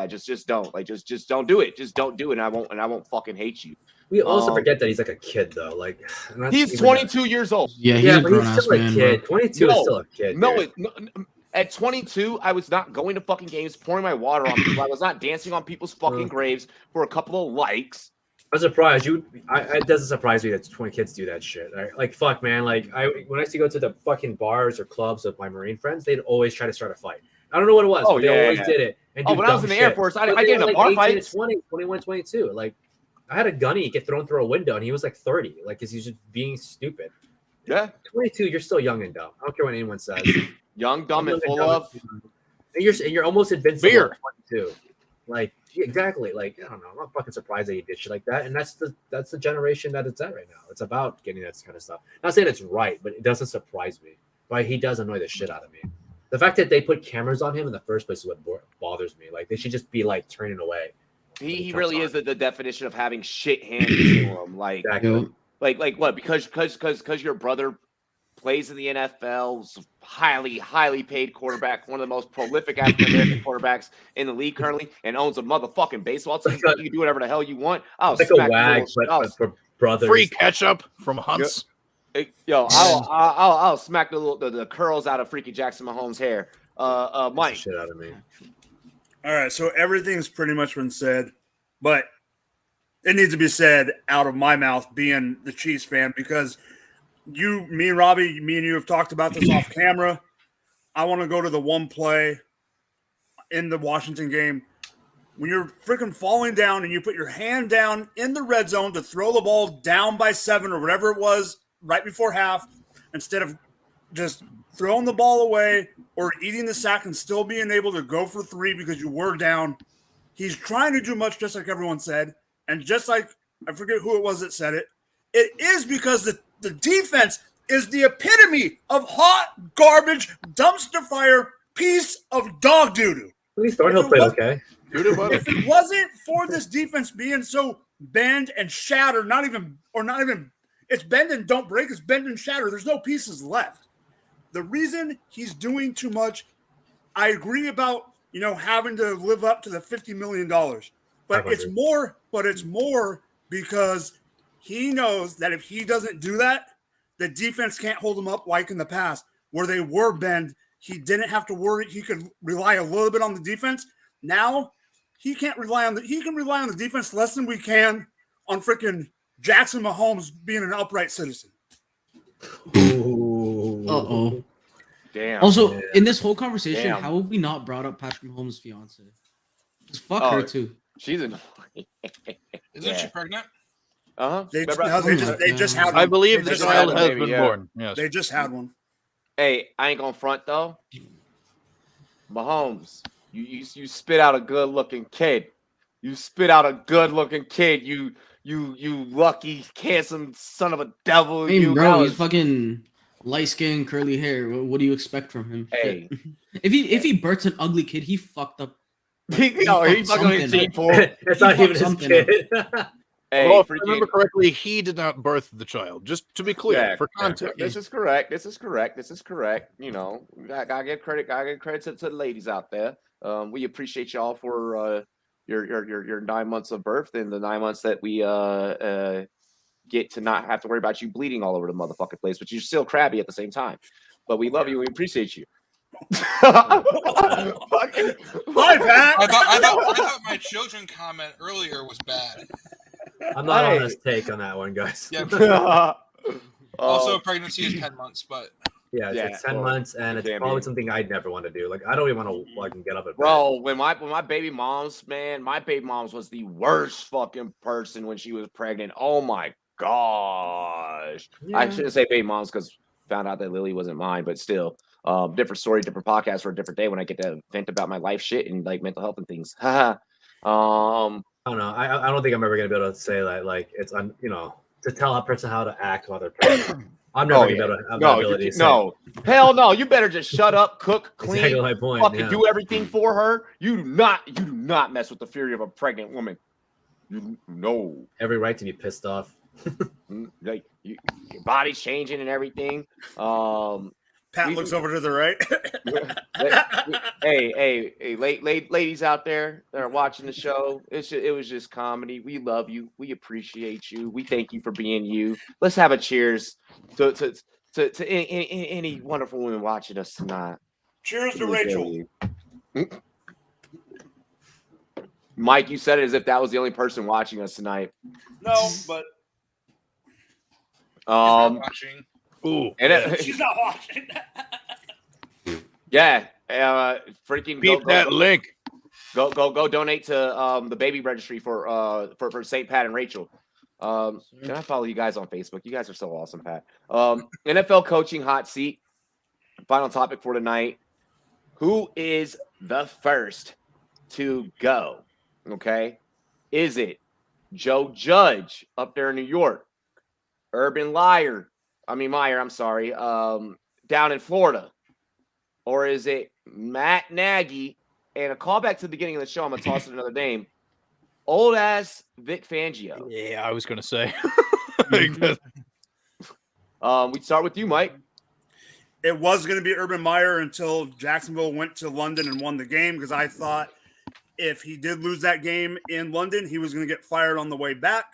just don't just don't do it. Just don't do it, and I won't fucking hate you. We also forget that he's like a kid though. Like he's 22 years old. Yeah, but he's still a kid. 22 is still a kid. No, at 22, I was not going to fucking games, pouring my water on people. I was not dancing on people's fucking graves for a couple of likes. I'm surprised it doesn't surprise me that 20 kids do that shit. Right? Like fuck, man. Like when I used to go to the fucking bars or clubs with my Marine friends, they'd always try to start a fight. I don't know what it was. Oh, but they always did it. And when I was in the Air Force, I get in a bar fight. 20, 21, 22. Like I had a gunny get thrown through a window, and he was like 30. Like, because he's just being stupid. Yeah. 22, you're still young and dumb. I don't care what anyone says. Young, dumb, and full of. And you're almost invincible. Fear. 22. Like exactly. Like I don't know. I'm not fucking surprised that you did shit like that. And that's the generation that it's at right now. It's about getting that kind of stuff. Not saying it's right, but it doesn't surprise me. But he does annoy the shit out of me. The fact that they put cameras on him in the first place is what bothers me. Like they should just be like turning away. He really is the definition of having shit handed to him. Like exactly. Like what? Because your brother plays in the NFL, highly paid quarterback, one of the most prolific African American quarterbacks in the league currently, and owns a motherfucking baseball team. You can do whatever the hell you want. I'll Like smack a wag, but for brothers. Free ketchup from Hunt's. Yo, I'll smack the curls out of Freaky Jackson Mahomes' hair. Mike. Shit out of me. All right, so everything's pretty much been said, but it needs to be said out of my mouth, being the Chiefs fan, because me and Robbie, me and you have talked about this off camera. I want to go to the one play in the Washington game when you're freaking falling down and you put your hand down in the red zone to throw the ball down by 7 or whatever it was right before half, instead of just throwing the ball away or eating the sack and still being able to go for 3 because you were down. He's trying to do much, just like everyone said. And just like, I forget who it was that said it, it is because the defense is the epitome of hot garbage, dumpster fire, piece of dog doo-doo. At least Thornhill played okay. If it wasn't for this defense being so bend and shatter, not even, it's bend and don't break, it's bend and shatter. There's no pieces left. The reason he's doing too much, I agree about, having to live up to the $50 million. But it's more because he knows that if he doesn't do that, the defense can't hold him up like in the past where they were bend. He didn't have to worry. He could rely a little bit on the defense. Now he can't rely on he can rely on the defense less than we can on freaking Jackson Mahomes being an upright citizen. Uh-oh. Damn. Also, in this whole conversation, Damn. how have we not brought up Patrick Mahomes' fiance? Just fuck her too. She's annoying. Isn't she pregnant? They just had one. I believe the They just child had has one. been born. Yes. They just had one. Hey, I ain't gonna front though. Mahomes, you spit out a good looking kid. You spit out a good looking kid. You lucky, handsome son of a devil. I mean, bro, he's fucking light skin, curly hair. What do you expect from him? Hey, if he births an ugly kid, he fucked up. He fucking It's not even his kid. Hey, Well, if I remember correctly, he did not birth the child. Just to be clear, for context. This is correct. We gotta give credit. Gotta give credit to the ladies out there. We appreciate y'all for your 9 months of birth and the 9 months that we get to not have to worry about you bleeding all over the motherfucking place, but you're still crabby at the same time. But we love you and we appreciate you. Hi, Pat. I thought my children comment earlier was bad. I'm not on this take on that one, guys. Yeah. Also, pregnancy is 10 months, but it's 10 months, and it's probably something I'd never want to do. Like, I don't even want to get up at bro. When my baby mom's was the worst fucking person when she was pregnant. Oh my gosh. Yeah. I shouldn't say baby moms because found out that Lily wasn't mine, but still. Different story, different podcast for a different day when I get to vent about my life shit and like mental health and things. I don't know. I don't think I'm ever gonna be able to say that. Like, it's to tell a person how to act while they're pregnant. I'm never gonna be able to have the ability to say. Hell no. You better just shut up, cook, clean, Exactly my point, fucking do everything for her. You do not mess with the fury of a pregnant woman. You know. Every right to be pissed off. Like your body's changing and everything. Pat looks over to the right. hey, ladies out there that are watching the show, it was just comedy. We love you. We appreciate you. We thank you for being you. Let's have a cheers to any wonderful women watching us tonight. Cheers to Rachel. Mike, you said it as if that was the only person watching us tonight. No, but watching. Ooh, and she's not watching. Yeah, freaking beep that link. Go donate to the baby registry for St. Pat and Rachel. And I follow you guys on Facebook. You guys are so awesome, Pat. NFL coaching hot seat. Final topic for tonight. Who is the first to go? Okay, is it Joe Judge up there in New York? Urban Meyer, I'm sorry, down in Florida? Or is it Matt Nagy? And a callback to the beginning of the show, I'm going to toss it another name. Old-ass Vic Fangio. Yeah, I was going to say. We start with you, Mike. It was going to be Urban Meyer until Jacksonville went to London and won the game, because I thought if he did lose that game in London, he was going to get fired on the way back.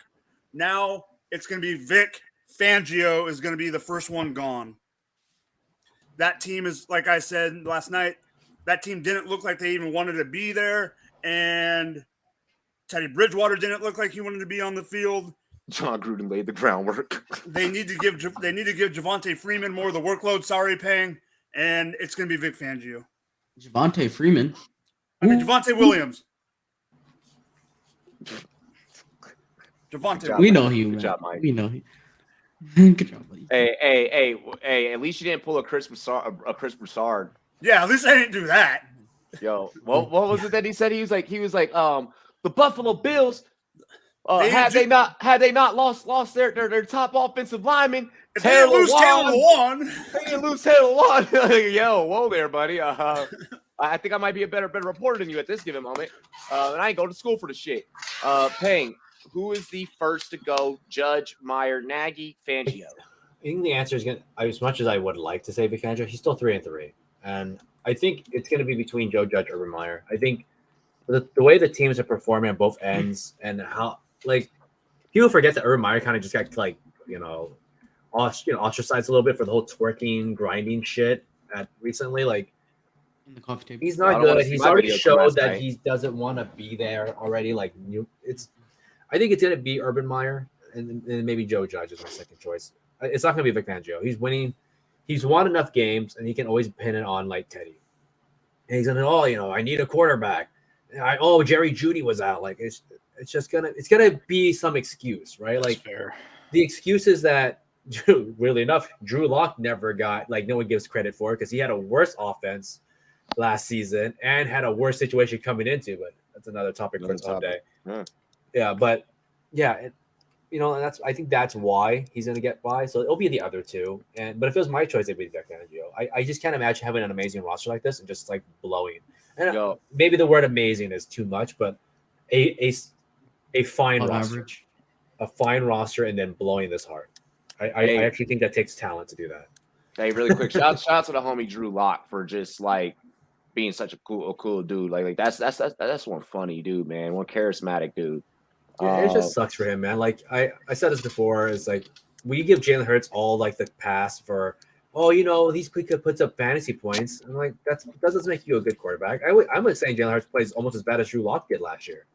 Now it's going to be Vic Fangio is going to be the first one gone. That team is, like I said last night, that team didn't look like they even wanted to be there, and Teddy Bridgewater didn't look like he wanted to be on the field. John Gruden laid the groundwork. They need to give Javonte Freeman more of the workload. Sorry, Payne, and it's going to be Vic Fangio. Javonte Freeman. I mean Javonte Williams. Javonte. We know he. Good job, Mike. We know he. Good job, buddy. Hey! At least you didn't pull a Chris Broussard. Yeah, at least I didn't do that. Yo, what was it that he said? He was like, the Buffalo Bills. Had they not lost their top offensive lineman, Taylor Lewan. They didn't lose Taylor Lewan. Yo, whoa there, buddy. I think I might be a better reporter than you at this given moment. And I ain't go to school for the shit. Payne, who is the first to go? Judge, Meyer, Nagy, Fangio? I think the answer is going to, as much as I would like to say Vic Fangio, he's still 3-3. And I think it's going to be between Joe Judge and Urban Meyer. I think the way the teams are performing on both ends and how, like, people forget that Urban Meyer kind of just got, like, ostracized a little bit for the whole twerking, grinding shit recently. Like, in the coffee table. He's not good. He's already showed that he doesn't want to be there already. Like, I think it's going to be Urban Meyer and maybe Joe Judge is my second choice. It's not going to be Vic Fangio. He's winning. He's won enough games, and he can always pin it on, like, Teddy. And he's going to, I need a quarterback. Jerry Jeudy was out. Like, it's gonna be some excuse, right? Like, fair. The excuse is that, weirdly enough, Drew Lock never got, like, no one gives credit for it because he had a worse offense last season and had a worse situation coming into. But that's another topic for someday. I think that's why he's gonna get by. So it'll be the other two. But if it was my choice, it'd be Vic Fangio. I just can't imagine having an amazing roster like this and just, like, blowing. And maybe the word amazing is too much, but a fine roster, average. A fine roster, and then blowing this hard. I actually think that takes talent to do that. Hey, really quick, shout out to the homie Drew Lock for just, like, being such a cool dude. Like that's one funny dude, man. One charismatic dude. Yeah, it just sucks for him, man. Like I said this before, is like we give Jalen Hurts all, like, the pass for, these could put up fantasy points. I'm like, that doesn't make you a good quarterback. I'm saying Jalen Hurts plays almost as bad as Drew Lock did last year.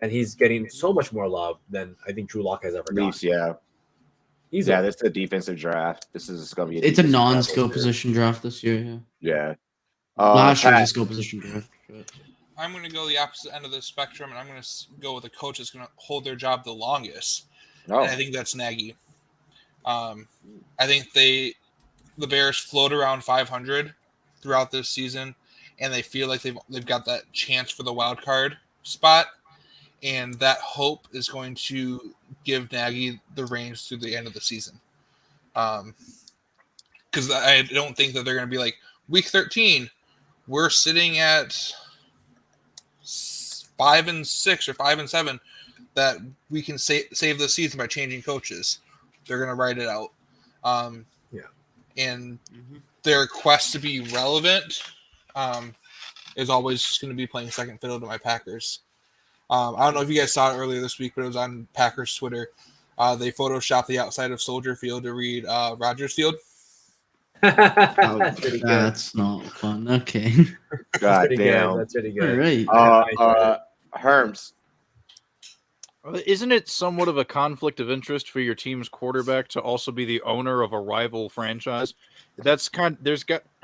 And he's getting so much more love than I think Drew Lock has ever gotten. Yeah. This is a defensive draft. This is going to be it's a non-skill position draft this year. Yeah. Last year was a skill position draft. I'm going to go the opposite end of the spectrum, and I'm going to go with a coach that's going to hold their job the longest. And I think that's Nagy. I think the Bears float around 500 throughout this season, and they feel like they've got that chance for the wild card spot, and that hope is going to give Nagy the reins through the end of the season. Because I don't think that they're going to be like, week 13, we're sitting at 5-6 or 5-7, that we can save the season by changing coaches. They're going to write it out. And their quest to be relevant is always just going to be playing second fiddle to my Packers. I don't know if you guys saw it earlier this week, but it was on Packers Twitter. They photoshopped the outside of Soldier Field to read Rogers Field. That's not fun. Okay. God damn. That's pretty good. All right. Herms. Isn't it somewhat of a conflict of interest for your team's quarterback to also be the owner of a rival franchise? That's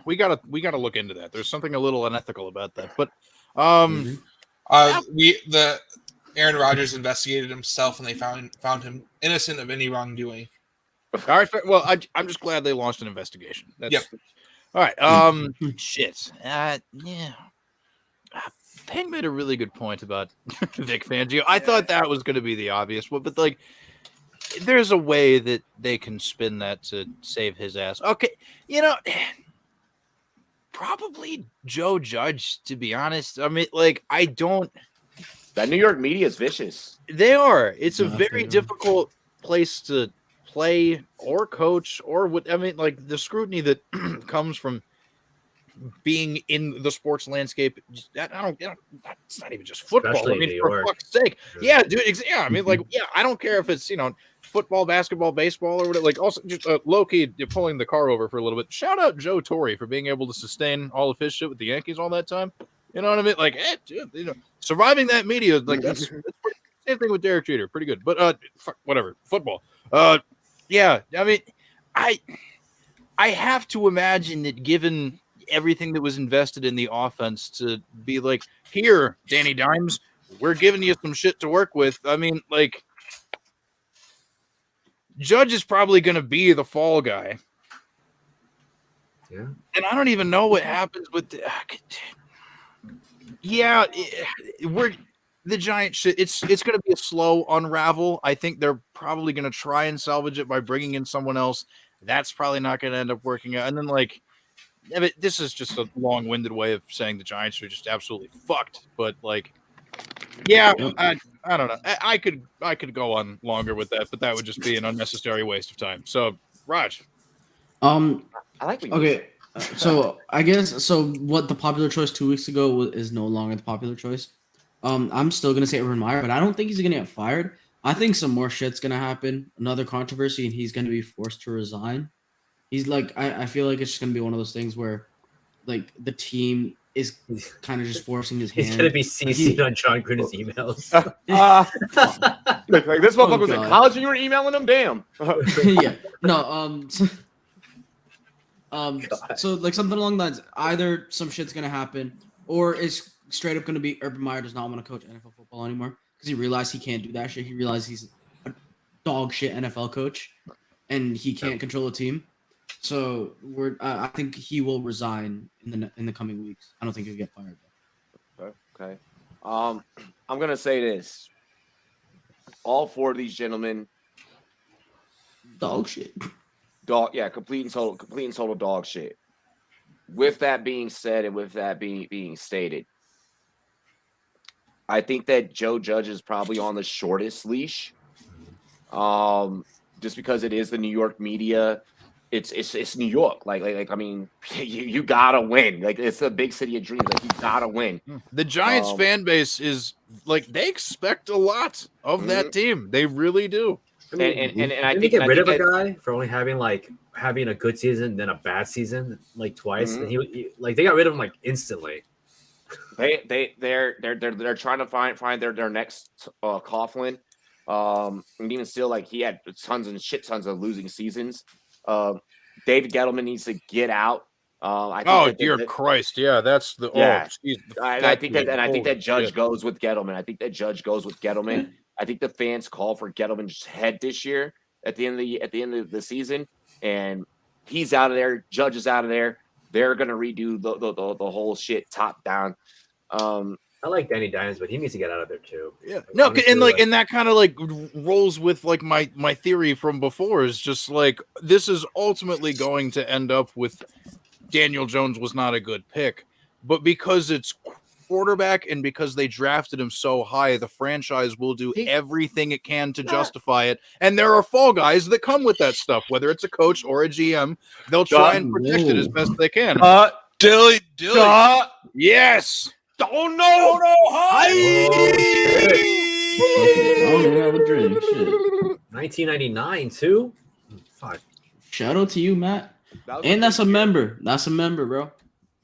we gotta look into that. There's something a little unethical about that. But Aaron Rodgers investigated himself, and they found him innocent of any wrongdoing. All right. Well, I'm just glad they launched an investigation. All right. Shit. Yeah. Payne made a really good point about Vic Fangio. I thought that was going to be the obvious one, but, like, there's a way that they can spin that to save his ass. Okay, probably Joe Judge, to be honest. I mean, like, that New York media is vicious. They are. It's a very difficult place to play or coach or what. I mean, like the scrutiny that comes from being in the sports landscape, that I don't, it's not even just football. Especially I mean, New for York. fuck's sake, yeah, dude. Yeah, I mean, like, yeah, I don't care if it's football, basketball, baseball, or whatever. Like, also just low key, you're pulling the car over for a little bit. Shout out Joe Torre for being able to sustain all of his shit with the Yankees all that time. You know what I mean? Like, dude, surviving that media, like that's pretty, same thing with Derek Jeter, pretty good. But whatever, football. Yeah, I mean, I have to imagine that given everything that was invested in the offense to be like, here, Danny Dimes, we're giving you some shit to work with. I mean, like, Judge is probably going to be the fall guy. Yeah. And I don't even know what happens with the, we're the Giant shit. It's going to be a slow unravel. I think they're probably going to try and salvage it by bringing in someone else. That's probably not going to end up working out. And then, like, this is just a long-winded way of saying the Giants are just absolutely fucked. But, like, yeah, I don't know. I could go on longer with that, but that would just be an unnecessary waste of time. So, Raj. I like what you Okay, so I guess what the popular choice 2 weeks ago is no longer the popular choice. I'm still gonna say Urban Meyer, but I don't think he's gonna get fired. I think some more shit's gonna happen, another controversy, and he's gonna be forced to resign. He's like, I feel like it's just gonna be one of those things where, like, the team is kind of just forcing his hand. He's gonna be CC'd on John Gruden's emails. Like this motherfucker was in college and you were emailing him. Damn. Yeah. No. So like something along the lines. Either some shit's gonna happen, or it's straight up gonna be Urban Meyer does not want to coach NFL football anymore because he realized he can't do that shit. He realized he's a dog shit NFL coach, and he can't control a team. So I think he will resign in the coming weeks. I don't think he'll get fired. Okay. I'm gonna say this. All four of these gentlemen, dog shit. Complete and total dog shit. With that being said, and with that being stated, I think that Joe Judge is probably on the shortest leash. Just because it is the New York media. It's New York. Like I mean, you gotta win. Like it's a big city of dreams. Like you gotta win. The Giants fan base is like they expect a lot of that team. They really do. I mean, and I didn't think they get rid of a guy for only having a good season, then a bad season, like twice. And he they got rid of him like instantly. They're trying to find their next Coughlin. And even still, like he had tons of losing seasons. David Gettleman needs to get out. Christ, yeah, that's the I think that Judge goes with Gettleman. I think that Judge goes with Gettleman. I think the fans call for Gettleman's head this year at the end of the season, and he's out of there. Judge is out of there. They're gonna redo the whole shit top down. I like Danny Dimes, but he needs to get out of there too. Yeah, no, and that kind of like rolls with like my theory from before is just like this is ultimately going to end up with Daniel Jones was not a good pick, but because it's quarterback and because they drafted him so high, the franchise will do everything it can to justify it. And there are fall guys that come with that stuff, whether it's a coach or a GM. They'll try and protect it as best they can. Dilly. Yes. Oh no! I don't have a drink. Shit. 1999 too. Fuck. Shout out to you, Matt. And that's a member. That's a member, bro.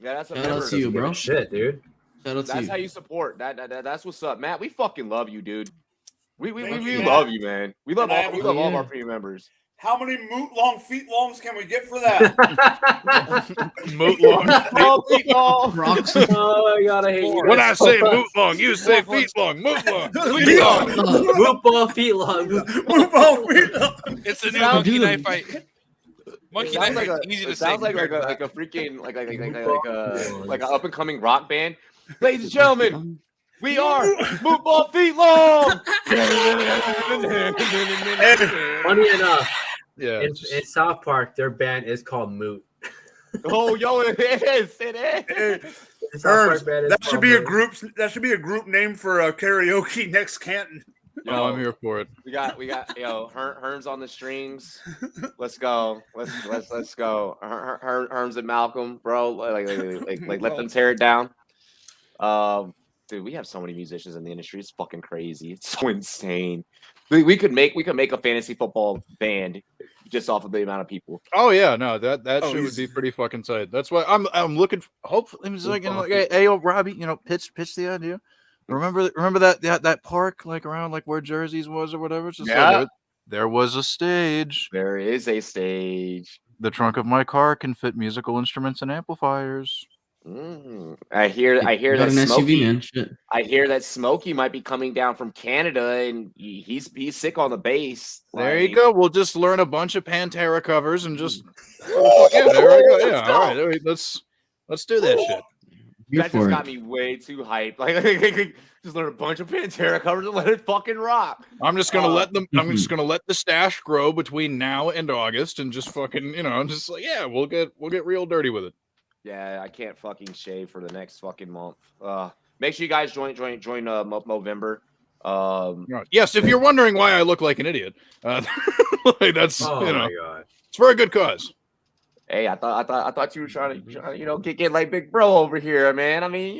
Yeah, that's a Shout member. out to you, bro. Shit, dude. Shout out to That's you. how you support. That's what's up, Matt. We fucking love you, dude. We love you, man. We love all of our premium members. How many moot long feet longs can we get for that? Moot long. Feet long. Oh, I gotta hate you. When I say moot long, you say feet long. Moot long. Feet long. Moot ball feet long. Moot ball feet long. It's a new Monkey Knife Fight. Monkey Knife Like Fight. Easy to say. sounds like a freaking like an up and coming rock band. Ladies and gentlemen, we are Moot Ball Feet Long. Funny enough, Yeah. in South Park, their band is called Moot. Oh, yo, it is. The South Park band is That should called be a Moot. group. That should be a group name for karaoke next Canton. Yo, I'm here for it. We got Herms on the strings. Let's go. Let's go. Herms and Malcolm, bro. Like let them tear it down. Dude, we have so many musicians in the industry. It's fucking crazy. It's so insane. We could make a fantasy football band just off of the amount of people. Oh yeah, no, that shit would be pretty fucking tight. That's why I'm looking. Hopefully, it's like, hey, yo, Robbie, pitch the idea. Remember that park like around like where Jersey's was or whatever. It's just like, there was a stage. There is a stage. The trunk of my car can fit musical instruments and amplifiers. I hear that Smokey. I hear that Smokey might be coming down from Canada, and he's sick on the bass. There you go. We'll just learn a bunch of Pantera covers and just there we go. Yeah, all right. Let's do that shit. That just got me way too hyped. Like just learn a bunch of Pantera covers and let it fucking rock. I'm just gonna let them. I'm just gonna let the stash grow between now and August, and just fucking, just like, yeah, we'll get real dirty with it. Yeah, I can't fucking shave for the next fucking month. Make sure you guys join Movember. Yes, if you're wondering why I look like an idiot, like that's my God. It's for a good cause. Hey, I thought you were trying to get like big bro over here, man. I mean,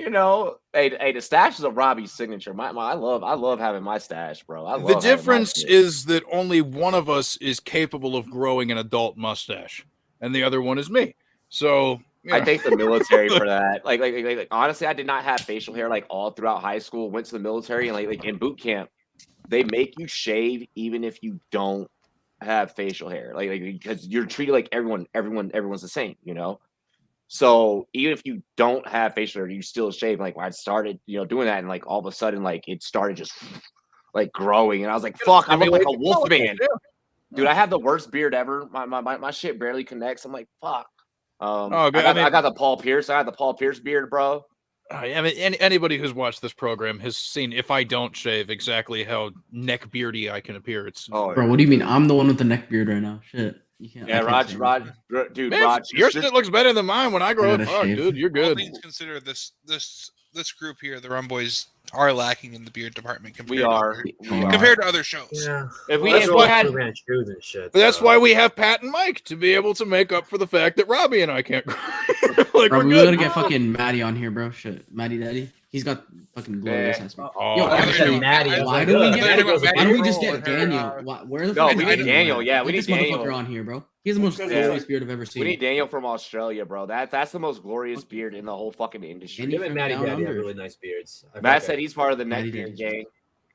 hey, the stash is a Robbie signature. I love having my stash, bro. The difference is that only one of us is capable of growing an adult mustache, and the other one is me. So I thank the military for that. Like honestly, I did not have facial hair like all throughout high school. Went to the military, and like in boot camp, they make you shave even if you don't have facial hair, like because you're treated like everyone's the same, So even if you don't have facial hair, you still shave. Like when I started, doing that, and like all of a sudden, like it started just like growing, and I was like, "Fuck, I look like a wolf man." Dude, I have the worst beard ever. My shit barely connects. I'm like, "Fuck." I got the Paul Pierce. I had the Paul Pierce beard, bro. I mean, anybody who's watched this program has seen, if I don't shave, exactly how neck beardy I can appear. Bro, what do you mean? I'm the one with the neck beard right now. Shit. You can't. Yeah, Raj, dude, man, Raj, your shit looks better than mine when I grow up. Fuck, dude, you're good. All things considered, this group here, the Rumboyz, are lacking in the beard department compared to other shows. Yeah. That's why we have Pat and Mike to be able to make up for the fact that Robbie and I can't grow. Like, bro, we gotta get fucking Maddie on here, bro. Shit, Maddie Daddy. He's got fucking glorious ass. Yo, actually, why don't we just get Daniel? Where the fuck? We need Daniel. Yeah, we need this Daniel motherfucker on here, bro. He has the most glorious beard I've ever seen. We need Daniel from Australia, bro. That's the most glorious beard in the whole fucking industry. Him and Maddie Daddy have really nice beards. Matt said he's part of the neck beard gang.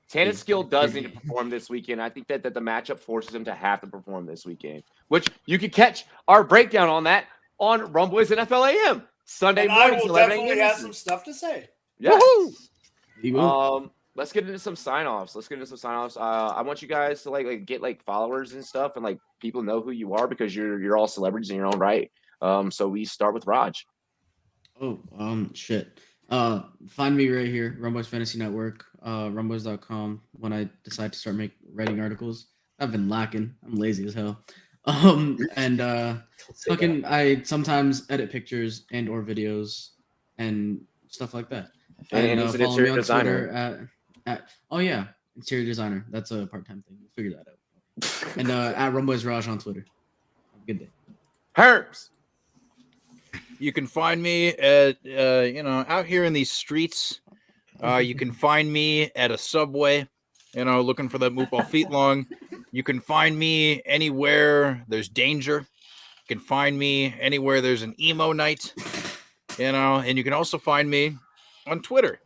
Tannis Skill does need to perform this weekend. I think that the matchup forces him to have to perform this weekend, which you can catch our breakdown on that on Rumboyz NFL AM Sunday morning. I will definitely have some stuff to say. Yes. Let's get into some sign-offs. I want you guys to like get like followers and stuff, and like people know who you are because you're all celebrities in your own right. So we start with Raj. Shit. Find me right here, Rumboyz Fantasy Network, rumboyz.com. When I decide to start writing articles, I've been lacking. I'm lazy as hell. I sometimes edit pictures and or videos and stuff like that. And he's an interior designer. Interior designer. That's a part-time thing. We'll figure that out. And at Rumboyz Raj on Twitter. Have a good day. Herbs. You can find me at out here in these streets. You can find me at a Subway, looking for that Moopal feet long. You can find me anywhere there's danger. You can find me anywhere there's an emo night. And you can also find me on Twitter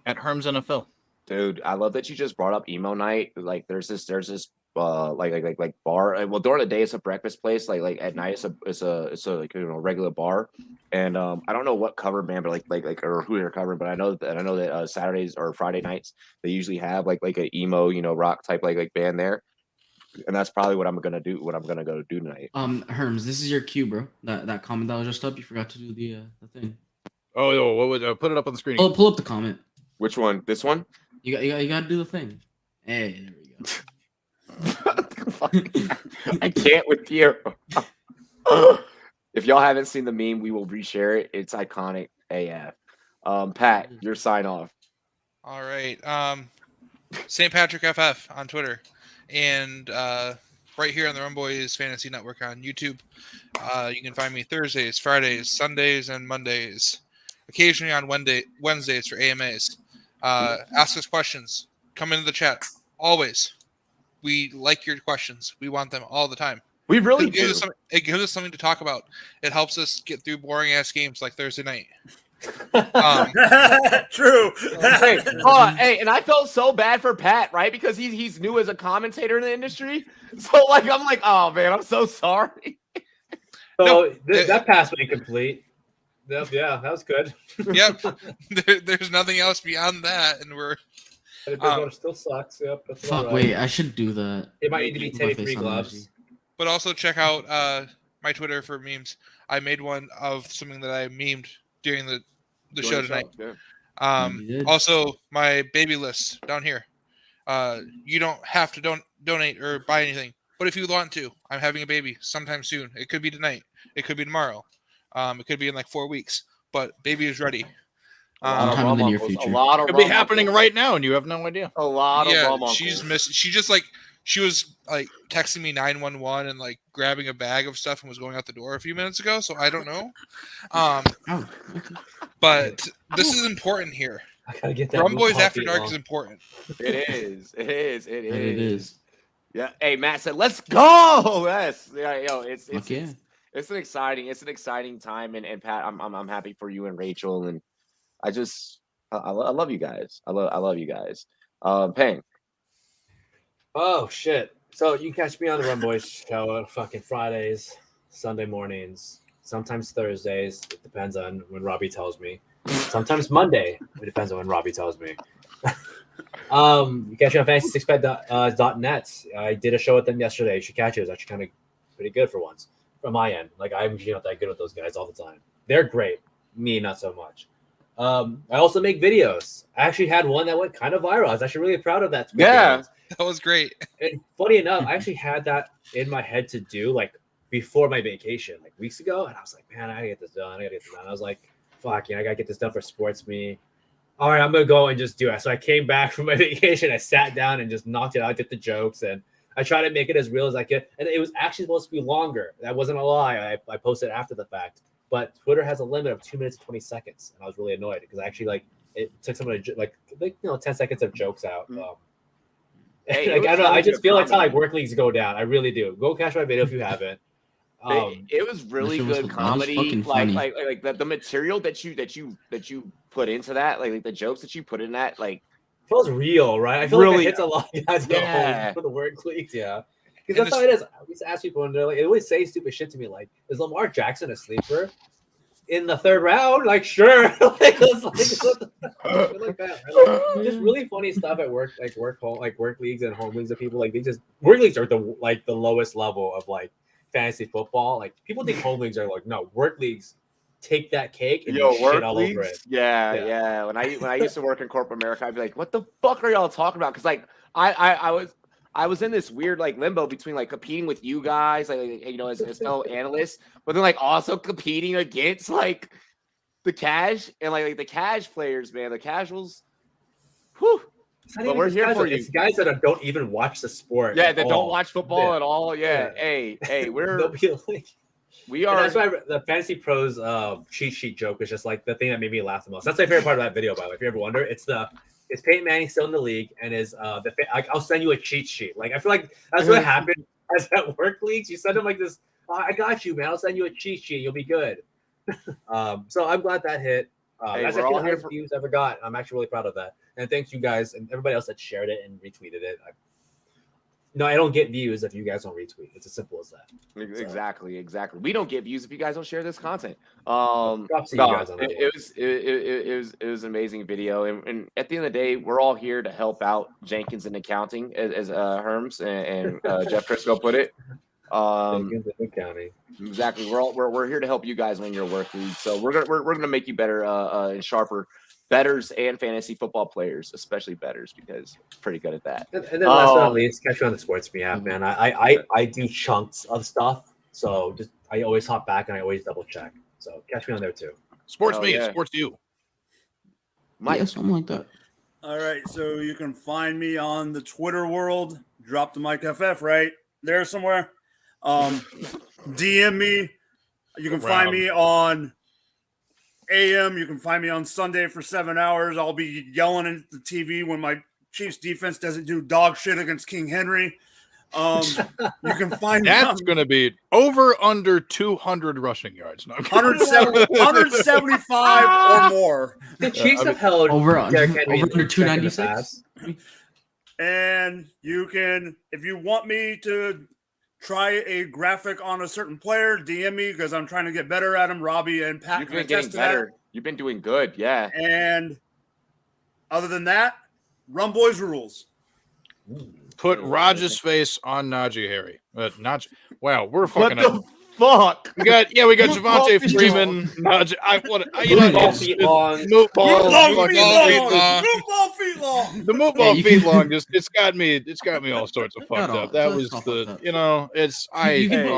at Herms NFL. Dude, I love that you just brought up emo night. Like there's this bar. Well, during the day it's a breakfast place. Like at night it's a regular bar. And I don't know what cover band, but like or who they're covering, but I know that Saturdays or Friday nights they usually have like an emo rock type like band there. And that's probably what I'm gonna do. What I'm gonna go do tonight. Herms, this is your cue, bro. That comment that was just up. You forgot to do the thing. Oh, what would put it up on the screen? Oh, pull up the comment. Which one? This one? You got to do the thing. Hey, there we go. I can't with you. If y'all haven't seen the meme, we will reshare it. It's iconic AF. Pat, your sign off. All right. St. Patrick FF on Twitter, and right here on the Rumboyz Fantasy Network on YouTube. You can find me Thursdays, Fridays, Sundays, and Mondays. Occasionally on Wednesdays for AMAs. Ask us questions. Come into the chat. Always. We like your questions. We want them all the time. We really do. It gives us something to talk about. It helps us get through boring ass games like Thursday night. True. Hey, and I felt so bad for Pat, right? Because he's new as a commentator in the industry. So like, I'm like, oh man, I'm so sorry. So that pass was incomplete. Yeah, that was good. Yep. There's nothing else beyond that, and we're. It still sucks. Yep. That's Fuck, right. wait, I should do that. It might need to be teddy-free gloves. But also check out my Twitter for memes. I made one of something that I memed during the show tonight. Also, my baby list down here. You don't have to donate or buy anything, but if you want to, I'm having a baby sometime soon. It could be tonight. It could be tomorrow. It could be in like 4 weeks. But baby is ready. Sometime in the near future. It could be happening right now, and you have no idea. A lot of rum she's missed. She was like texting me 911 and like grabbing a bag of stuff and was going out the door a few minutes ago. So I don't know. But this is important here. I gotta get that. Rumboyz After Dark is important. It is. Yeah. Hey, Matt said, "Let's go." Yes. Yeah. Yo, it's an exciting time, and Pat, I'm happy for you and Rachel, and I love you guys. I love you guys. Peng. Oh shit! So you catch me on the Rumboyz show fucking Fridays, Sunday mornings, sometimes Thursdays. It depends on when Robbie tells me. Sometimes Monday. It depends on when Robbie tells me. You catch me on FantasySixBet.net. I did a show with them yesterday. You should catch it. It was actually kind of pretty good for once from my end. Like I'm usually not that good with those guys all the time. They're great. Me, not so much. I also make videos. I actually had one that went kind of viral. I was actually really proud of that. Yeah, that was great. And funny enough, I actually had that in my head to do like before my vacation, like weeks ago. And I was like, man, I gotta get this done. I was like, fuck, I gotta get this done for SportsMe. All right, I'm gonna go and just do it. So I came back from my vacation. I sat down and just knocked it out, did the jokes, and I tried to make it as real as I could. And it was actually supposed to be longer. That wasn't a lie. I posted after the fact. But Twitter has a limit of 2 minutes and 20 seconds, and I was really annoyed because actually, it took someone to 10 seconds of jokes out. Hey, I don't know. I just feel like how work leagues go down. I really do. Go catch my video if you haven't. It was really good comedy. Like the material that you put into that, like the jokes that you put in that, like feels real, right? I feel really, like it hits a lot of guys for the work leagues, yeah. Because that's how it is. I used to ask people, and they always say stupid shit to me, like, "Is Lamar Jackson a sleeper in the third round?" Like, sure. Like that. Right? Just really funny stuff at work, like work leagues and home leagues of people. Like work leagues are the lowest level of like fantasy football. Like people think home leagues are like, no, work leagues take that cake and shit all over it. Yeah. When I used to work in corporate America, I'd be like, what the fuck are y'all talking about? Because like I was in this weird like limbo between like competing with you guys, like as fellow analysts, but then like also competing against like the cash and like the cash players, man, the casuals. Whew. But we're here for you. It's guys that don't even watch the sport. Yeah, that don't watch football at all. Yeah. Hey, we are. That's why the Fantasy Pros cheat sheet joke is just like the thing that made me laugh the most. That's my favorite part of that video, by the way. If you ever wonder, it's Peyton Manning still in the league and I'll send you a cheat sheet. Like I feel like that's what happened as at work leagues. You send them like this. Oh, I got you, man. I'll send you a cheat sheet. You'll be good. So I'm glad that hit. That's actually the highest views I ever got. I'm actually really proud of that. And thanks you guys and everybody else that shared it and retweeted it. I don't get views if you guys don't retweet. It's as simple as that. Exactly. We don't get views if you guys don't share this content. It was an amazing video, and at the end of the day, we're all here to help out Jenkins in accounting, as Herms and Jeff Crisco put it. Jenkins in accounting. Exactly. We're here to help you guys win your work league. So we're gonna make you better and sharper bettors and fantasy football players, especially bettors, because we're pretty good at that. And then last but not least, catch me on the SportsMe app, man. I do chunks of stuff, so I always hop back and I always double check. So catch me on there too. SportsMe, Sports You. Yeah, something like that. All right, so you can find me on the Twitter world. Drop the mic FF right there somewhere. DM me. You can find me on AM. You can find me on Sunday for 7 hours. I'll be yelling at the TV when my Chiefs defense doesn't do dog shit against King Henry. You can find that's going to be over under 200 rushing yards. No, 175 or more. The Chiefs have held over Derrick Henry under 296. And you can, if you want me to try a graphic on a certain player, DM me because I'm trying to get better at him. Robbie and Pat. You've been getting better. You've been doing good, yeah. And other than that, Rumboyz rules. Put Raj's face on Najee Harry. Wow, we're fucking what the fuck? We got Javonte Freeman. Najee. Feet long. The moot ball feet long. It's got me all sorts of fucked up. That was the oh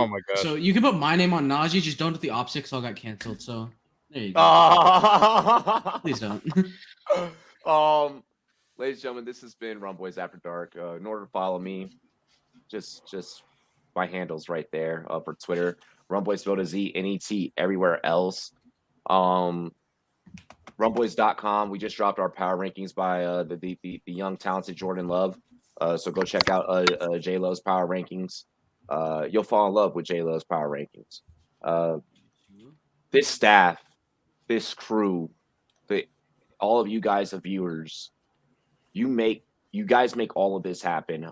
my god. So you can put my name on Najee, just don't do the opposite because all got canceled. So there you go. Please don't. Ladies and gentlemen, this has been Rumboyz After Dark. In order to follow me, just my handle's right there for Twitter. Rumboyz spelled a Z, N-E-T, everywhere else. Rumboyz.com. We just dropped our power rankings by the young, talented Jordan Love. So go check out J-Lo's power rankings. You'll fall in love with J-Lo's power rankings. This staff, this crew, all of you guys, the viewers, you guys make all of this happen.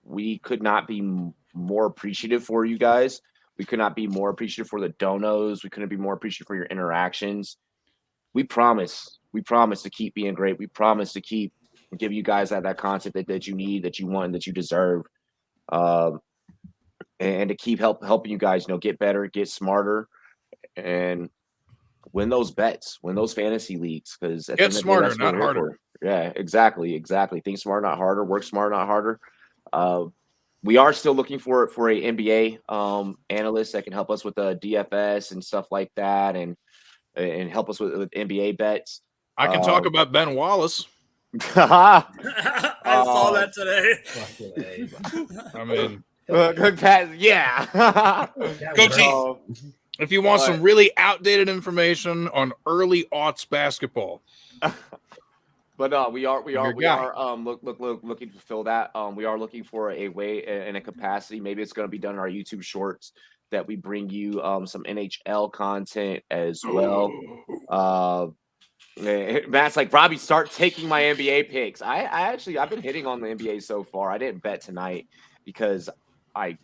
We could not be more appreciative for you guys. We could not be more appreciative for the donos. We couldn't be more appreciative for your interactions. We promise to keep being great. We promise to keep give you guys that content that you need, that you want, that you deserve, and to keep helping you guys, get better, get smarter, and win those bets, win those fantasy leagues. Because get smarter, not harder. Yeah, exactly. Think smarter, not harder. Work smarter, not harder. We are still looking for a NBA analyst that can help us with the DFS and stuff like that, and help us with NBA bets. I can talk about Ben Wallace. I saw that today. I mean, yeah. Go team. If you want some really outdated information on early aughts basketball. But we are looking to fill that. We are looking for a way and a capacity. Maybe it's going to be done in our YouTube shorts that we bring you some NHL content as well. Matt's like, Robbie, start taking my NBA picks. I've been hitting on the NBA so far. I didn't bet tonight because I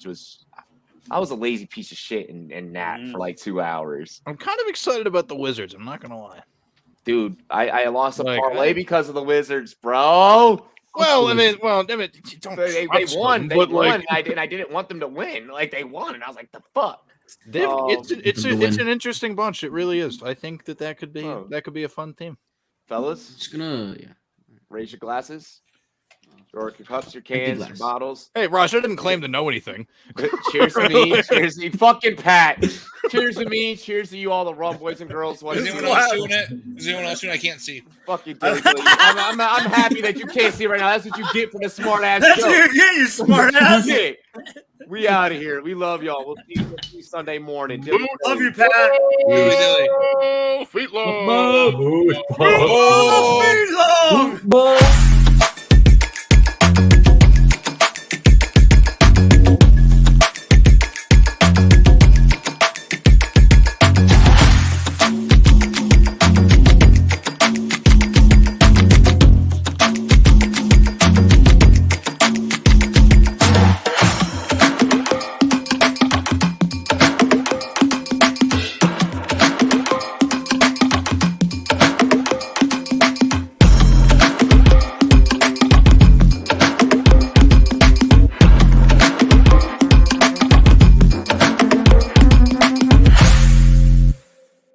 was a lazy piece of shit and nap for like 2 hours. I'm kind of excited about the Wizards. I'm not gonna lie. Dude, I lost a parlay because of the Wizards, bro. Well, I mean, they won. They won. I didn't want them to win. Like, they won, and I was like, the fuck. It's an interesting bunch. It really is. I think that could be a fun team. Fellas, just gonna raise your glasses. Or your cups, your cans, your bottles. Hey, Raj, I didn't claim to know anything. Cheers to me. Cheers to you. Fucking Pat. Cheers to me. Cheers to you, all the rum boys and girls. Is anyone else doing it? Is anyone else doing it? I can't see. Fucking I'm happy that you can't see right now. That's what you get for the smart ass. That's what you get, you smart ass. We out of here. We love y'all. We'll see you Sunday morning. Love you, Pat. Feet long. Feet long.